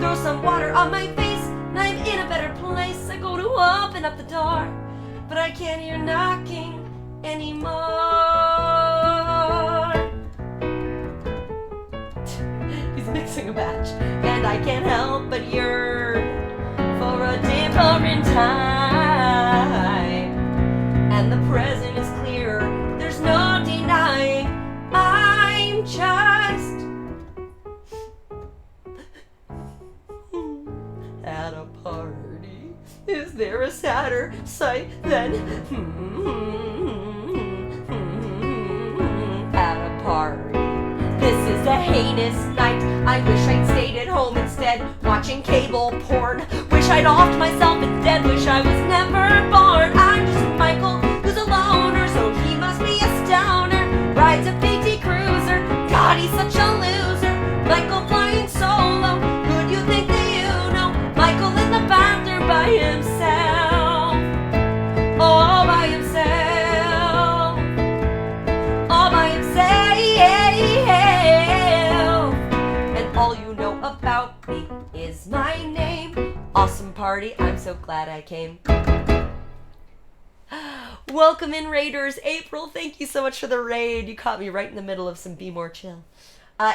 Throw some water on my face and I'm in a better place. I go to open up the door, but I can't hear knocking anymore. He's mixing a batch, and I can't help but yearn for a different time. And the present is clear, there's no denying. I'm just at a party. Is there a sadder sight than at a party? This is a heinous night. I wish I'd stayed at home instead, watching cable porn. Wish I'd offed myself instead. Wish I was never born. I'm just Michael, who's a loner, so he must be a stoner. Rides a PT Cruiser. God, he's such a loser. Michael flying solo. Who'd you think that you know? Michael in the bathroom by himself. All by himself. All by himself. And all you know about me is my name. Awesome party, I'm so glad I came. Welcome in, Raiders. April, thank you so much for the raid. You caught me right in the middle of some Be More Chill.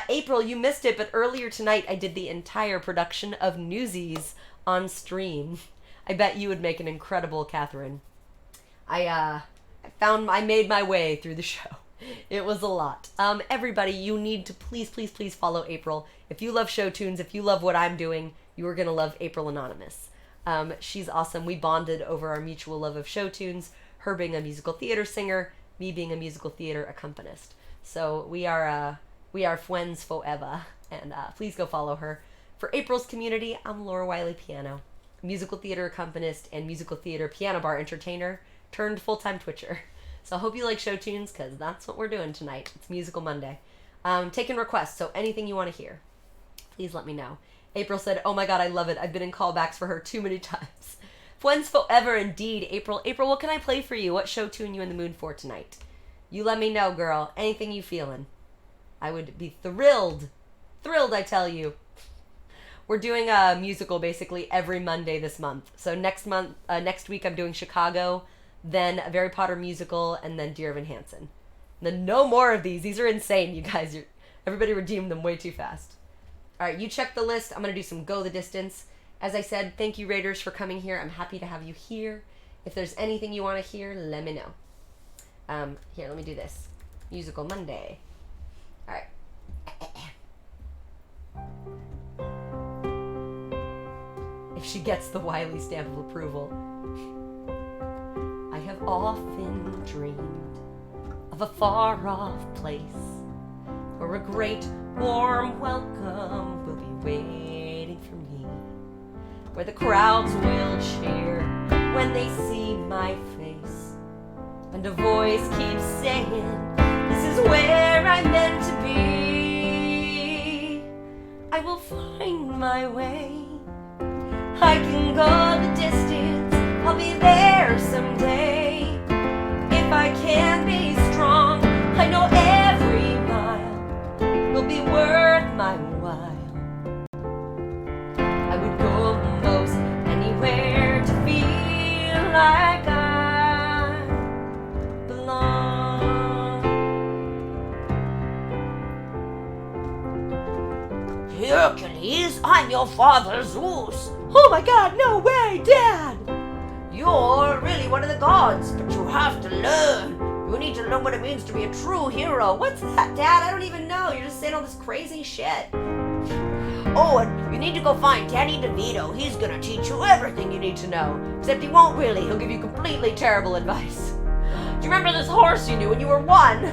April, you missed it, but earlier tonight I did the entire production of NEWSIES on stream. I bet you would make an incredible Catherine. I made my way through the show. It was a lot. Everybody, you need to please, please, please follow April. If you love show tunes, if you love what I'm doing, you are going to love April Anonymous. She's awesome. We bonded over our mutual love of show tunes, her being a musical theater singer, me being a musical theater accompanist. So we are friends forever, and please go follow her. For April's community, I'm Laura Wiley Piano, musical theater accompanist and musical theater piano bar entertainer turned full-time Twitcher. So I hope you like show tunes, because that's what we're doing tonight. It's Musical Monday. Taking requests, so anything you want to hear, please let me know. April said, oh my god, I love it. I've been in callbacks for her too many times. When's forever indeed, April. April, what can I play for you? What show tune you in the mood for tonight? You let me know, girl. Anything you feeling. I would be thrilled. Thrilled, I tell you. We're doing a musical basically every Monday this month. So next week I'm doing Chicago, then a Harry Potter musical, and then Dear Evan Hansen. And then no more of these. These are insane, you guys. Everybody redeemed them way too fast. All right, you check the list. I'm going to do some Go the Distance. As I said, thank you, Raiders, for coming here. I'm happy to have you here. If there's anything you want to hear, let me know. Here, let me do this. Musical Monday. All right. If she gets the Wiley stamp of approval. I have often dreamed of a far-off place where a great warm welcome will be waiting for me, where the crowds will cheer when they see my face, and a voice keeps saying, this is where I'm meant to be. I will find my way. I can go the distance. I'll be there someday. If I can be strong, I know every mile will be worth my while. I would go most anywhere to feel like I belong. Hercules, I'm your father Zeus. Oh my god, no way, Dad! You're really one of the gods, but you have to learn. You need to learn what it means to be a true hero. What's that, Dad? I don't even know. You're just saying all this crazy shit. Oh, and you need to go find Danny DeVito. He's gonna teach you everything you need to know. Except he won't really. He'll give you completely terrible advice. Do you remember this horse you knew when you were 1?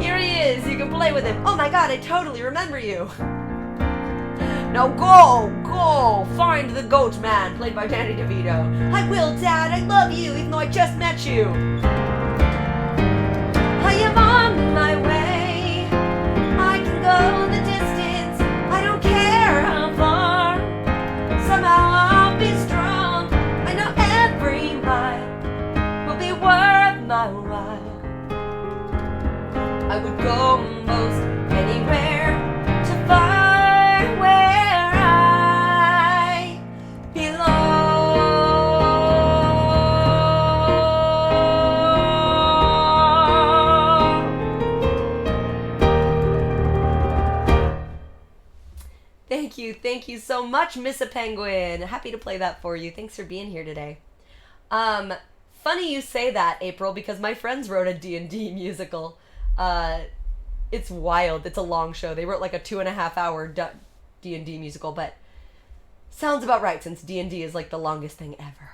Here he is. You can play with him. Oh my god, I totally remember you. Now go, find the goat man, played by Danny DeVito. I will, Dad. I love you, even though I just met you. I am on my way. I can go the distance. I don't care how far. Somehow I'll be strong. I know every mile will be worth my while. I would go most anywhere to find where I belong. Thank you so much, Miss a Penguin. Happy to play that for you. Thanks for being here today. Funny you say that, April, because my friends wrote a D&D musical. It's wild. It's a long show. They wrote like a 2.5 hour D&D musical, but sounds about right since D&D is like the longest thing ever.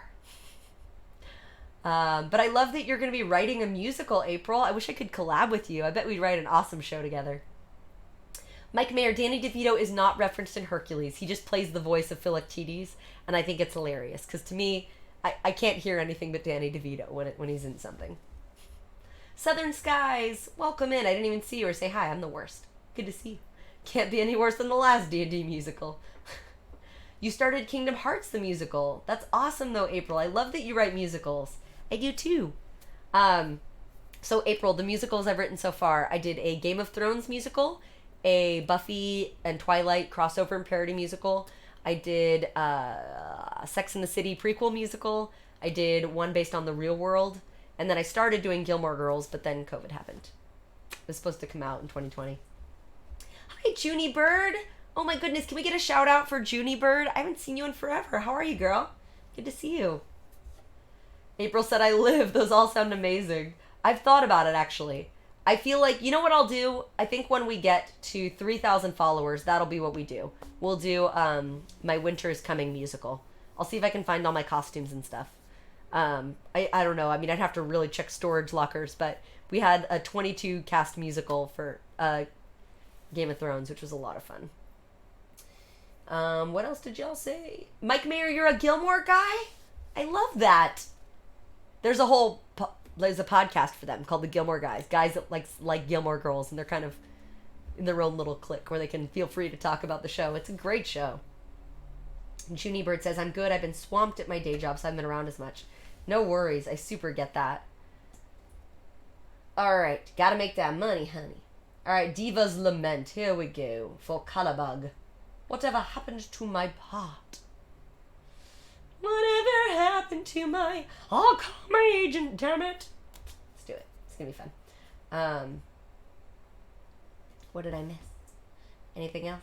But I love that you're going to be writing a musical, April. I wish I could collab with you. I bet we'd write an awesome show together. Mike Mayer, Danny DeVito is not referenced in Hercules. He just plays the voice of Philoctetes, and I think it's hilarious because to me, I can't hear anything but Danny DeVito when he's in something. Southern Skies, welcome in. I didn't even see you or say hi. I'm the worst. Good to see you. Can't be any worse than the last D&D musical. You started Kingdom Hearts the musical. That's awesome though, April. I love that you write musicals. I do too. So April, the musicals I've written so far, I did a Game of Thrones musical, a Buffy and Twilight crossover and parody musical. I did a Sex and the City prequel musical. I did one based on the real world. And then I started doing Gilmore Girls, but then COVID happened. It was supposed to come out in 2020. Hi, Junie Bird. Oh my goodness, can we get a shout out for Junie Bird? I haven't seen you in forever. How are you, girl? Good to see you. April said I live. Those all sound amazing. I've thought about it, actually. I feel like, you know what I'll do? I think when we get to 3,000 followers, that'll be what we do. We'll do my Winter is Coming musical. I'll see if I can find all my costumes and stuff. I don't know. I mean, I'd have to really check storage lockers, but we had a 22 cast musical for Game of Thrones, which was a lot of fun. What else did y'all say? Mike Mayer, you're a Gilmore guy? I love that. There's a podcast for them called the Gilmore Guys. Guys that like Gilmore Girls, and they're kind of in their own little clique where they can feel free to talk about the show. It's a great show. Junie Bird says, I'm good. I've been swamped at my day job, so I haven't been around as much. No worries. I super get that. Alright. Gotta make that money, honey. Alright. Diva's Lament. Here we go. For Colorbug. Whatever happened to my part? Whatever happened to my... I'll call my agent, damn it. Let's do it. It's gonna be fun. What did I miss? Anything else?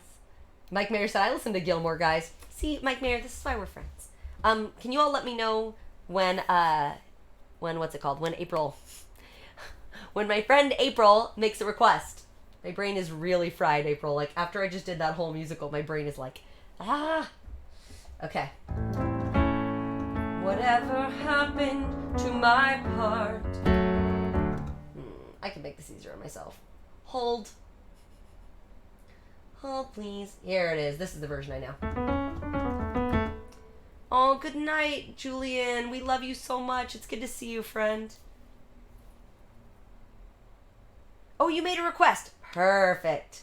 Mike Mayer said, I listen to Gilmore, guys. See, Mike Mayer, this is why we're friends. Can you all let me know when what's it called? When my friend April makes a request. My brain is really fried, April. Like, after I just did that whole musical, my brain is like, ah. Okay. Whatever happened to my part? I can make this easier on myself. Hold. Hold, please. Here it is. This is the version I know. Oh, good night, Julian. We love you so much. It's good to see you, friend. Oh, you made a request. Perfect.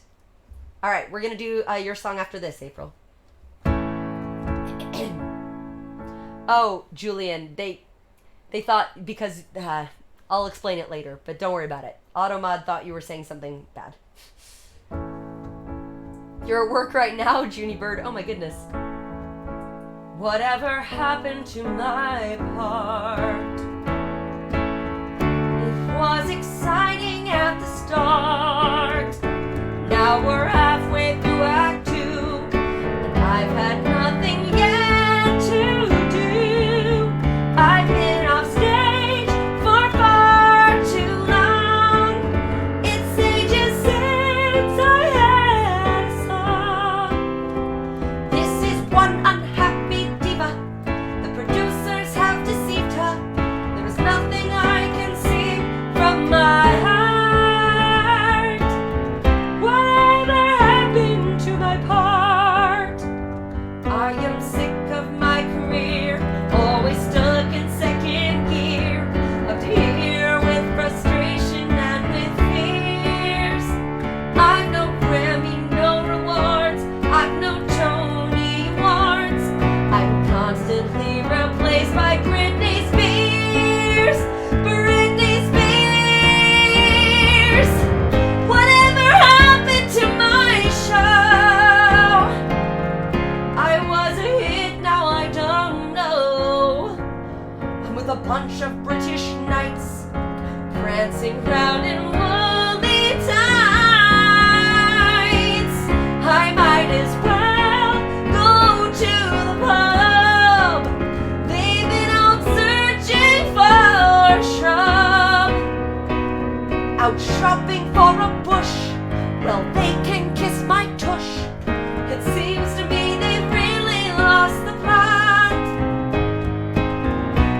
All right, we're going to do your song after this, April. Oh, Julian, they thought, because I'll explain it later, but don't worry about it. Automod thought you were saying something bad. You're at work right now, Junie Bird. Oh my goodness. Whatever happened to my part? It was exciting at the start. Now we're halfway through Act 2, and I've had nothing yet to do. I've been off stage for far too long. It's ages since I had a song. This is one unhappy diva. The producers have deceived her. There is nothing I can see from my heart. Whatever happened to my part? I am sick of my career, always stuck in second gear. Up to here with frustration and with fears. I've no Grammy, no rewards. I've no Tony Awards. I'm constantly replaced by Britney Spears. Britney Spears. Whatever happened to my show? I was a hit, now I don't know. I'm with a bunch of British knights, prancing round in woolly tights. I might as well go to the pub. They've been out searching for a shrub, out shopping for a bush. Well, they can kiss my tush. It seems to me they've really lost the plot.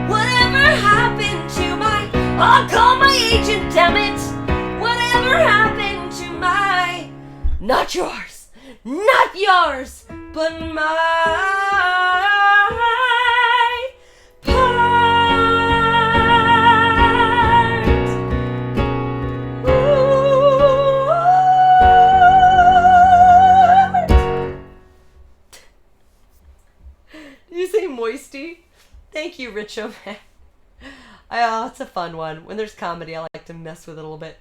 Whatever happened to my... I'll call my agent, damn it. Whatever happened to my... Not yours, but my part. Did you say moisty? Thank you, Richo Man. It's a fun one. When there's comedy, I like to mess with it a little bit.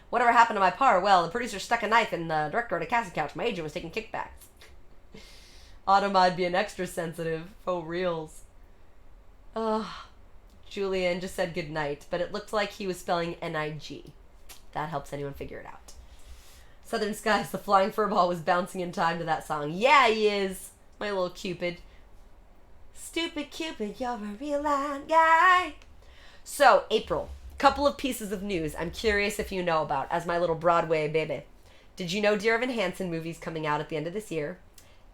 Whatever happened to my par? Well, the producer stuck a knife in the director at a casting couch. My agent was taking kickbacks. Automod being extra sensitive. Oh, reals. Julian just said good night, but it looked like he was spelling N-I-G. That helps anyone figure it out. Southern Skies, the flying furball was bouncing in time to that song. Yeah, he is. My little Cupid. Stupid Cupid, you're a real line guy. So, April, couple of pieces of news I'm curious if you know about as my little Broadway baby. Did you know Dear Evan Hansen movie's coming out at the end of this year?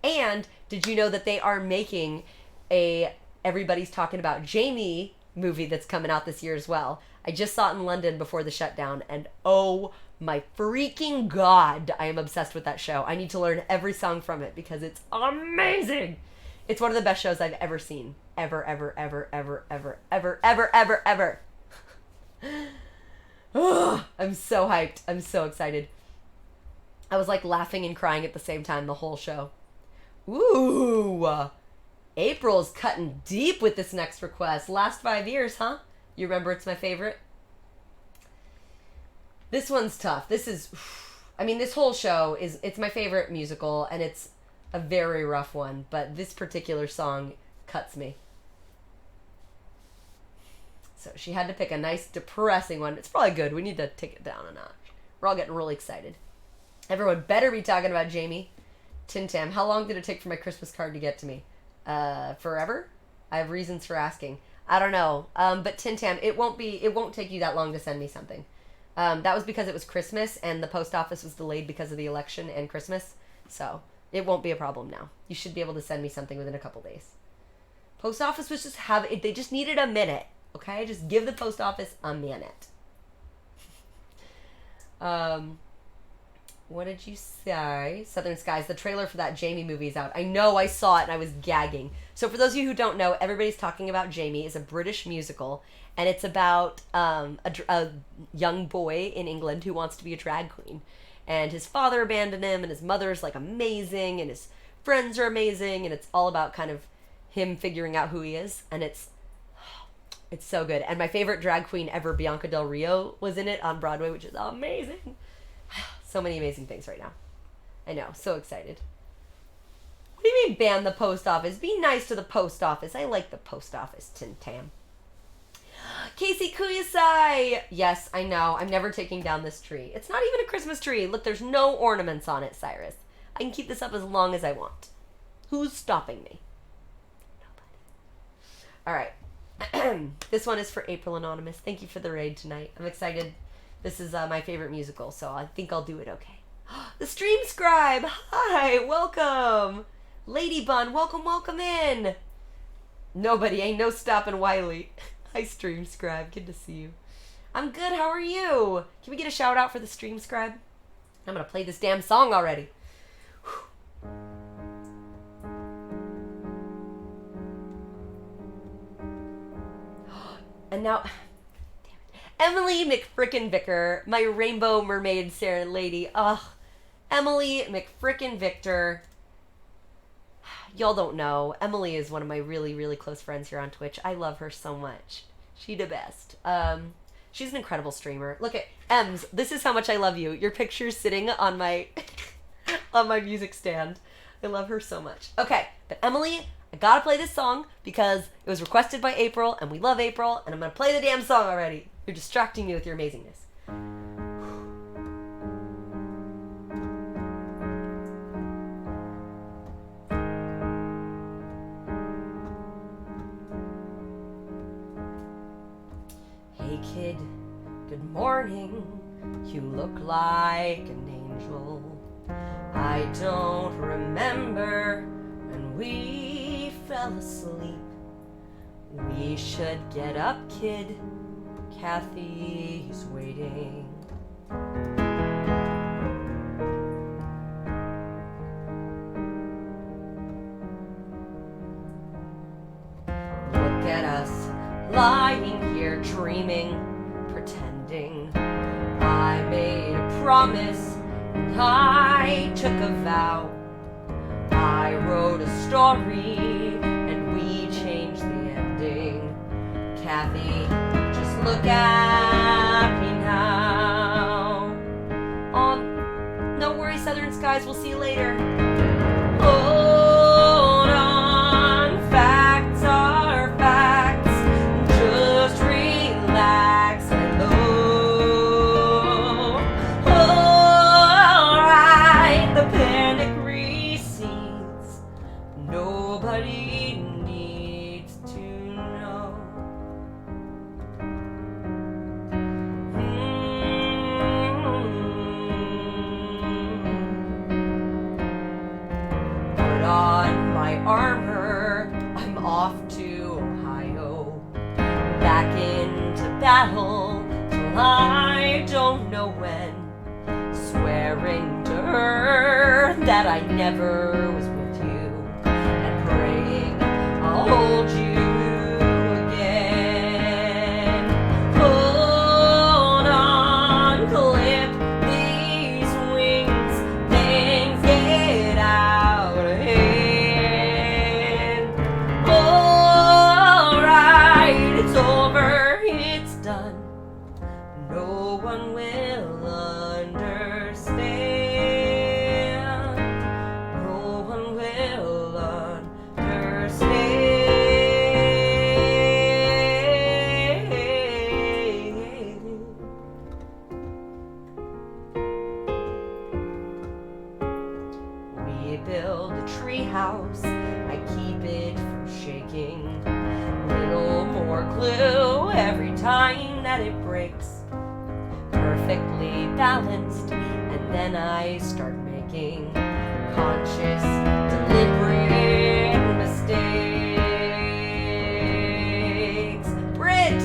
And did you know that they are making a Everybody's Talking About Jamie movie that's coming out this year as well? I just saw it in London before the shutdown, and oh my freaking god, I am obsessed with that show. I need to learn every song from it because it's amazing. It's one of the best shows I've ever seen. Ever, ever, ever, ever, ever, ever, ever, ever, ever. I'm so hyped. I'm so excited. I was like laughing and crying at the same time the whole show. Ooh. April's cutting deep with this next request. Last 5 years, huh? You remember it's my favorite? This one's tough. This whole show it's my favorite musical, and it's a very rough one, but this particular song cuts me. So she had to pick a nice, depressing one. It's probably good. We need to take it down a notch. We're all getting really excited. Everyone better be talking about Jamie. Tim Tam, how long did it take for my Christmas card to get to me? Forever? I have reasons for asking. I don't know. But Tim Tam, it won't take you that long to send me something. That was because it was Christmas and the post office was delayed because of the election and Christmas. So it won't be a problem now. You should be able to send me something within a couple days. Post office was they just needed a minute. Okay? Just give the post office a minute. What did you say? Southern Skies. The trailer for that Jamie movie is out. I know, I saw it and I was gagging. So for those of you who don't know, Everybody's Talking About Jamie is a British musical, and it's about a young boy in England who wants to be a drag queen. And his father abandoned him, and his mother's like amazing, and his friends are amazing, and it's all about kind of him figuring out who he is, and it's so good. And my favorite drag queen ever, Bianca Del Rio, was in it on Broadway, which is amazing. So many amazing things right now. I know, so excited. What do you mean ban the post office? Be nice to the post office. I like the post office, Tim Tam. Casey Kuyasai! Yes, I know. I'm never taking down this tree. It's not even a Christmas tree. Look, there's no ornaments on it, Cyrus. I can keep this up as long as I want. Who's stopping me? Nobody. Alright. This one is for April Anonymous. Thank you for the raid tonight. I'm excited. This is my favorite musical, so I think I'll do it okay. The Stream Scribe! Hi! Welcome! Lady Bun, welcome in! Nobody, ain't no stopping Wiley. Hi, Stream Scribe. Good to see you. I'm good, how are you? Can we get a shout out for the Stream Scribe? I'm gonna play this damn song already. And now... Emily McFrickin' Vicker, my Rainbow Mermaid Sarah lady. Ugh. Emily McFrickin' Victor. Y'all don't know. Emily is one of my really, really close friends here on Twitch. I love her so much. She the best. She's an incredible streamer. Look at Ems. This is how much I love you. Your picture's sitting on my on my music stand. I love her so much. Okay, but Emily, I gotta play this song because it was requested by April, and we love April, and I'm gonna play the damn song already. You're distracting me with your amazingness. Hey kid, good morning. You look like an angel. I don't remember when we fell asleep. We should get up, kid. Kathy's waiting. Look at us, lying here dreaming, pretending. I made a promise, and I took a vow. I wrote a story, and we changed the ending. Kathy, look at me now. No worries, Southern Skies. We'll see you later. Hold on. Facts are facts. Just relax and low. Alright, the panic recedes. Nobody needs to know. On my armor, I'm off to Ohio, back into battle till I don't know when, swearing to her that I never was with you, and praying I'll hold you again. Hold on, clip these wings, things get out of hand. build a tree house. I keep it from shaking. Little more glue every time that it breaks. Perfectly balanced, and then I start making conscious, deliberate mistakes. Brit,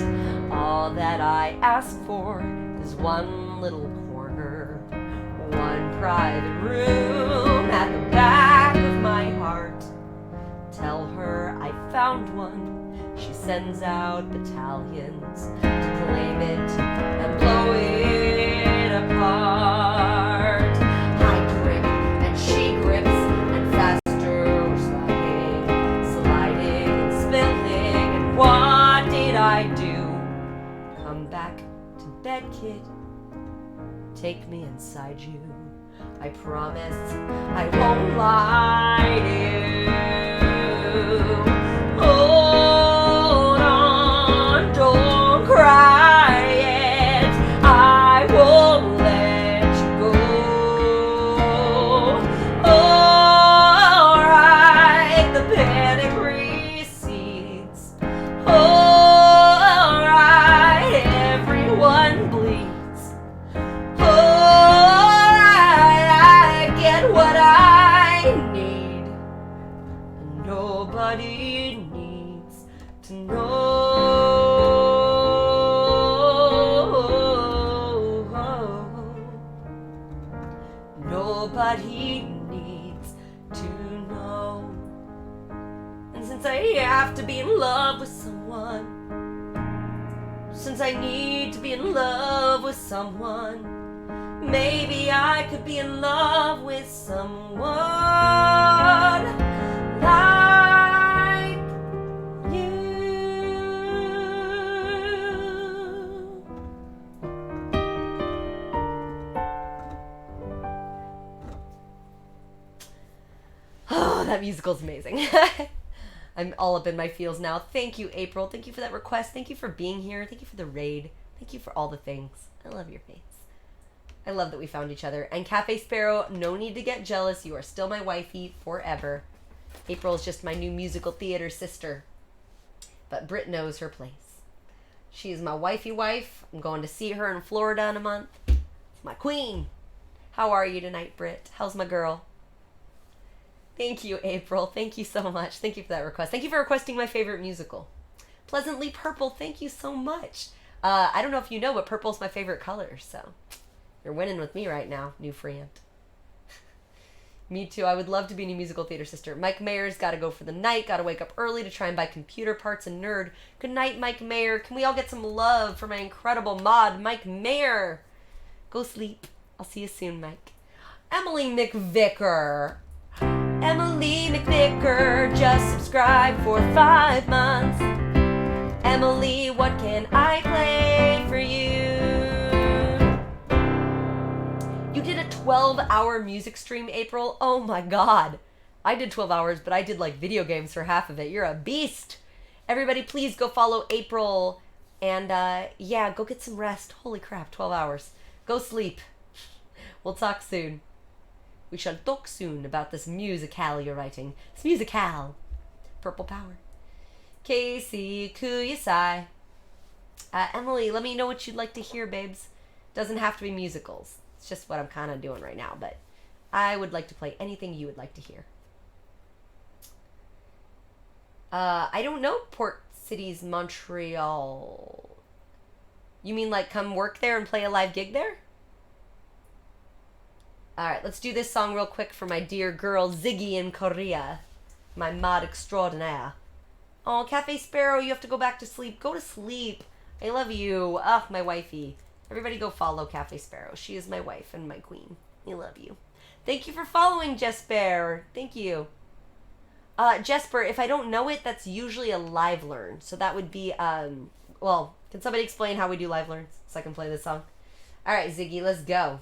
all that I ask for is one little corner, one private room at the back of my heart. Tell her I found one. She sends out battalions to claim it and blow it apart. I grip and she grips, and faster we're sliding and spilling. And what did I do? Come back to bed, kid. Take me inside you. I promise I won't lie to you. Hold on, don't cry yet. I won't let you go. Alright, the panic recedes. Alright, everyone bleeds. Alright, I get what I need. Nobody needs to know. Nobody needs to know. And since I have to be in love with someone, since I need to be in love with someone, maybe I could be in love with someone like you. Oh, that musical's amazing. I'm all up in my feels now. Thank you, April. Thank you for that request. Thank you for being here. Thank you for the raid. Thank you for all the things. I love your face. I love that we found each other. And Cafe Sparrow, no need to get jealous. You are still my wifey forever. April is just my new musical theater sister. But Britt knows her place. She is my wifey wife. I'm going to see her in Florida in a month. My queen. How are you tonight, Britt? How's my girl? Thank you, April. Thank you so much. Thank you for that request. Thank you for requesting my favorite musical. Pleasantly Purple, thank you so much. I don't know if you know, but purple's my favorite color, so you're winning with me right now, new friend. Me too. I would love to be a new musical theater sister. Mike Mayer's got to go for the night. Got to wake up early to try and buy computer parts and nerd. Good night, Mike Mayer. Can we all get some love for my incredible mod, Mike Mayer? Go sleep. I'll see you soon, Mike. Emily McVicker. Emily McVicker just subscribed for 5 months. Emily, what can I play for you? You did a 12-hour music stream, April? Oh my god. I did 12 hours, but I did like video games for half of it. You're a beast. Everybody, please go follow April. And yeah, go get some rest. Holy crap, 12 hours. Go sleep. We'll talk soon. We shall talk soon about this musical you're writing. It's musical. Purple Power. Casey Kuyasai. Emily, let me know what you'd like to hear, babes. Doesn't have to be musicals. It's just what I'm kind of doing right now, but I would like to play anything you would like to hear. I don't know Port Cities, Montreal. You mean like come work there and play a live gig there? Alright, let's do this song real quick for my dear girl Ziggy in Korea. My mod extraordinaire. Oh, Cafe Sparrow, you have to go back to sleep. Go to sleep. I love you. Ugh, my wifey. Everybody go follow Cafe Sparrow. She is my wife and my queen. I love you. Thank you for following, Jesper. Thank you. Jesper, if I don't know it, that's usually a live learn. So that would be, well, can somebody explain how we do live learns so I can play this song? Alright, Ziggy, let's go.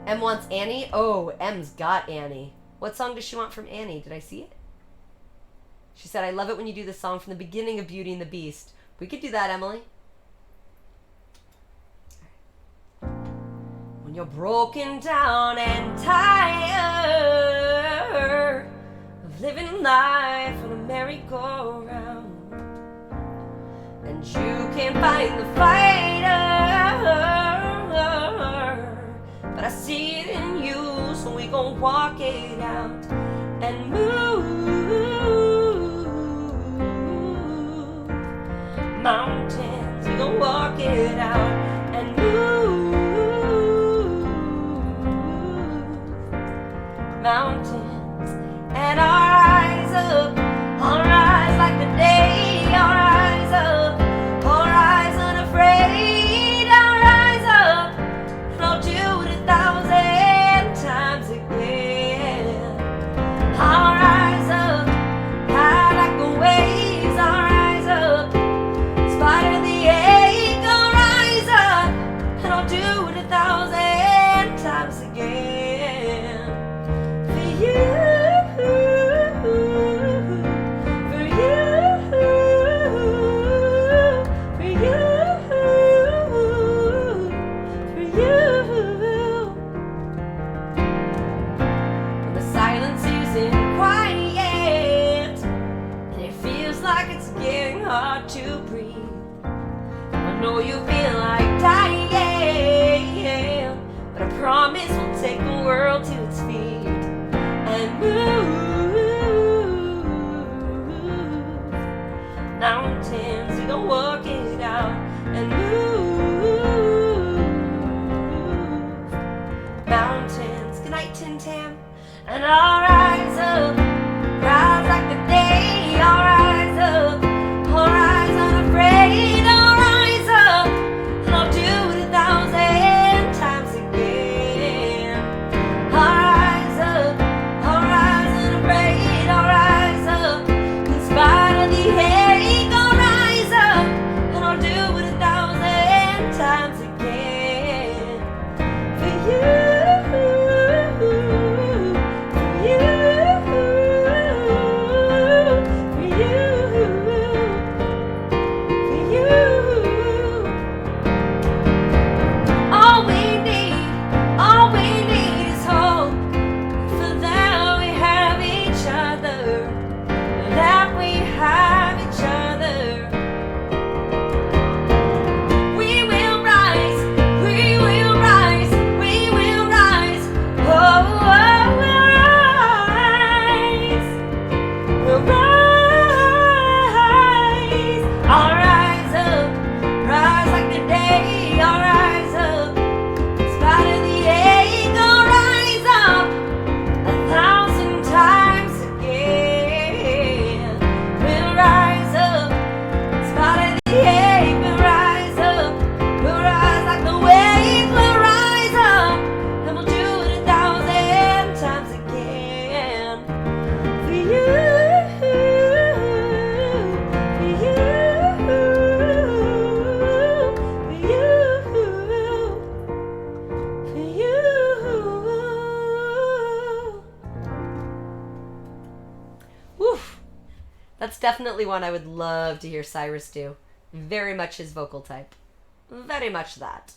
M wants Annie? Oh, M's got Annie. What song does she want from Annie? Did I see it? She said, I love it when you do the song from the beginning of Beauty and the Beast. We could do that, Emily. When you're broken down and tired of living life on a merry-go-round, and you can't find the fighter, but I see it in you, so we gon' walk it out and move mountains. We gon' walk it out and move mountains. And our eyes up, our eyes like the day, our eyes up, our eyes unafraid, our eyes up, and I'll do it 1,000 times again. Our eyes up, high like the waves, our eyes up, in spite of the ache, our eyes up, and I'll do it 1,000 times again. For you, for you, for you, for you. When the silence isn't quiet and it feels like it's getting hard to breathe, I know you feel like dying, but I promise we'll take the world to its feet and move mountains. We gon' walk it out and move mountains. Good night, Tin Tam. And our eyes up, rise like the day. Our eyes up, our eyes unafraid. Our eyes up, and I'll do it 1,000 times again. Our eyes up, our eyes unafraid. Our eyes up, in spite of the hate. Our eyes up, and I'll do it 1,000 times again. For you. That's definitely one I would love to hear Cyrus do. Very much his vocal type. Very much that.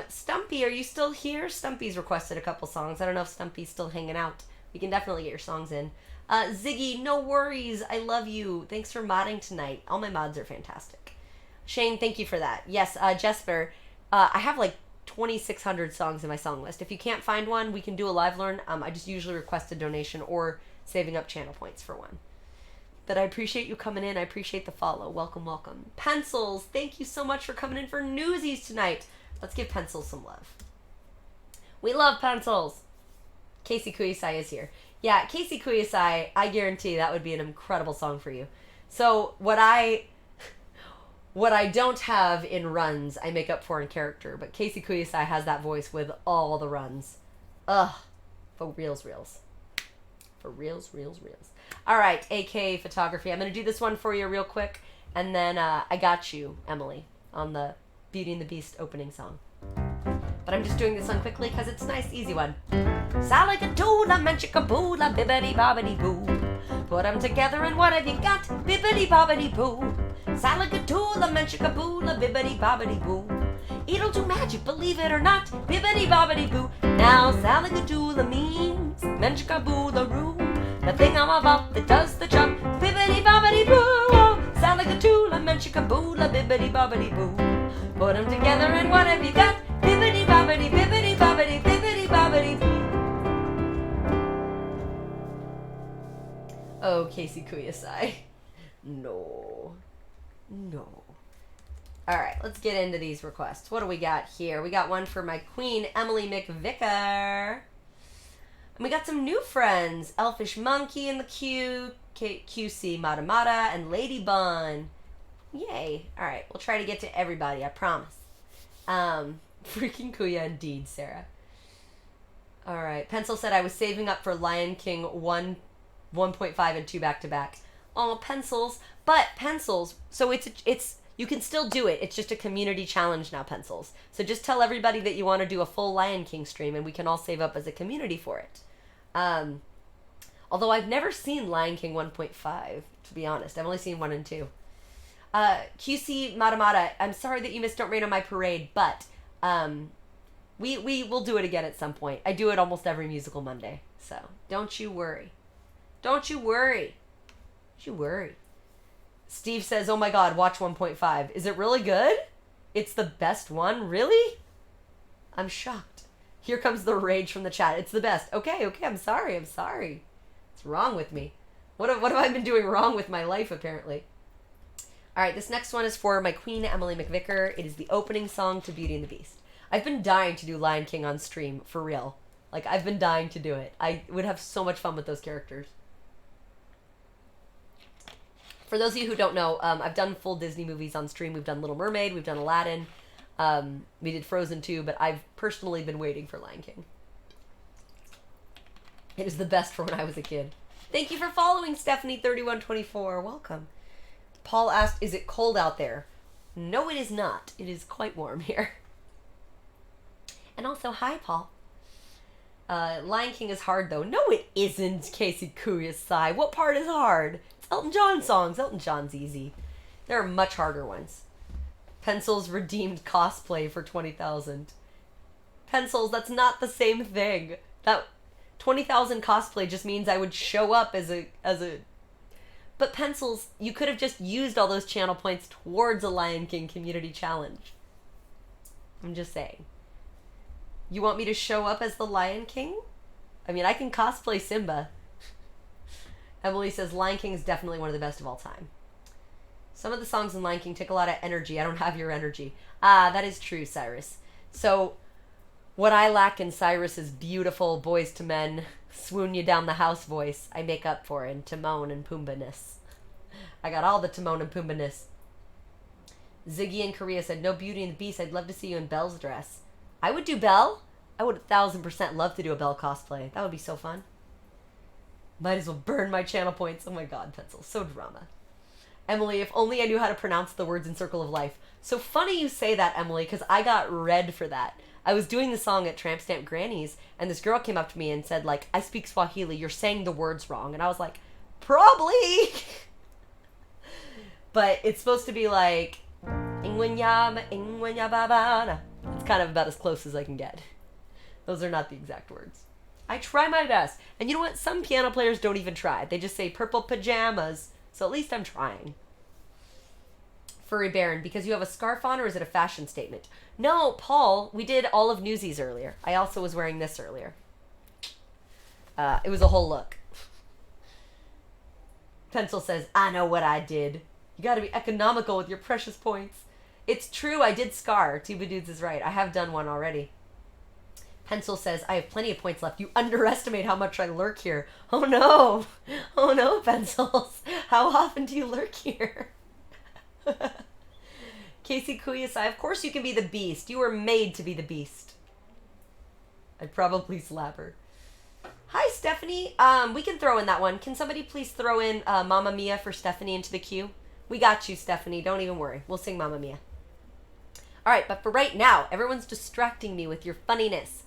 Stumpy, are you still here? Stumpy's requested a couple songs. I don't know if Stumpy's still hanging out. We can definitely get your songs in. Ziggy, no worries. I love you. Thanks for modding tonight. All my mods are fantastic. Shane, thank you for that. Yes, Jesper, I have like 2,600 songs in my song list. If you can't find one, we can do a live learn. I just usually request a donation or saving up channel points for one. But I appreciate you coming in. I appreciate the follow. Welcome, welcome. Pencils, thank you so much for coming in for Newsies tonight. Let's give Pencils some love. We love Pencils. Casey Kuyasai is here. Yeah, Casey Kuyasai, I guarantee that would be an incredible song for you. So what I don't have in runs, I make up for in character. But Casey Kuyasai has that voice with all the runs. Ugh. For reals. For reals. All right, AK Photography. I'm going to do this one for you real quick. And then I got you, Emily, on the Beauty and the Beast opening song. But I'm just doing this one quickly because it's a nice, easy one. Saligatula, menchikaboola, bibbidi bobbidi boo. Put them together and what have you got? Bibbidi bobbidi boo. Saligatula, menchikaboola, bibbidi bobbidi boo. It'll don't do magic, believe it or not. Bibbidi bobbidi boo. Now Salagatula means Menchikaboo-la-roo. The thing I'm about that does the job. Bibbidi bobbidi boo. Oh, Salagatula, Menchikaboo-la, bibbidi bobbidi boo. Put them together and what have you got? Bibbidi bobbidi, bibbidi bobbidi, bibbidi bobbidi boo. Oh, Casey Kuyasai. No. Alright, let's get into these requests. What do we got here? We got one for my queen, Emily McVicker. And we got some new friends. Elfish Monkey in the queue, QC Matamata, and Lady Bun. Yay. Alright, we'll try to get to everybody, I promise. Freaking Kuya indeed, Sarah. Alright, Pencil said I was saving up for Lion King 1.5 and 2 back-to-back. Oh, Pencils. But Pencils, so it's you can still do it. It's just a community challenge now, Pencils. So just tell everybody that you want to do a full Lion King stream, and we can all save up as a community for it. Although I've never seen Lion King 1.5, to be honest. I've only seen 1 and 2. QC Matamata, I'm sorry that you missed Don't Rain on My Parade, but we will do it again at some point. I do it almost every Musical Monday, so don't you worry. Don't you worry. Don't you worry. Steve says, oh my god, watch 1.5. Is it really good? It's the best one? Really? I'm shocked. Here comes the rage from the chat. It's the best. Okay, I'm sorry. What's wrong with me? What have I been doing wrong with my life, apparently? Alright, this next one is for my queen, Emily McVicker. It is the opening song to Beauty and the Beast. I've been dying to do Lion King on stream, for real. Like, I've been dying to do it. I would have so much fun with those characters. For those of you who don't know, I've done full Disney movies on stream. We've done Little Mermaid, we've done Aladdin, we did Frozen 2, but I've personally been waiting for Lion King. It is the best for when I was a kid. Thank you for following, Stephanie3124. Welcome. Paul asked, is it cold out there? No, it is not. It is quite warm here. And also, hi, Paul. Lion King is hard, though. No, it isn't, Casey Kuyasai. What part is hard? Elton John songs. Elton John's easy. There are much harder ones. Pencils redeemed cosplay for 20,000. Pencils, that's not the same thing. That 20,000 cosplay just means I would show up as a... But Pencils, you could have just used all those channel points towards a Lion King community challenge. I'm just saying. You want me to show up as the Lion King? I mean, I can cosplay Simba. Emily says, Lion King is definitely one of the best of all time. Some of the songs in Lion King take a lot of energy. I don't have your energy. That is true, Cyrus. So, what I lack in Cyrus's beautiful Boys to Men, swoon you down the house voice, I make up for in Timon and Pumbaa-ness. I got all the Timon and Pumbaa-ness. Ziggy in Korea said, no Beauty and the Beast. I'd love to see you in Belle's dress. I would do Belle. I would 1,000% love to do a Belle cosplay. That would be so fun. Might as well burn my channel points. Oh my god, Pencil. So drama. Emily, if only I knew how to pronounce the words in Circle of Life. So funny you say that, Emily, because I got red for that. I was doing the song at Tramp Stamp Granny's, and this girl came up to me and said, like, I speak Swahili. You're saying the words wrong. And I was like, probably. But it's supposed to be like, Ingwenyama, Ingwenyababana. It's kind of about as close as I can get. Those are not the exact words. I try my best. And you know what? Some piano players don't even try. They just say purple pajamas. So at least I'm trying. Furry Baron, because you have a scarf on, or is it a fashion statement? No, Paul, we did all of Newsies earlier. I also was wearing this earlier. It was a whole look. Pencil says, I know what I did. You gotta be economical with your precious points. It's true, I did scar. Tuba Dudes is right. I have done one already. Pencil says, I have plenty of points left. You underestimate how much I lurk here. Oh no. Oh no, Pencils. How often do you lurk here? Casey Kuyasai, of course you can be the Beast. You were made to be the Beast. I'd probably slap her. Hi, Stephanie. We can throw in that one. Can somebody please throw in Mamma Mia for Stephanie into the queue? We got you, Stephanie. Don't even worry. We'll sing Mamma Mia. All right, but for right now, everyone's distracting me with your funniness.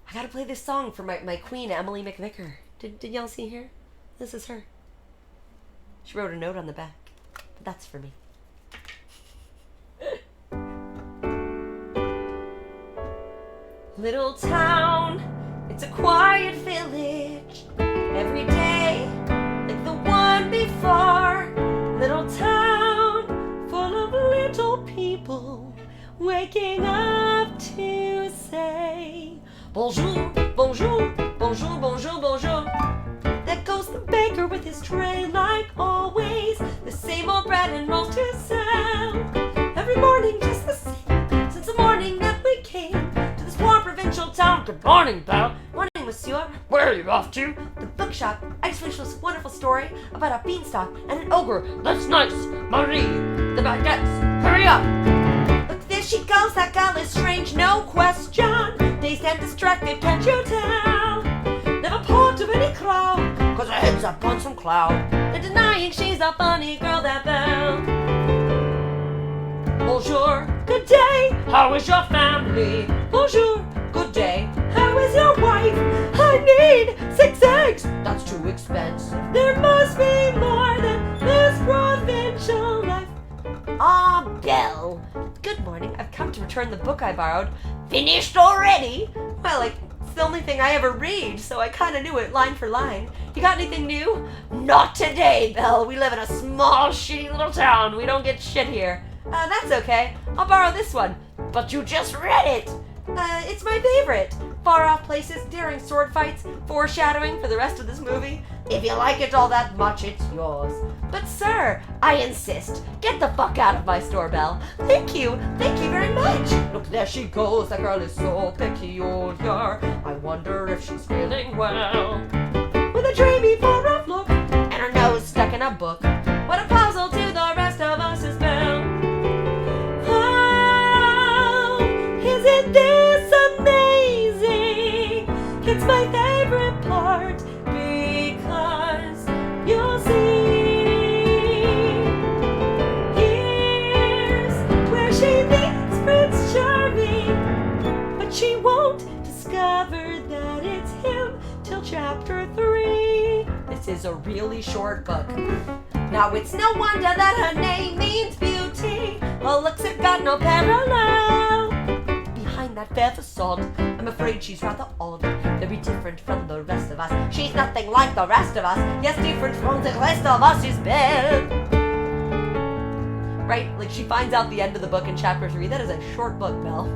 I gotta play this song for my queen, Emily McVicker. Did y'all see her? This is her. She wrote a note on the back. But that's for me. little town. It's a quiet village. Every day, like the one before. Little town full of little people waking up to say bonjour, bonjour, bonjour, bonjour, bonjour. There goes the baker with his tray like always. The same old bread and rolls to sell. Every morning just the same. Since the morning that we came to this poor provincial town. Good morning, Belle. Morning, monsieur. Where are you off to? The bookshop. I just finished this wonderful story about a beanstalk and an ogre. That's nice. Marie, the baguettes. Hurry up. Look, there she goes. That girl is strange, no question. Dazed and distracted, can't you tell? Never part of any crowd, cause her head's up on some cloud. They're denying she's a funny girl, that Belle. Bonjour, good day, how is your family? Bonjour, good day, how is your wife? I need 6 eggs, that's too expensive. There must be more than this provincial life. Ah, Belle. Good morning, I've come to return the book I borrowed. Finished already? Well, it's the only thing I ever read, so I kinda knew it line for line. You got anything new? Not today, Belle. We live in a small, shitty little town. We don't get shit here. That's okay. I'll borrow this one. But you just read it. It's my favorite. Far off places, daring sword fights, foreshadowing for the rest of this movie. If you like it all that much, it's yours. But sir, I insist. Get the fuck out of my store, Belle. Thank you very much. Look, there she goes. That girl is so peculiar. I wonder if she's feeling well. With a dreamy far-off look and her nose stuck in a book. What a puzzle to the rest of us is Belle. Oh, isn't this amazing? It's my favorite part because you'll see. Here's where she meets Prince Charming, but she won't discover that it's him till chapter 3. This is a really short book. Now it's no wonder that her name means beauty. Her looks have got no parallel. Behind that fair facade, I'm afraid she's rather odd. Very different from the rest of us. She's nothing like the rest of us. Yes, different from the rest of us is Belle. Right? Like she finds out the end of the book in chapter 3. That is a short book, Belle.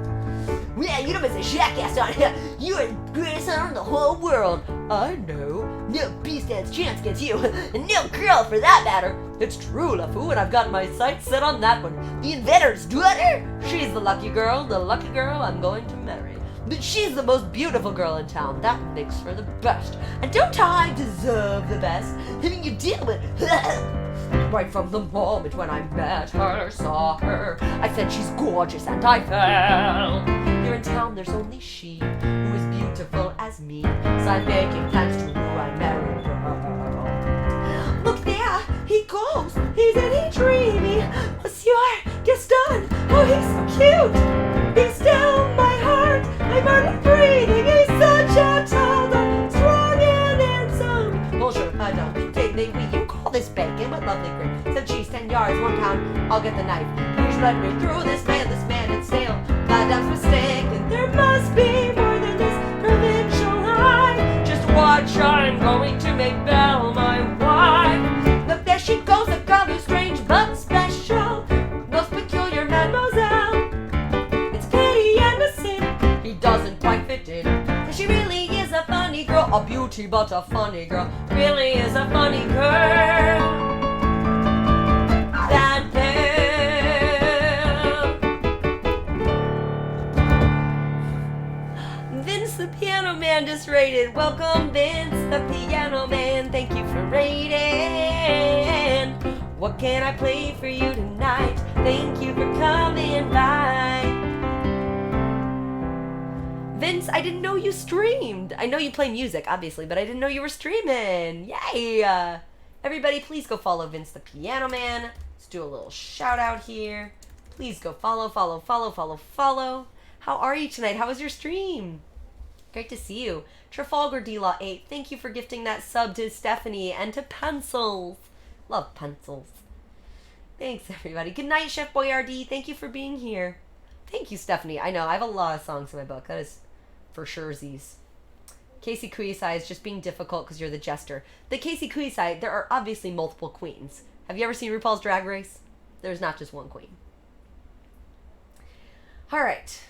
Yeah, you know it's a jackass on here. You're the greatest hunter in the whole world. I know. No beast stands chance against you. And no girl for that matter. It's true, LeFou, and I've got my sights set on that one. The inventor's daughter? She's the lucky girl I'm going to marry. But she's the most beautiful girl in town. That makes her the best. And don't I deserve the best? Having you deal with Right from the moment when I met her, saw her, I said she's gorgeous and I fell. Here in town there's only she who is beautiful as me. So I'm making plans to who I marry her. Look there, he goes, isn't he dreamy? Monsieur Gaston, oh he's so cute. He's still my heart, my burning breathing. He's such a tall, strong and handsome. Bonjour, madame, oui, you call this bacon with lovely grin. Said she's 10 yards, 1 pound, I'll get the knife. Please let me through this man is stale. Madame's mistaken, there must be more than this provincial high. Just watch, I'm going to make Belle my wife. Look, there she goes, a girl who's strange but special. Most peculiar mademoiselle. It's pity and a sin, he doesn't quite fit in. Cause she really is a funny girl, a beauty but a funny girl. Really is a funny girl. That Belle. Vince the Piano Man just rated. Welcome, Vince the Piano Man. Thank you for rating. What can I play for you tonight? Thank you for coming by. Vince, I didn't know you streamed. I know you play music, obviously, but I didn't know you were streaming. Yay! Everybody, please go follow Vince the Piano Man. Let's do a little shout out here. Please go follow. How are you tonight? How was your stream? Great to see you. Trafalgar D-Law 8, thank you for gifting that sub to Stephanie and to Pencils. Love Pencils. Thanks, everybody. Good night, Chef Boyardee. Thank you for being here. Thank you, Stephanie. I know, I have a lot of songs in my book. That is for surezies. Casey Kuisai is just being difficult because you're the jester. The Casey Kuisai, there are obviously multiple queens. Have you ever seen RuPaul's Drag Race? There's not just one queen. All right.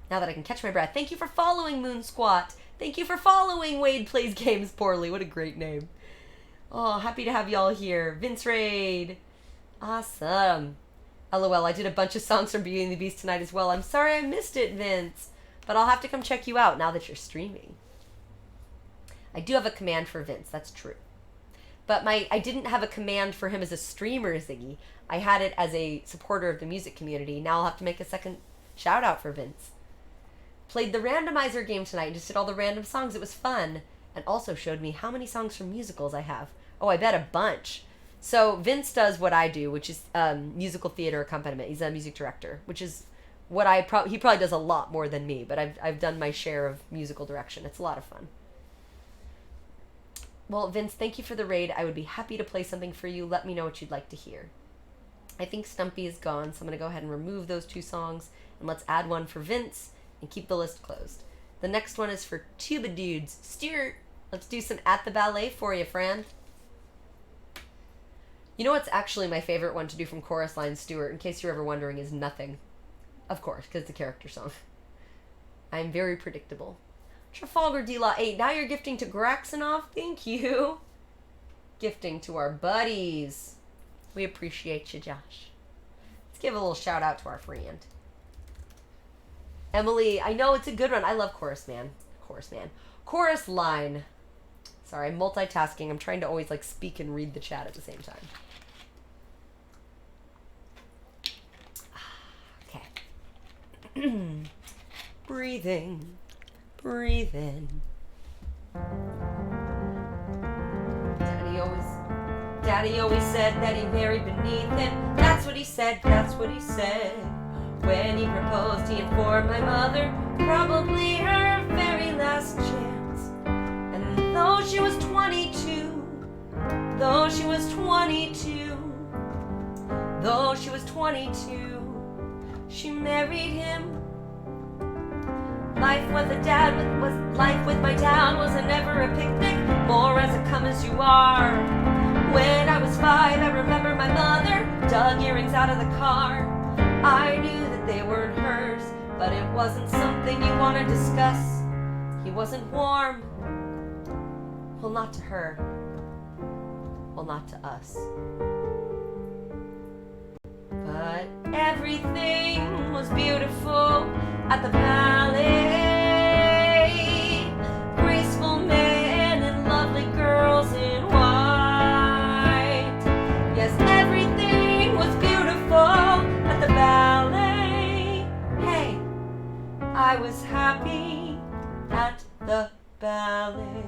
Now that I can catch my breath, thank you for following Moon Squat. Thank you for following Wade Plays Games Poorly. What a great name. Oh, happy to have y'all here. Vince Raid. Awesome. LOL, I did a bunch of songs from Beauty and the Beast tonight as well. I'm sorry I missed it, Vince. But I'll have to come check you out now that you're streaming. I do have a command for Vince, that's true. But I didn't have a command for him as a streamer, Ziggy. I had it as a supporter of the music community. Now I'll have to make a second shout out for Vince. Played the randomizer game tonight, just did all the random songs. It was fun. And also showed me how many songs from musicals I have. Oh, I bet a bunch. So Vince does what I do, which is musical theater accompaniment. He's a music director, which is what he probably does a lot more than me, but I've done my share of musical direction. It's a lot of fun. Well, Vince, thank you for the raid. I would be happy to play something for you. Let me know what you'd like to hear. I think Stumpy is gone, so I'm going to go ahead and remove those two songs, and let's add one for Vince and keep the list closed. The next one is for Tuba Dudes. Stuart, let's do some At the Ballet for you, friend. You know what's actually my favorite one to do from Chorus Line, Stuart, in case you're ever wondering, is Nothing. Of course, because it's a character song. I'm very predictable. Trafalgar D-Law 8. Now you're gifting to Graxonoff. Thank you. Gifting to our buddies. We appreciate you, Josh. Let's give a little shout out to our friend. Emily, I know it's a good one. I love Chorus Man. Chorus Line. Sorry, I'm multitasking. I'm trying to always like speak and read the chat at the same time. Okay. Breathing. Breathe in. Daddy always said that he married beneath him. That's what he said, that's what he said. When he proposed, he informed my mother, probably her very last chance. And though she was 22, she married him. Life with my dad wasn't ever a picnic, more as a come as you are. When I was 5, I remember my mother dug earrings out of the car. I knew that they weren't hers, but it wasn't something you want to discuss. He wasn't warm. Well, not to her. Well, not to us. But everything was beautiful at the ballet. Graceful men and lovely girls in white. Yes, everything was beautiful at the ballet. Hey, I was happy at the ballet.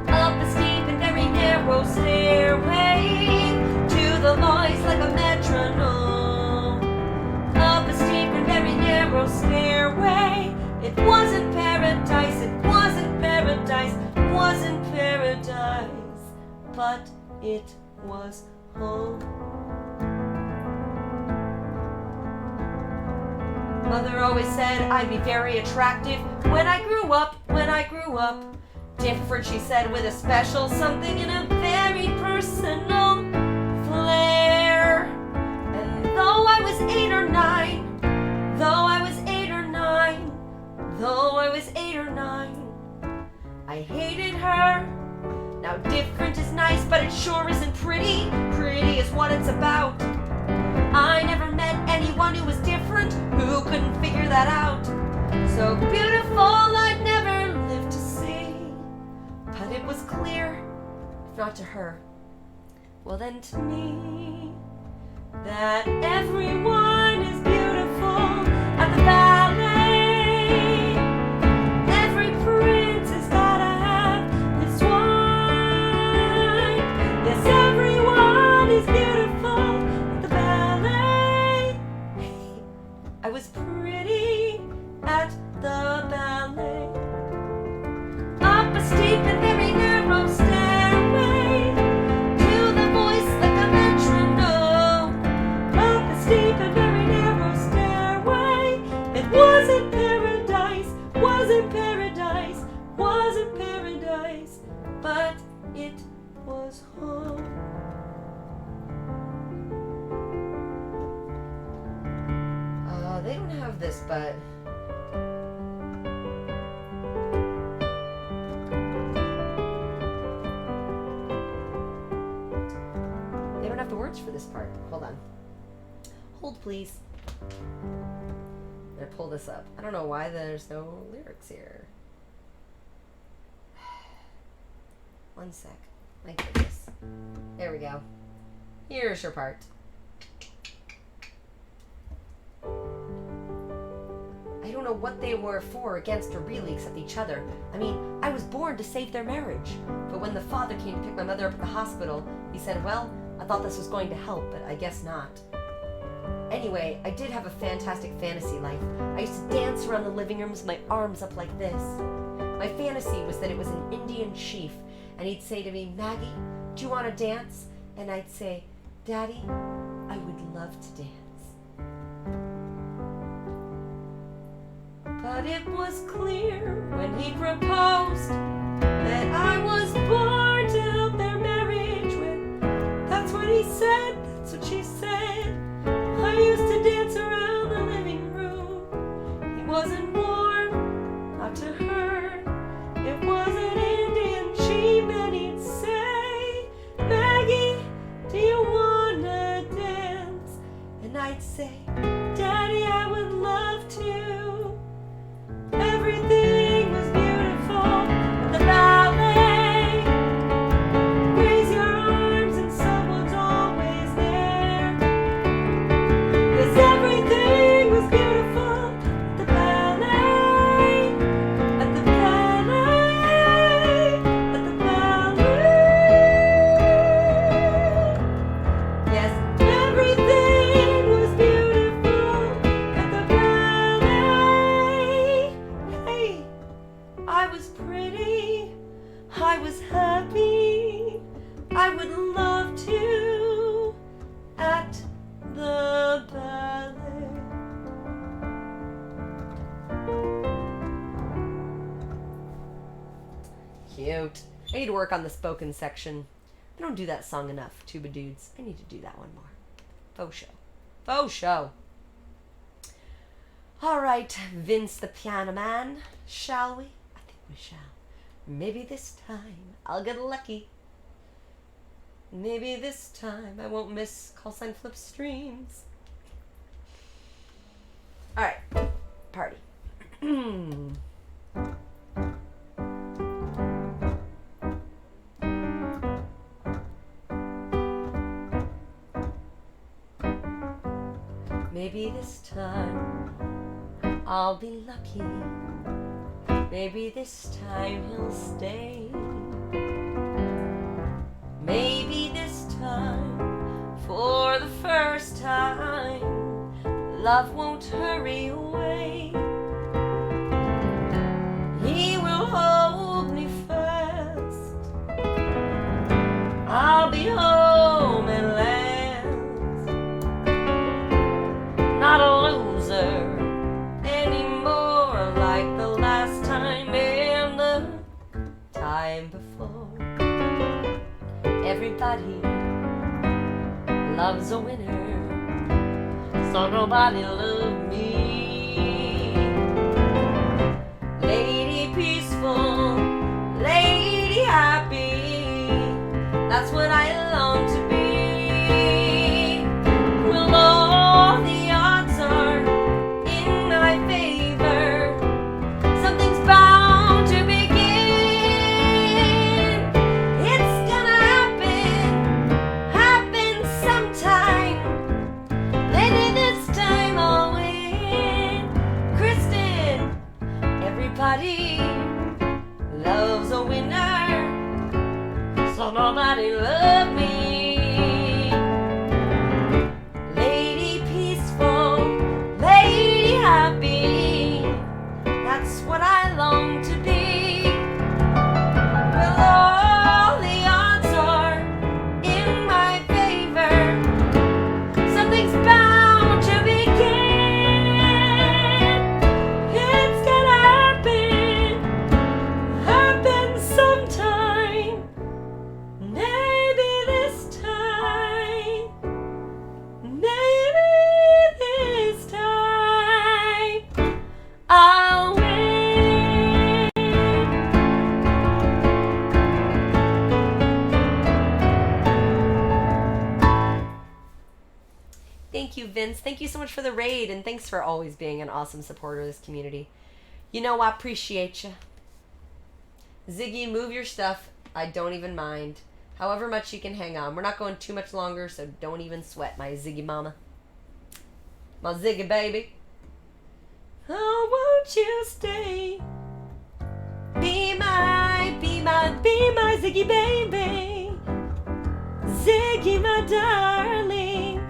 Up a steep and very narrow stairway to the noise like a metronome. Up a steep and very narrow stairway. It wasn't paradise, it wasn't paradise, wasn't paradise, but it was home. Mother always said I'd be very attractive when I grew up. Different, she said, with a special something and a very personal flair. And though I was 8 or 9, I hated her. Now different is nice, but it sure isn't pretty. Pretty is what it's about. I never met anyone who was different, who couldn't figure that out. So beautiful I'd never live to see. But it was clear, if not to her, well then to me, that everyone is beautiful at the ballet. Every prince has gotta have this wine. Yes, everyone is beautiful at the ballet. I was pretty at the ballet. Up a steep and very narrow stairway to the voice like a metronome. Up a steep and very narrow stairway. It wasn't paradise, it was home. They don't have this, but they don't have the words for this part. Hold on. Hold, please. I'm gonna pull this up. I don't know why there's no lyrics here. One sec. My goodness. There we go. Here's your part. I don't know what they were for, against, or really, except each other. I mean, I was born to save their marriage. But when the father came to pick my mother up at the hospital, he said, well, I thought this was going to help, but I guess not. Anyway, I did have a fantastic fantasy life. I used to dance around the living room with my arms up like this. My fantasy was that it was an Indian chief, and he'd say to me, Maggie, do you want to dance? And I'd say, Daddy, I would love to dance. But it was clear when he proposed that I was born to help their marriage with. That's what he said, that's what she said. I used to dance around the living room. He wasn't warm, not to her. It was an Indian chief, and he'd say, Maggie, do you wanna dance? And I'd say, Daddy, I would love to. Everything was beautiful at the ballet. Raise your arms and someone's always there. 'Cause everything was beautiful at the ballet. At the ballet. At the ballet. Yes, everything was beautiful at the ballet. Hey, I was pretty, I was happy, I would love to at the ballet. Cute. I need to work on the spoken section. I don't do that song enough, Tuba Dudes. I need to do that one more. Faux show. Faux show. All right, Vince the Piano Man, shall we? I think we shall. Maybe this time I'll get lucky. Maybe this time I won't miss call sign flip streams. All right, party. Maybe this time I'll be lucky. Maybe this time he'll stay. Maybe this time, for the first time, love won't hurry away. He will hold me fast. I'll be home at last. Not a loser anymore, like the last time and the time before. Everybody loves a winner, so nobody loved me. Lady peaceful, lady happy, that's what I long to be. Well, all the odds are in my favor. Something's bound to begin. It's gonna happen sometime. Maybe this time I'll win. Kristen, everybody loves a winner, so nobody loved me. Lady peaceful, lady happy, that's what I long to be. Well, all the odds are in my favor. Something's bound to begin. It's gonna happen Vince. Thank you so much for the raid, and thanks for always being an awesome supporter of this community. You know, I appreciate you. Ziggy, move your stuff. I don't even mind. However much you can hang on. We're not going too much longer, so don't even sweat, my Ziggy mama. My Ziggy baby. Oh, won't you stay? Be my Ziggy baby. Ziggy, my darling.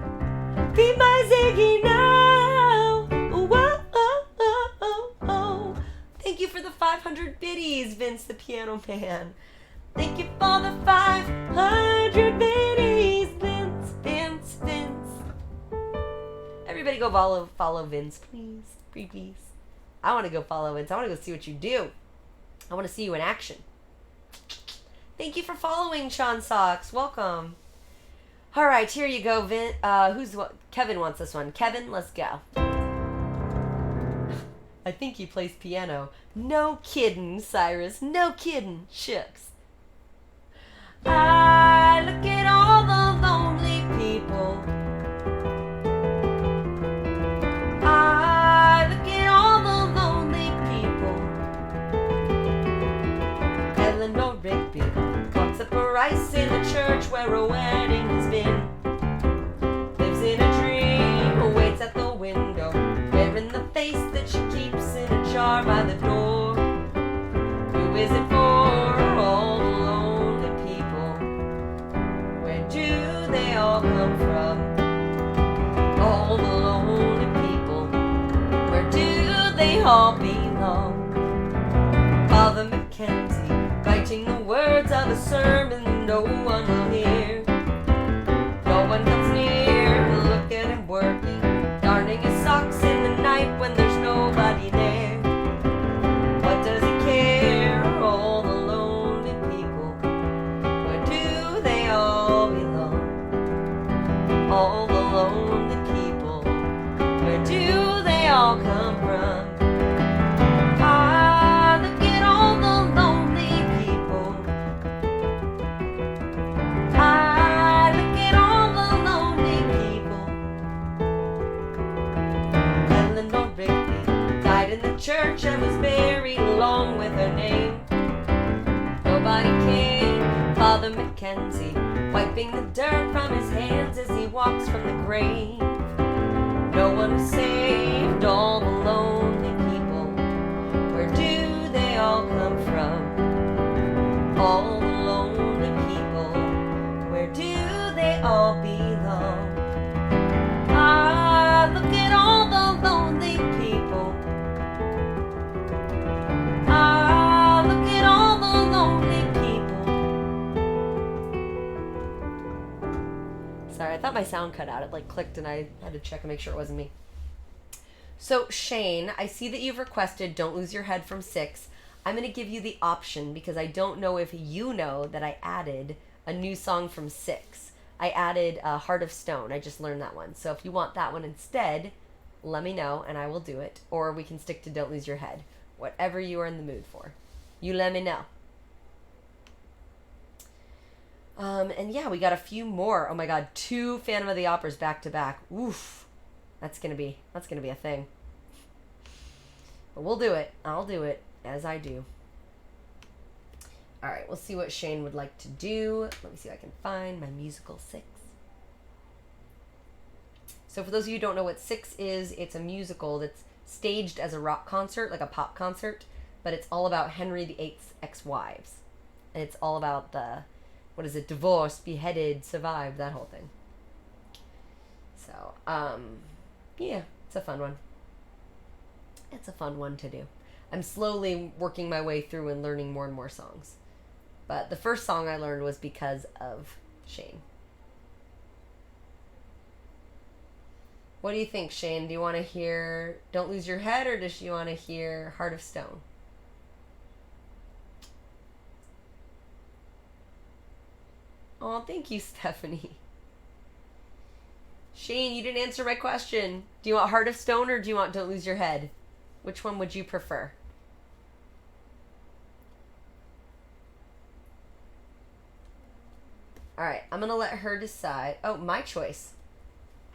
Be my Ziggy now. Whoa, oh, oh, oh, oh. Thank you for the 500 biddies, Vince the Piano Man. Thank you for the 500 biddies, Vince. Everybody go follow Vince, please. Please. I want to go follow Vince. I want to go see what you do. I want to see you in action. Thank you for following, Sean Socks. Welcome. All right, here you go, Vin. Kevin wants this one. Kevin, let's go. I think he plays piano. No kidding, Cyrus. No kidding. Shucks. I look at all the lonely people. I look at all the lonely people. Eleanor Rigby walks up a rice in the church where a wedding has been. Lives in a dream, waits at the window, wearing the face that she keeps in a jar by the door. Who is it for? All the lonely people. Where do they all come from? All the lonely people. Where do they all belong? Father Mackenzie, writing the words of a sermon no one will hear. No one comes near to look at him working, darning his socks in the night when there's nobody there. What does he care? All the lonely people. Where do they all belong? All the lonely people. Where do they all come from? Ah, look at all the lonely people. Ah, look at all the lonely people. Eleanor Rigby died in the church and was buried along with her name. Nobody came. Father Mackenzie wiping the dirt from his hands as he walks from the grave. No one was saved. All the lonely people. Where do they all come from? All the lonely people. Where do they all belong? Ah, look at all the lonely people. Ah, look at all the lonely people. Sorry, I thought my sound cut out. It like clicked and I had to check and make sure it wasn't me. So Shane, I see that you've requested Don't Lose Your Head from 6. I'm going to give you the option because I don't know if you know that I added a new song from 6. I added Heart of Stone. I just learned that one. So if you want that one instead, let me know and I will do it. Or we can stick to Don't Lose Your Head. Whatever you are in the mood for. You let me know. And yeah, we got a few more. Oh my god, 2 Phantom of the Operas back to back. Oof. That's gonna be a thing. But we'll do it. I'll do it as I do. Alright, we'll see what Shane would like to do. Let me see if I can find my musical 6. So for those of you who don't know what 6 is, it's a musical that's staged as a rock concert, like a pop concert, but it's all about Henry VIII's ex-wives. And it's all about the, divorced, beheaded, survived, that whole thing. So, yeah, it's a fun one. It's a fun one to do. I'm slowly working my way through and learning more and more songs. But the first song I learned was because of Shane. What do you think, Shane? Do you want to hear Don't Lose Your Head, or does you want to hear Heart of Stone? Oh, thank you, Stephanie. Shane, you didn't answer my question. Do you want Heart of Stone or do you want Don't Lose Your Head? Which one would you prefer? Alright, I'm going to let her decide. Oh, my choice.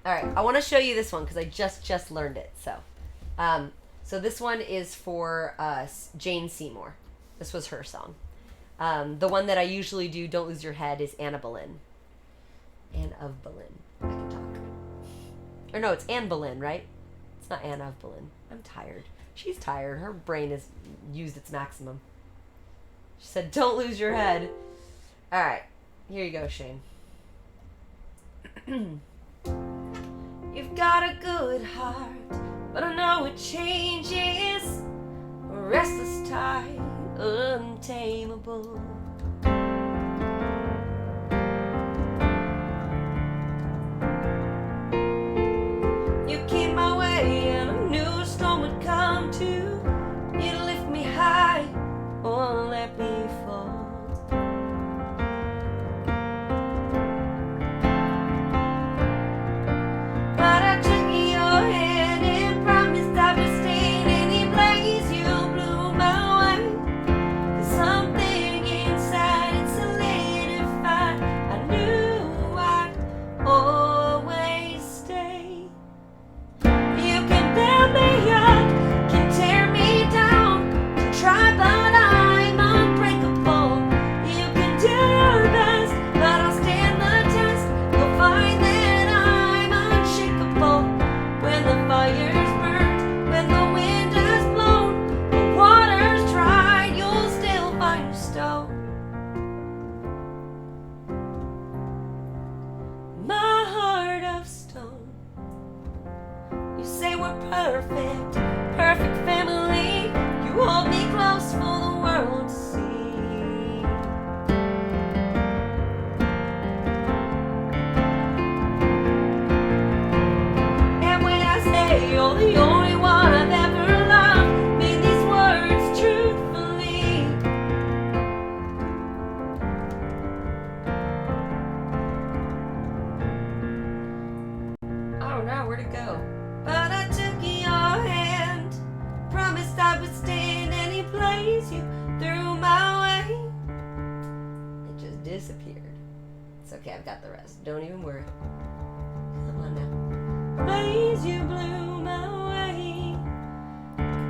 All right, I want to show you this one because I just learned it. So this one is for Jane Seymour. This was her song. The one that I usually do, Don't Lose Your Head, is Anna Boleyn. Anne of Boleyn. I can talk. Or no, it's Anne Boleyn, right? It's not Anna of Boleyn. I'm tired. She's tired. Her brain has used its maximum. She said, don't lose your head. All right. Here you go, Shane. You've got a good heart, but I know it changes. A restless tide, untamable. You came my way and I knew a storm would come too. You lift me high or let me fall. But I took your hand and promised I would stay in any place you blew my way. 'Cause something inside it solidified. I knew I'd always stay. You can build me up, can tear me down, can try but I'm unbreakable. You can do your best, but I'll stand the test. You'll find that I'm unshakable. When the fire's burnt, when the wind has blown, the water's dry, you'll still find a stone. My heart of stone. You say we're perfect, perfect family. You hold me close for the world to see. And when I say you're the only one I've ever loved, mean these words truthfully. I don't know where to go. But I took your hand, promised I would stay in any place you threw my way. It just disappeared. It's okay, I've got the rest. Don't even worry. Come on now. Place you blew my way.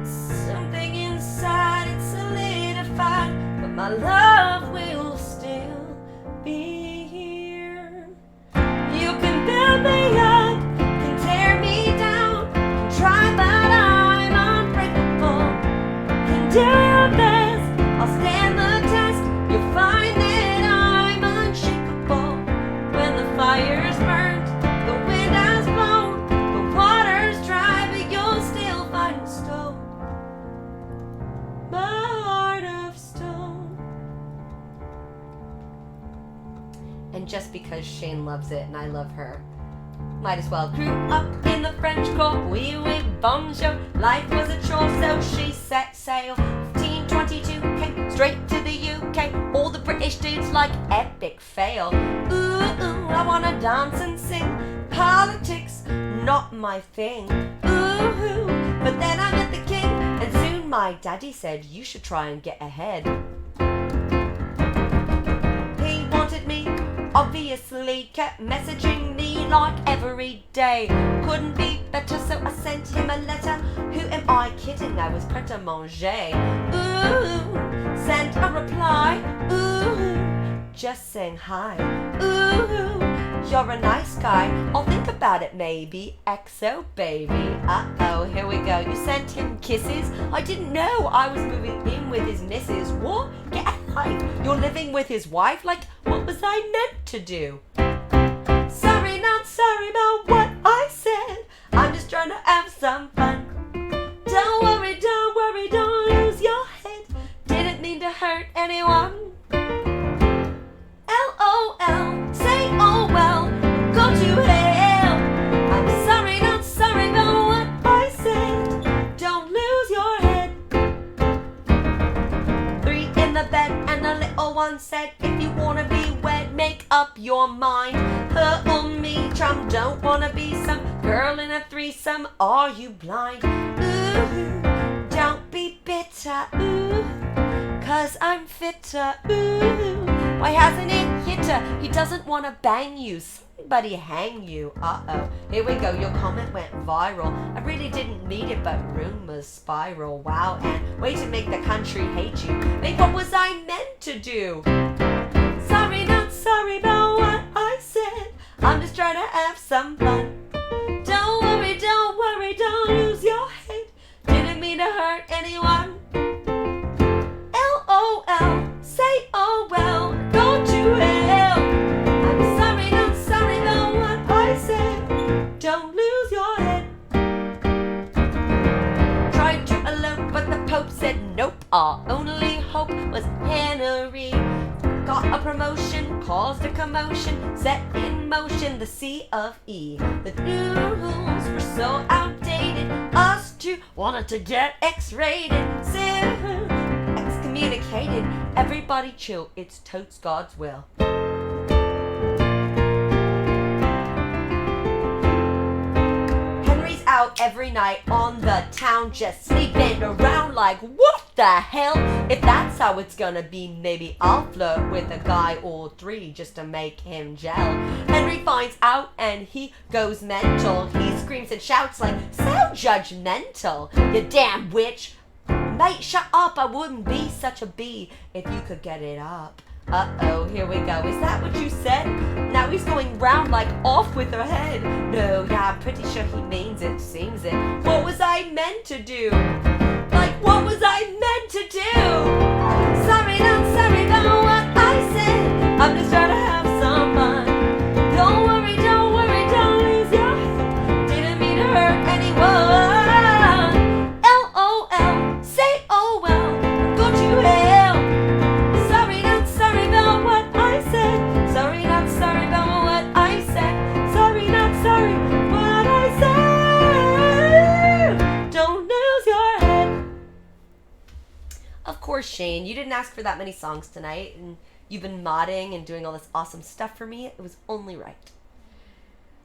Something inside it solidified, but my love will still be here. You can build me up, can tear me down, can try but I'm unbreakable. Can do your best, I'll stand the test. You'll find that I'm unshakable. When the fire's burnt, the wind has blown, the water's dry, but you'll still find stone. My heart of stone. And just because Shane loves it and I love her, might as well. Grew up in the French court, oui, oui, bonjour. Life was a chore, so she set sail. 1522 came straight to the UK. All the British dudes like epic fail. Ooh, ooh, I wanna dance and sing. Politics, not my thing. Ooh, but then I met the king, and soon my daddy said, you should try and get ahead. He wanted me, obviously, kept messaging me like every day. Couldn't be better, so I sent him a letter. Who am I kidding? I was prêt à manger. Ooh, sent a reply. Ooh, just saying hi. Ooh, you're a nice guy. I'll think about it maybe. XO baby. Uh-oh, here we go. You sent him kisses? I didn't know I was moving in with his missus. What? Get a life. You're living with his wife? Like, what was I meant to do? Sorry, not sorry about what I said. I'm just trying to have some fun. Don't worry, don't lose your head. Didn't mean to hurt anyone. LOL, say oh well, go to hell. I'm sorry, not sorry about what I said. Don't lose your head. 3 in the bed and the little one said, if you wanna be wed, make up your mind. Her or me, chum, don't wanna be some girl in a threesome. Are you blind? Ooh, don't be bitter. Ooh, 'cause I'm fitter. Ooh, why hasn't it hit her? He doesn't wanna bang you. Some anybody hang you? Uh-oh. Here we go. Your comment went viral. I really didn't mean it, but rumors spiral. Wow, and way to make the country hate you. Hey, what was I meant to do? Sorry, not sorry about what I said. I'm just trying to have some fun. Don't worry, don't lose your head. Didn't mean to hurt anyone. LOL, say oh well, go to hell. I'm sorry, not sorry about what I said. Don't lose your head. Tried to elope, but the Pope said nope. Our only hope was Henry. Got a promotion, caused a commotion, set in motion the C of E. The new rules were so outdated, us two wanted to get X-rated. Excommunicated, everybody chill, it's totes God's will. Henry's out every night on the town, just sleeping around like, what the hell? If that's how it's gonna be, maybe I'll flirt with a guy or three just to make him gel. Henry finds out and he goes mental. He screams and shouts like, so judgmental, you damn witch. Mate, shut up, I wouldn't be such a bee if you could get it up. Uh-oh, here we go. Is that what you said? Now he's going round like off with her head. No, yeah, I'm pretty sure he means it, sings it. What was I meant to do? Like, what was I meant to do? Sorry, not sorry about what I said. I'm just trying to have some fun. Don't worry, don't lose your head. Didn't mean to hurt anyone. LOL, say oh well, go to hell. Sorry, not sorry about what I said. Sorry, not sorry about what I said. Sorry, not sorry what I said. Don't lose your head. Of course, Shane, you didn't ask for that many songs tonight, and you've been modding and doing all this awesome stuff for me. It was only right.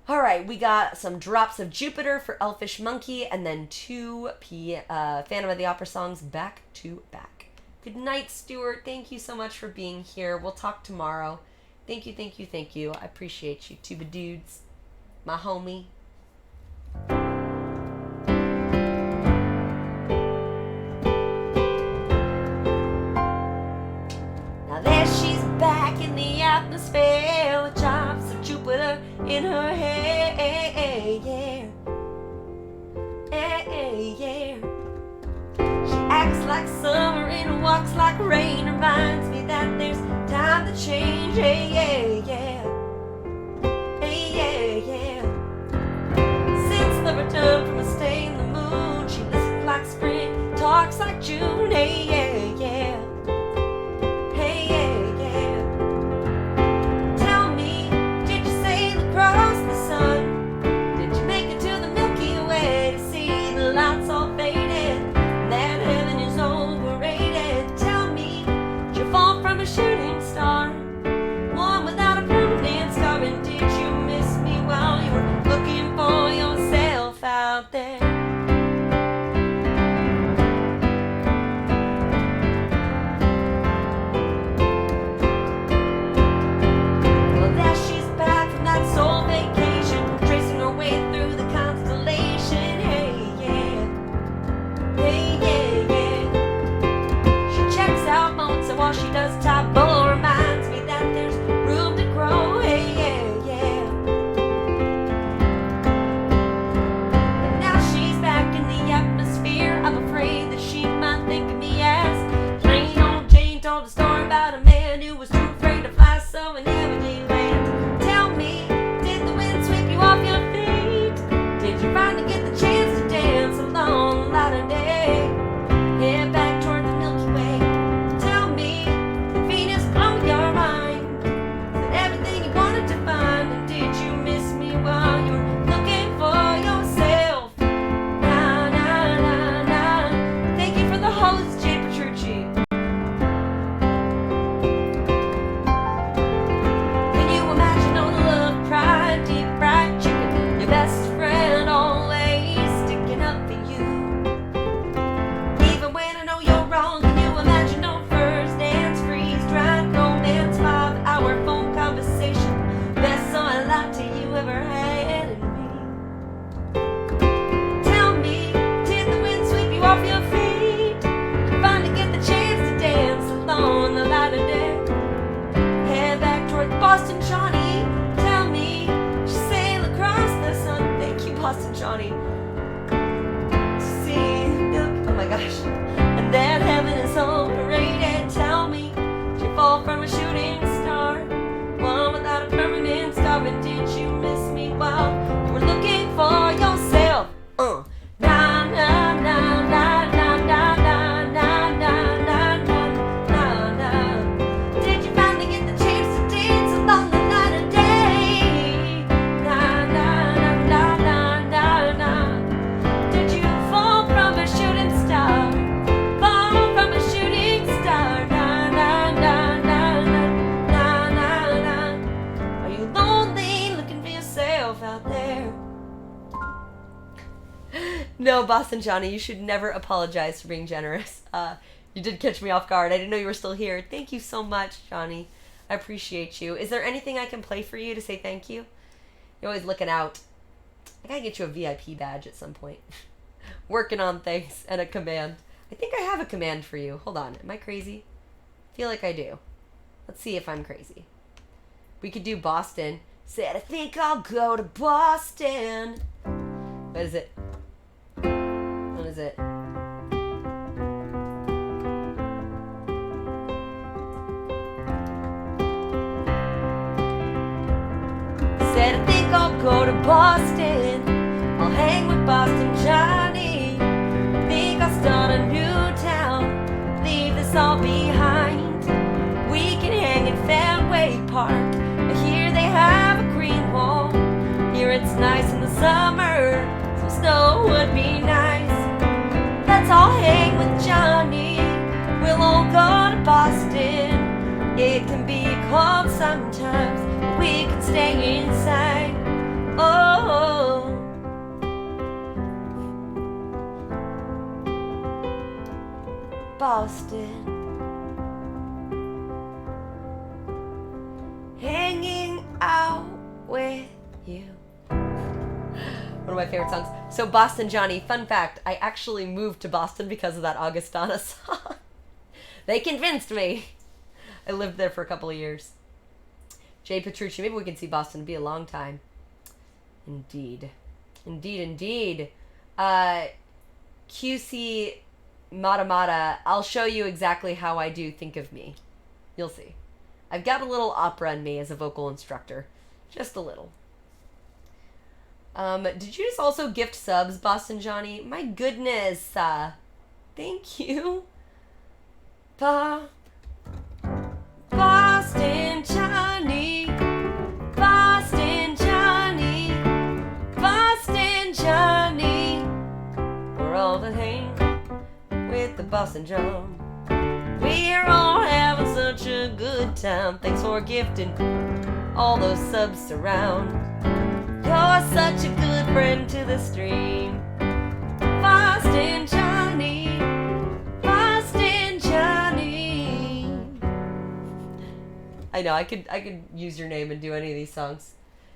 All right, we got some drops of Jupiter for Elfish Monkey, and then two Phantom of the Opera songs back to back. Good night, Stuart. Thank you so much for being here. We'll talk tomorrow. Thank you, thank you, thank you. I appreciate you, Tuba Dudes, my homie. Now there she's back in the atmosphere with drops of Jupiter in her hair. Yeah. Yeah. She acts like summer and walks like rain. Reminds me that there's time to change. Hey, yeah, yeah. Hey, yeah, yeah. Since the return from a stay in the moon, she listens like spring, talks like June. Hey, yeah, yeah. Hey, yeah, yeah. Tell me, did you sail across the sun? Did you make it to the Milky Way to see the lights all faded? That heaven is overrated. Tell me, did you fall from a shooting star? One without a permanent scar. And did you miss me while you were looking for yourself out there? No, Boston Johnny, you should never apologize for being generous. You did catch me off guard. I didn't know you were still here. Thank you so much, Johnny. I appreciate you. Is there anything I can play for you to say thank you? You're always looking out. I gotta get you a VIP badge at some point. Working on things and a command. I think I have a command for you. Hold on. Am I crazy? I feel like I do. Let's see if I'm crazy. We could do Boston. Said I think I'll go to Boston. What is it? What is it? Said I think I'll go to Boston. I'll hang with Boston Johnny. Think I'll start a new town. Leave this all behind. We can hang in Fenway Park. I hear they have a green wall. Here it's nice in the summer. Some snow would be nice. Let's all hang with Johnny. We'll all go to Boston. It can be cold sometimes. We can stay inside. Oh, Boston. Hanging out with you. One of my favorite songs. So Boston Johnny, fun fact, I actually moved to Boston because of that Augustana song. They convinced me. I lived there for a couple of years. Jay Petrucci, maybe we can see Boston. It'd be a long time. Indeed. Indeed, indeed. QC Matamata, I'll show you exactly how I do Think of Me. You'll see. I've got a little opera in me as a vocal instructor. Just a little. Did you just also gift subs, Boston Johnny? My goodness. Thank you. Boston Johnny. Boston Johnny. Boston Johnny. We're all that hang with the Boston John. We're all having such a good time. Thanks for gifting all those subs around. You're such a good friend to the stream. Boston Johnny. Boston Johnny. I know, I could use your name and do any of these songs.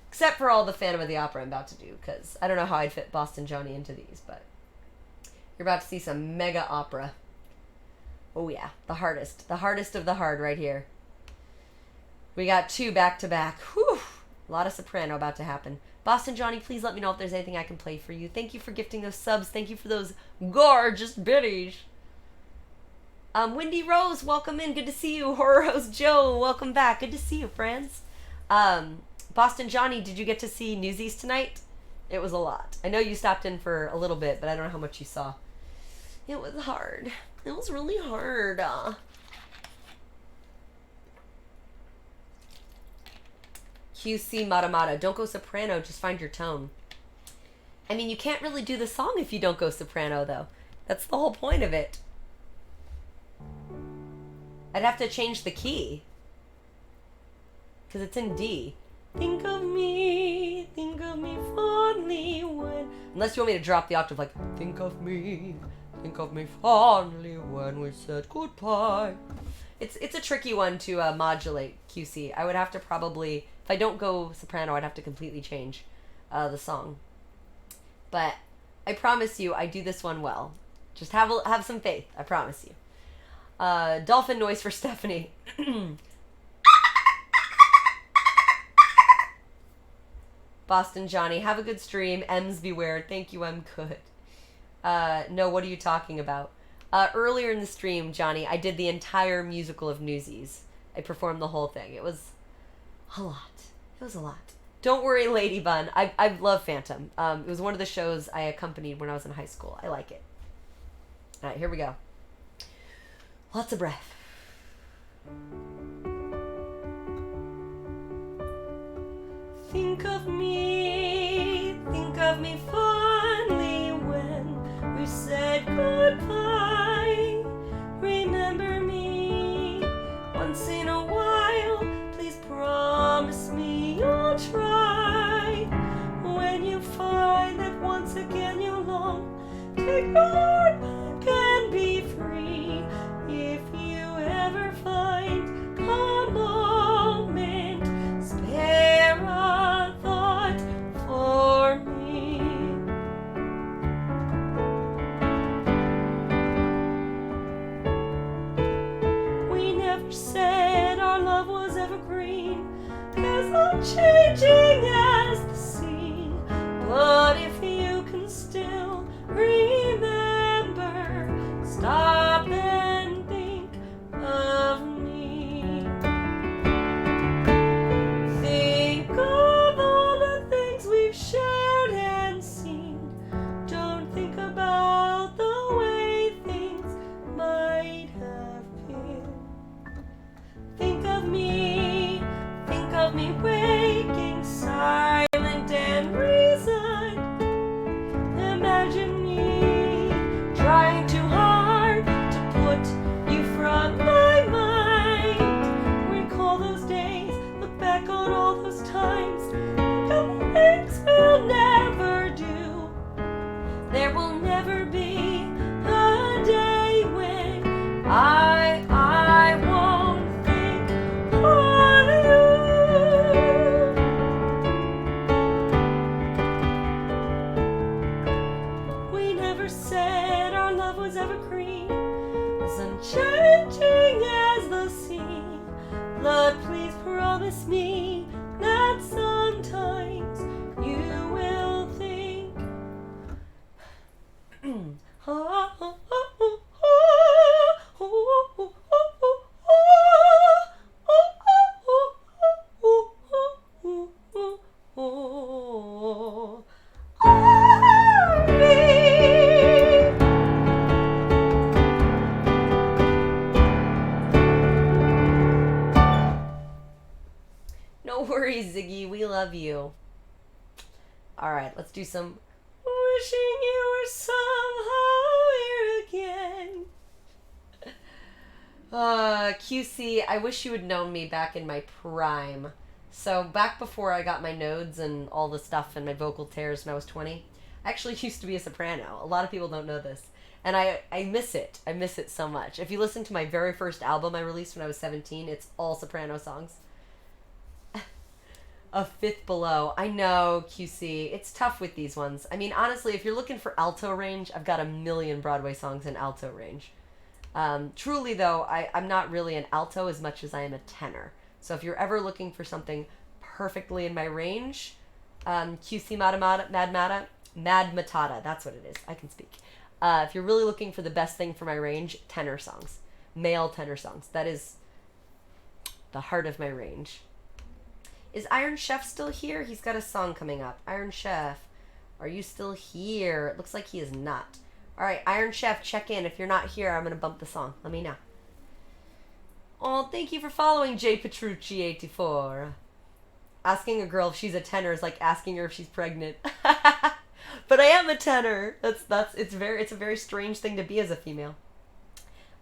Except for all the Phantom of the Opera I'm about to do, because I don't know how I'd fit Boston Johnny into these, but you're about to see some mega opera. Oh yeah, the hardest of the hard right here. We got two back to back. Whew, a lot of soprano about to happen. Boston Johnny, please let me know if there's anything I can play for you. Thank you for gifting those subs. Thank you for those gorgeous biddies. Wendy Rose, welcome in. Good to see you. Horror Rose Joe, welcome back. Good to see you, friends. Boston Johnny, did you get to see Newsies tonight? It was a lot. I know you stopped in for a little bit, but I don't know how much you saw. It was hard. It was really hard. QC Matamata, don't go soprano, just find your tone. I mean, you can't really do the song if you don't go soprano, though. That's the whole point of it. I'd have to change the key. Because it's in D. Think of me fondly when... Unless you want me to drop the octave like, think of me fondly when we said goodbye. It's a tricky one to modulate, QC. I would have to probably... If I don't go soprano, I'd have to completely change the song. But I promise you, I do this one well. Just have some faith. I promise you. Dolphin noise for Stephanie. Boston Johnny, have a good stream. M's beware. Thank you, M. Good. No, what are you talking about? Earlier in the stream, Johnny, I did the entire musical of Newsies. I performed the whole thing. It was a lot. It was a lot. Don't worry, Lady Bun. I love Phantom. It was one of the shows I accompanied when I was in high school. I like it. All right, here we go. Lots of breath. Think of me fondly when we said goodbye. Remember me once in a while. Please promise me you'll try. When you find that once again you long changing as the sea. But if you can still remember, stop and think of me. Think of all the things we've shared and seen. Don't think about the way things might have been. Think of me waking silent and resigned. Imagine me trying too hard to put you from my mind. Recall those days, look back on all those times. Think of the things we'll never do. There will never be a day when I won't think of you. We never said our love was evergreen, as unchanging as the sea. Lord, please promise me that sometimes you will think. No worries, Ziggy. We love you. All right, let's do some wishing you were somehow here again. QC, I wish you had known me back in my prime. So back before I got my nodes and all the stuff and my vocal tears when I was 20, I actually used to be a soprano. A lot of people don't know this. And I miss it. I miss it so much. If you listen to my very first album I released when I was 17, it's all soprano songs. A fifth below. I know, QC. It's tough with these ones. I mean, honestly, if you're looking for alto range, I've got a million Broadway songs in alto range. Truly, though, I'm not really an alto as much as I am a tenor. So if you're ever looking for something perfectly in my range, QC Mad Matata, that's what it is. I can speak. If you're really looking for the best thing for my range, tenor songs. Male tenor songs. That is the heart of my range. Is Iron Chef still here? He's got a song coming up. Iron Chef, are you still here? It looks like he is not. All right, Iron Chef, check in. If you're not here, I'm going to bump the song. Let me know. Oh, thank you for following J Petrucci84. Asking a girl if she's a tenor is like asking her if she's pregnant. But I am a tenor. It's a very strange thing to be as a female.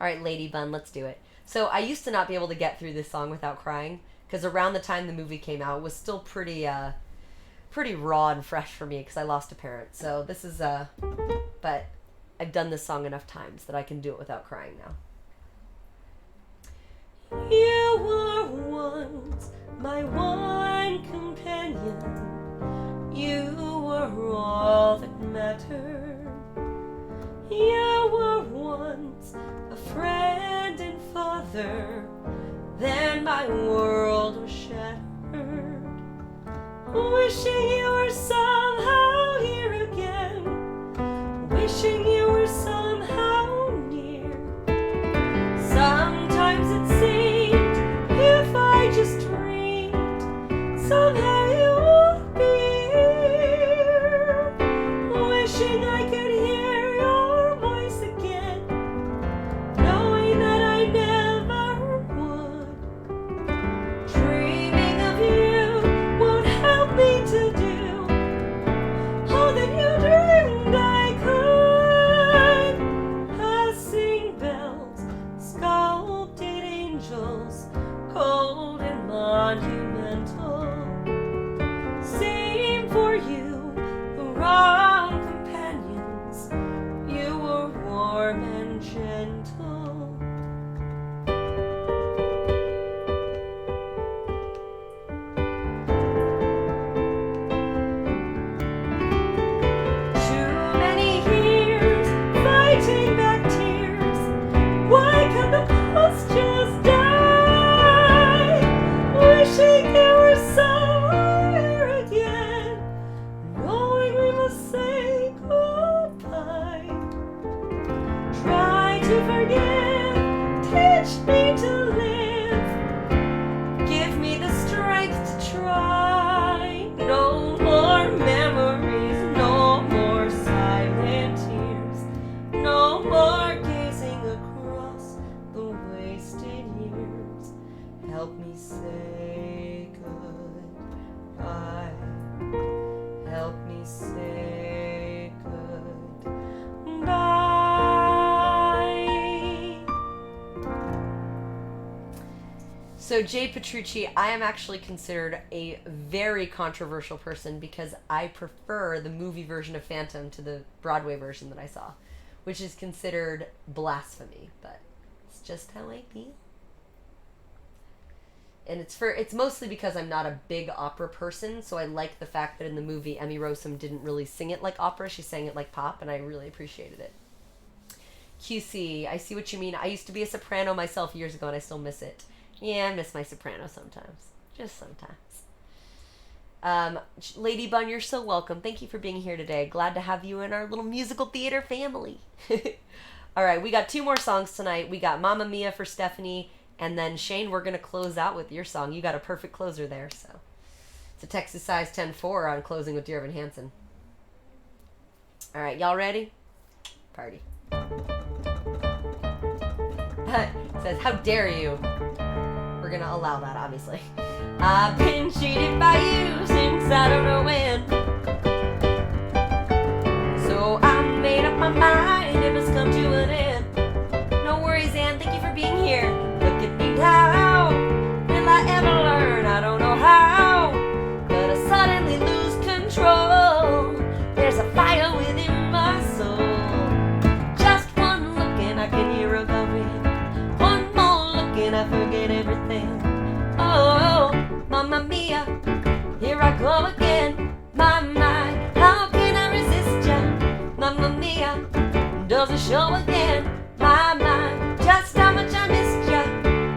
All right, Lady Bun, let's do it. So I used to not be able to get through this song without crying, because around the time the movie came out, it was still pretty raw and fresh for me because I lost a parent. So this is but I've done this song enough times that I can do it without crying now. You were once my one companion. You were all that mattered. You were once a friend and father. Then my world was shattered. Wishing you were somehow here again. Wishing you were somehow near. Sometimes it seemed if I just dreamed, somehow you would be here. Wishing I could hear your voice again, knowing that I never would. Dreaming of you would help me to do all that you dreamed I could. Passing bells, sculpted angels, cold and monumental, seem for you the wrong companions. You were warm and gentle. Too many years fighting back tears. Why can't the past just die? Wishing you were someone forgive. Teach me to live. Give me the strength to try. No more memories, no more silent tears, no more gazing across the wasted years. Help me say goodbye. Help me say goodbye. So Jay Petrucci, I am actually considered a very controversial person because I prefer the movie version of Phantom to the Broadway version that I saw, which is considered blasphemy, but it's just how I feel. And it's mostly because I'm not a big opera person, so I like the fact that in the movie Emmy Rossum didn't really sing it like opera, she sang it like pop, and I really appreciated it. QC, I see what you mean. I used to be a soprano myself years ago and I still miss it. Yeah, I miss my soprano sometimes. Just sometimes. Lady Bun, you're so welcome. Thank you for being here today. Glad to have you in our little musical theater family. All right, we got 2 more songs tonight. We got Mamma Mia for Stephanie, and then Shane, we're going to close out with your song. You got a perfect closer there, so. It's a Texas size 10-4 on closing with Dear Evan Hansen. All right, y'all ready? Party. It says, how dare you? We're gonna allow that, obviously. I've been cheated by you since I don't know when. So I made up my mind, it must come to an end. No worries, Ann, thank you for being here. Look at me now. Will I ever learn? I don't know how. But I suddenly lose control. There's a fire within my soul. Just one look and I can hear a going. One more look and I forget everything. Oh, Mamma Mia, here I go again. My, how can I resist ya? Mamma Mia, does it show again? My, just how much I missed ya.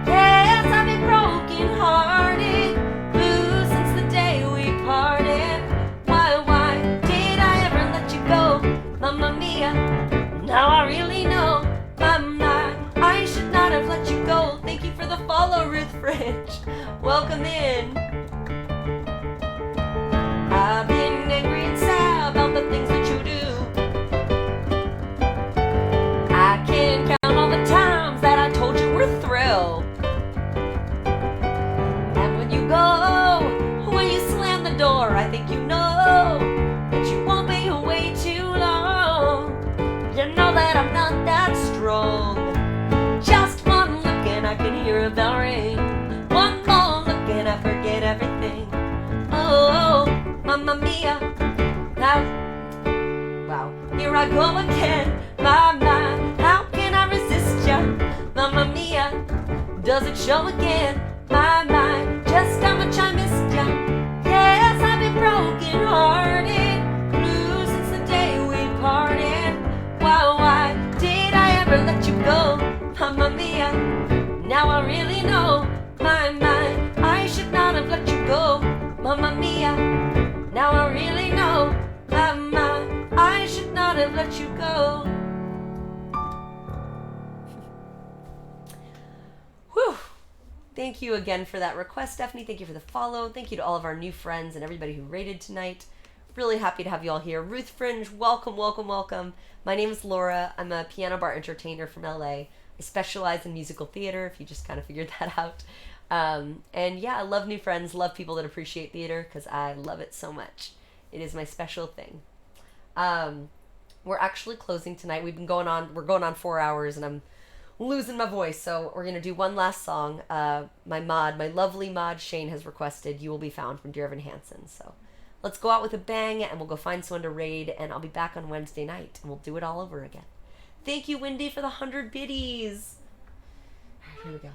Yes, I've been broken hearted, blue since the day we parted. Why did I ever let you go? Mamma Mia, now I really know. My, I should not have let you go. Thank you for the follow, Ruth French. Welcome in. I've been angry and sad about the things that you do. I can't count all the times that I told you we're through. And when you go, when you slam the door, I think you know that you won't be away too long. You know that I'm not that strong. Just one look and I can hear a bell ring. One more look and I forget everything. Oh, Mamma Mia. Now, wow, here I go again. My, how can I resist ya? Mamma Mia, does it show again? My, just how much I missed ya. Yes, I've been broken hearted, blue since the day we parted. Why did I ever let you go? Mamma Mia, now I really know. My, I should not have let you go. Mamma Mia, now I really know. My, I should not have let you go. Whew. Thank you again for that request, Stephanie. Thank you for the follow. Thank you to all of our new friends and everybody who rated tonight. Really happy to have you all here. Ruth Fringe, welcome, welcome, welcome. My name is Laura. I'm a piano bar entertainer from LA. I specialize in musical theater, if you just kind of figured that out. And yeah, I love new friends, love people that appreciate theater, because I love it so much. It is my special thing. We're actually closing tonight. We're going on 4 hours, and I'm losing my voice, so we're going to do one last song. My lovely mod, Shane, has requested You Will Be Found from Dear Evan Hansen. So let's go out with a bang, and we'll go find someone to raid, and I'll be back on Wednesday night, and we'll do it all over again. Thank you, Wendy, for the 100 biddies. All right, here we go.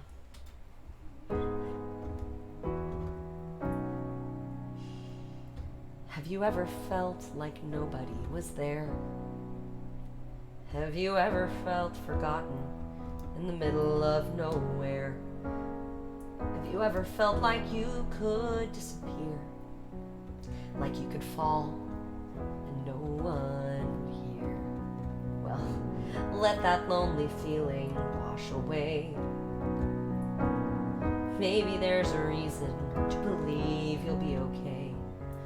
Have you ever felt like nobody was there? Have you ever felt forgotten in the middle of nowhere? Have you ever felt like you could disappear? Like you could fall and no one would hear? Well, let that lonely feeling wash away. Maybe there's a reason to believe you'll be okay.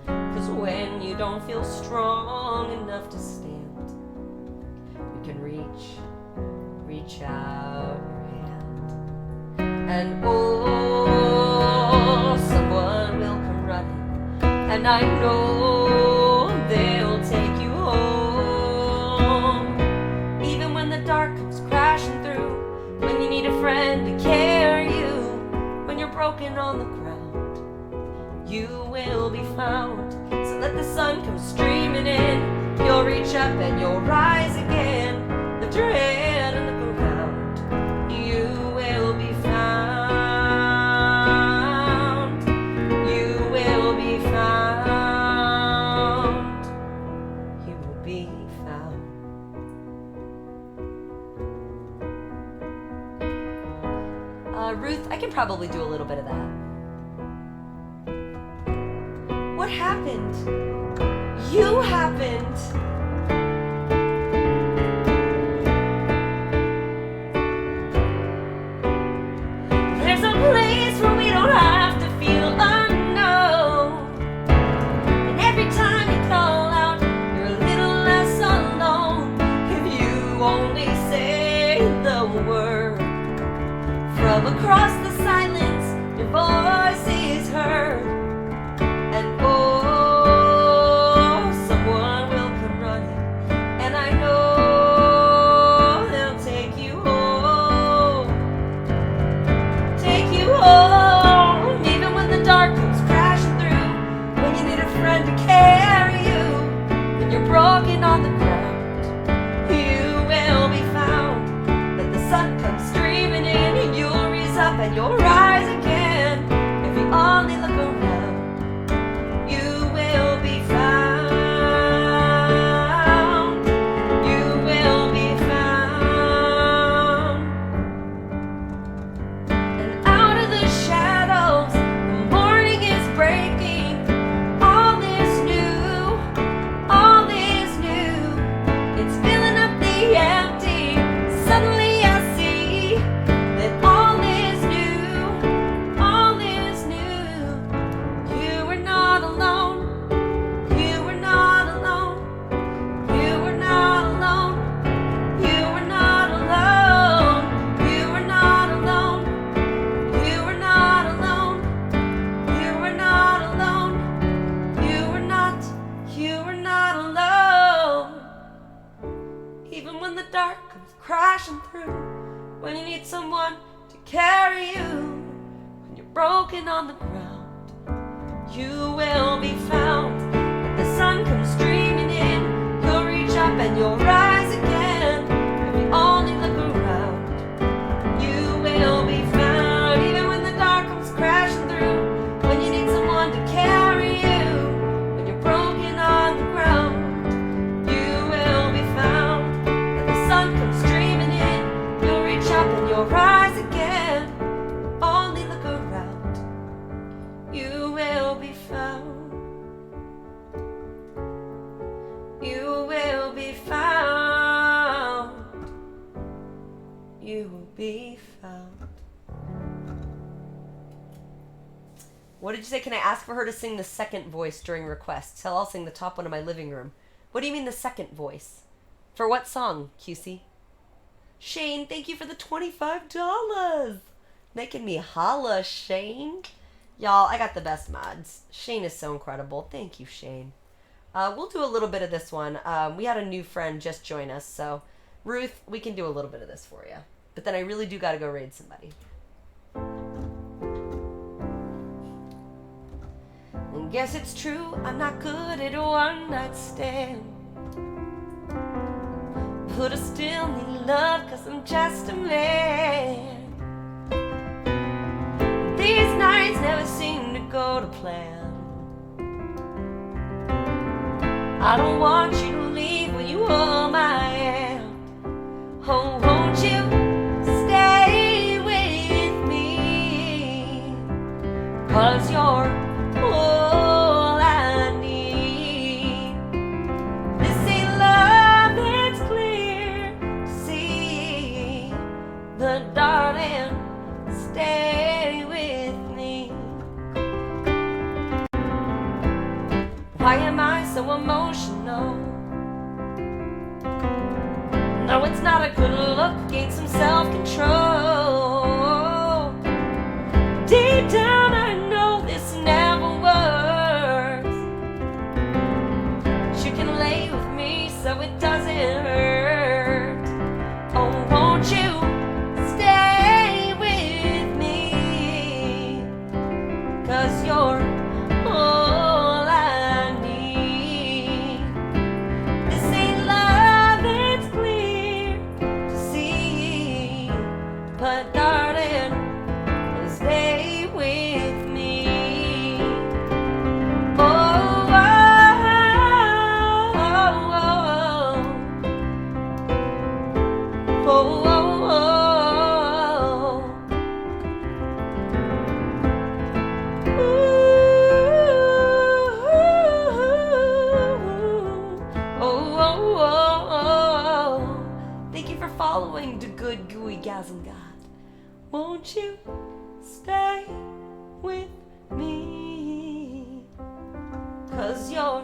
'Cause when you don't feel strong enough to stand, you can reach out your hand. And oh, someone will come running, and I know they'll take you home. Even when the dark comes crashing through, when you need a friend to carry you, when you're broken on the ground, you will be found. So let the sun come streaming in, you'll reach up and you'll rise again. Lift your head and look around, you will be found. You will be found. You will be found. Ruth, I can probably do a little bit of that. What happened? You happened. There's a place where we don't have to feel unknown. And every time you call out, you're a little less alone. If you only say the word, from across the silence, your voice is heard. And oh, someone will come running, and I know they'll take you home. Take you home, even when the dark comes crashing through, when you need a friend to carry you, when you're broken on the ground, you will be found. Let the sun come streaming in, and you'll rise up and you'll rise again. If you only look around, you will be found. You will be found. And out of the shadows, the morning is breaking. All is new, all is new. It's filling up the empty. Suddenly I see that all is new, all is new. You are not alone. You are not alone. You are not alone. You are not alone. You are not alone. You are not alone. You are not alone. You are not alone. Even when the dark comes crashing through, when you need someone to carry you, when you're broken on the ground, you will be found. When the sun comes streaming in, you'll reach up and you'll rise again. If you only look around, you will be found. Even when the dark comes crashing through, when you need someone to carry you, when you're broken on the ground, you will be found. When the sun comes streaming in, you'll reach up and you'll rise again. Only look around, you will be found. You will be found. You will be found. What did you say? Can I ask for her to sing the second voice during requests? Hell, I'll sing the top one in my living room. What do you mean the second voice? For what song, QC? Shane, thank you for the $25. Making me holla, Shane. Y'all, I got the best mods. Shane is so incredible. Thank you, Shane. We'll do a little bit of this one. We had a new friend just join us, so Ruth, we can do a little bit of this for you. But then I really do got to go raid somebody. And guess it's true, I'm not good at a one-night stand. But I still need love, 'cause I'm just a man. These nights never seem to go to plan. I don't want you to leave when you hold my hand. Oh, won't you stay with me? 'Cause you're all I need. This ain't love, it's clear. But darling, stay with me. Why am I so emotional? No, it's not a good look. Gain some self-control. Deep down I know this never works. You can lay with me so it doesn't hurt. Oh, won't you stay with me? 'Cause you're all I need. This ain't love, it's clear to see. But darling, stay with me. Oh, oh, oh, oh, oh, oh. Ooh, oh, oh, oh. Thank you for following the good gooey gasm god. Won't you stay with me? 'Cause you're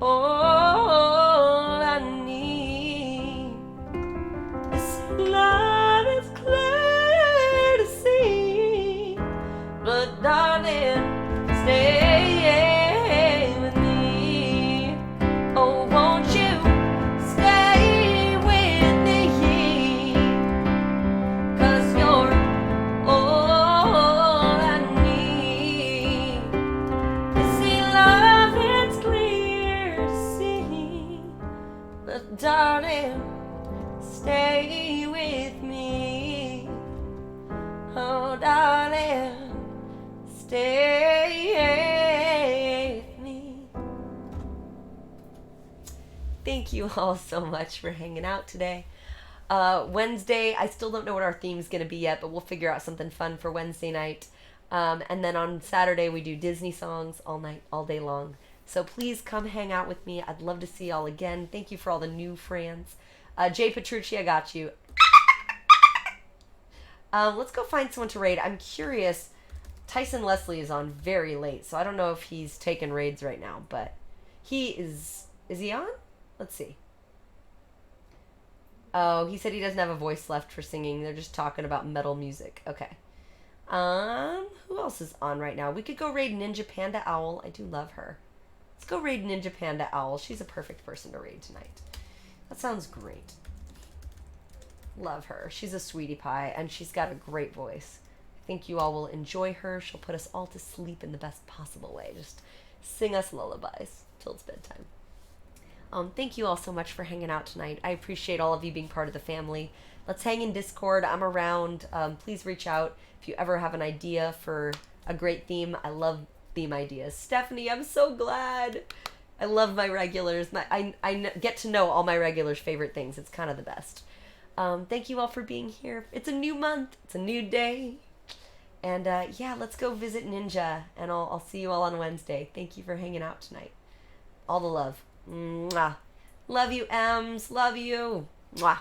all I need. This love is clear to see. But darling, stay with me. Oh, won't you stay with me? 'Cause you're all I need. This ain't love, it's clear to see. But darling, stay with me. Oh, darling, stay with me. Thank you all so much for hanging out today. Wednesday, I still don't know what our theme is going to be yet, but we'll figure out something fun for Wednesday night. And then on Saturday, we do Disney songs all night, all day long. So please come hang out with me. I'd love to see y'all again. Thank you for all the new friends. Jay Petrucci, I got you. Let's go find someone to raid. I'm curious. Tyson Leslie is on very late, so I don't know if he's taking raids right now, but he is. Is he on? Let's see. Oh, he said he doesn't have a voice left for singing. They're just talking about metal music. Okay. Who else is on right now? We could go raid Ninja Panda Owl. I do love her. Let's go raid Ninja Panda Owl. She's a perfect person to raid tonight. That sounds great. Love her. She's a sweetie pie, and she's got a great voice. I think you all will enjoy her. She'll put us all to sleep in the best possible way. Just sing us lullabies till it's bedtime. Thank you all so much for hanging out tonight. I appreciate all of you being part of the family. Let's hang in Discord. I'm around. Please reach out if you ever have an idea for a great theme. I love theme ideas. Stephanie, I'm so glad. I love my regulars. I get to know all my regulars' favorite things. It's kind of the best. Thank you all for being here. It's a new month. It's a new day. And yeah, let's go visit Ninja. And I'll see you all on Wednesday. Thank you for hanging out tonight. All the love. Mwah. Love you, Ems. Love you. Mwah.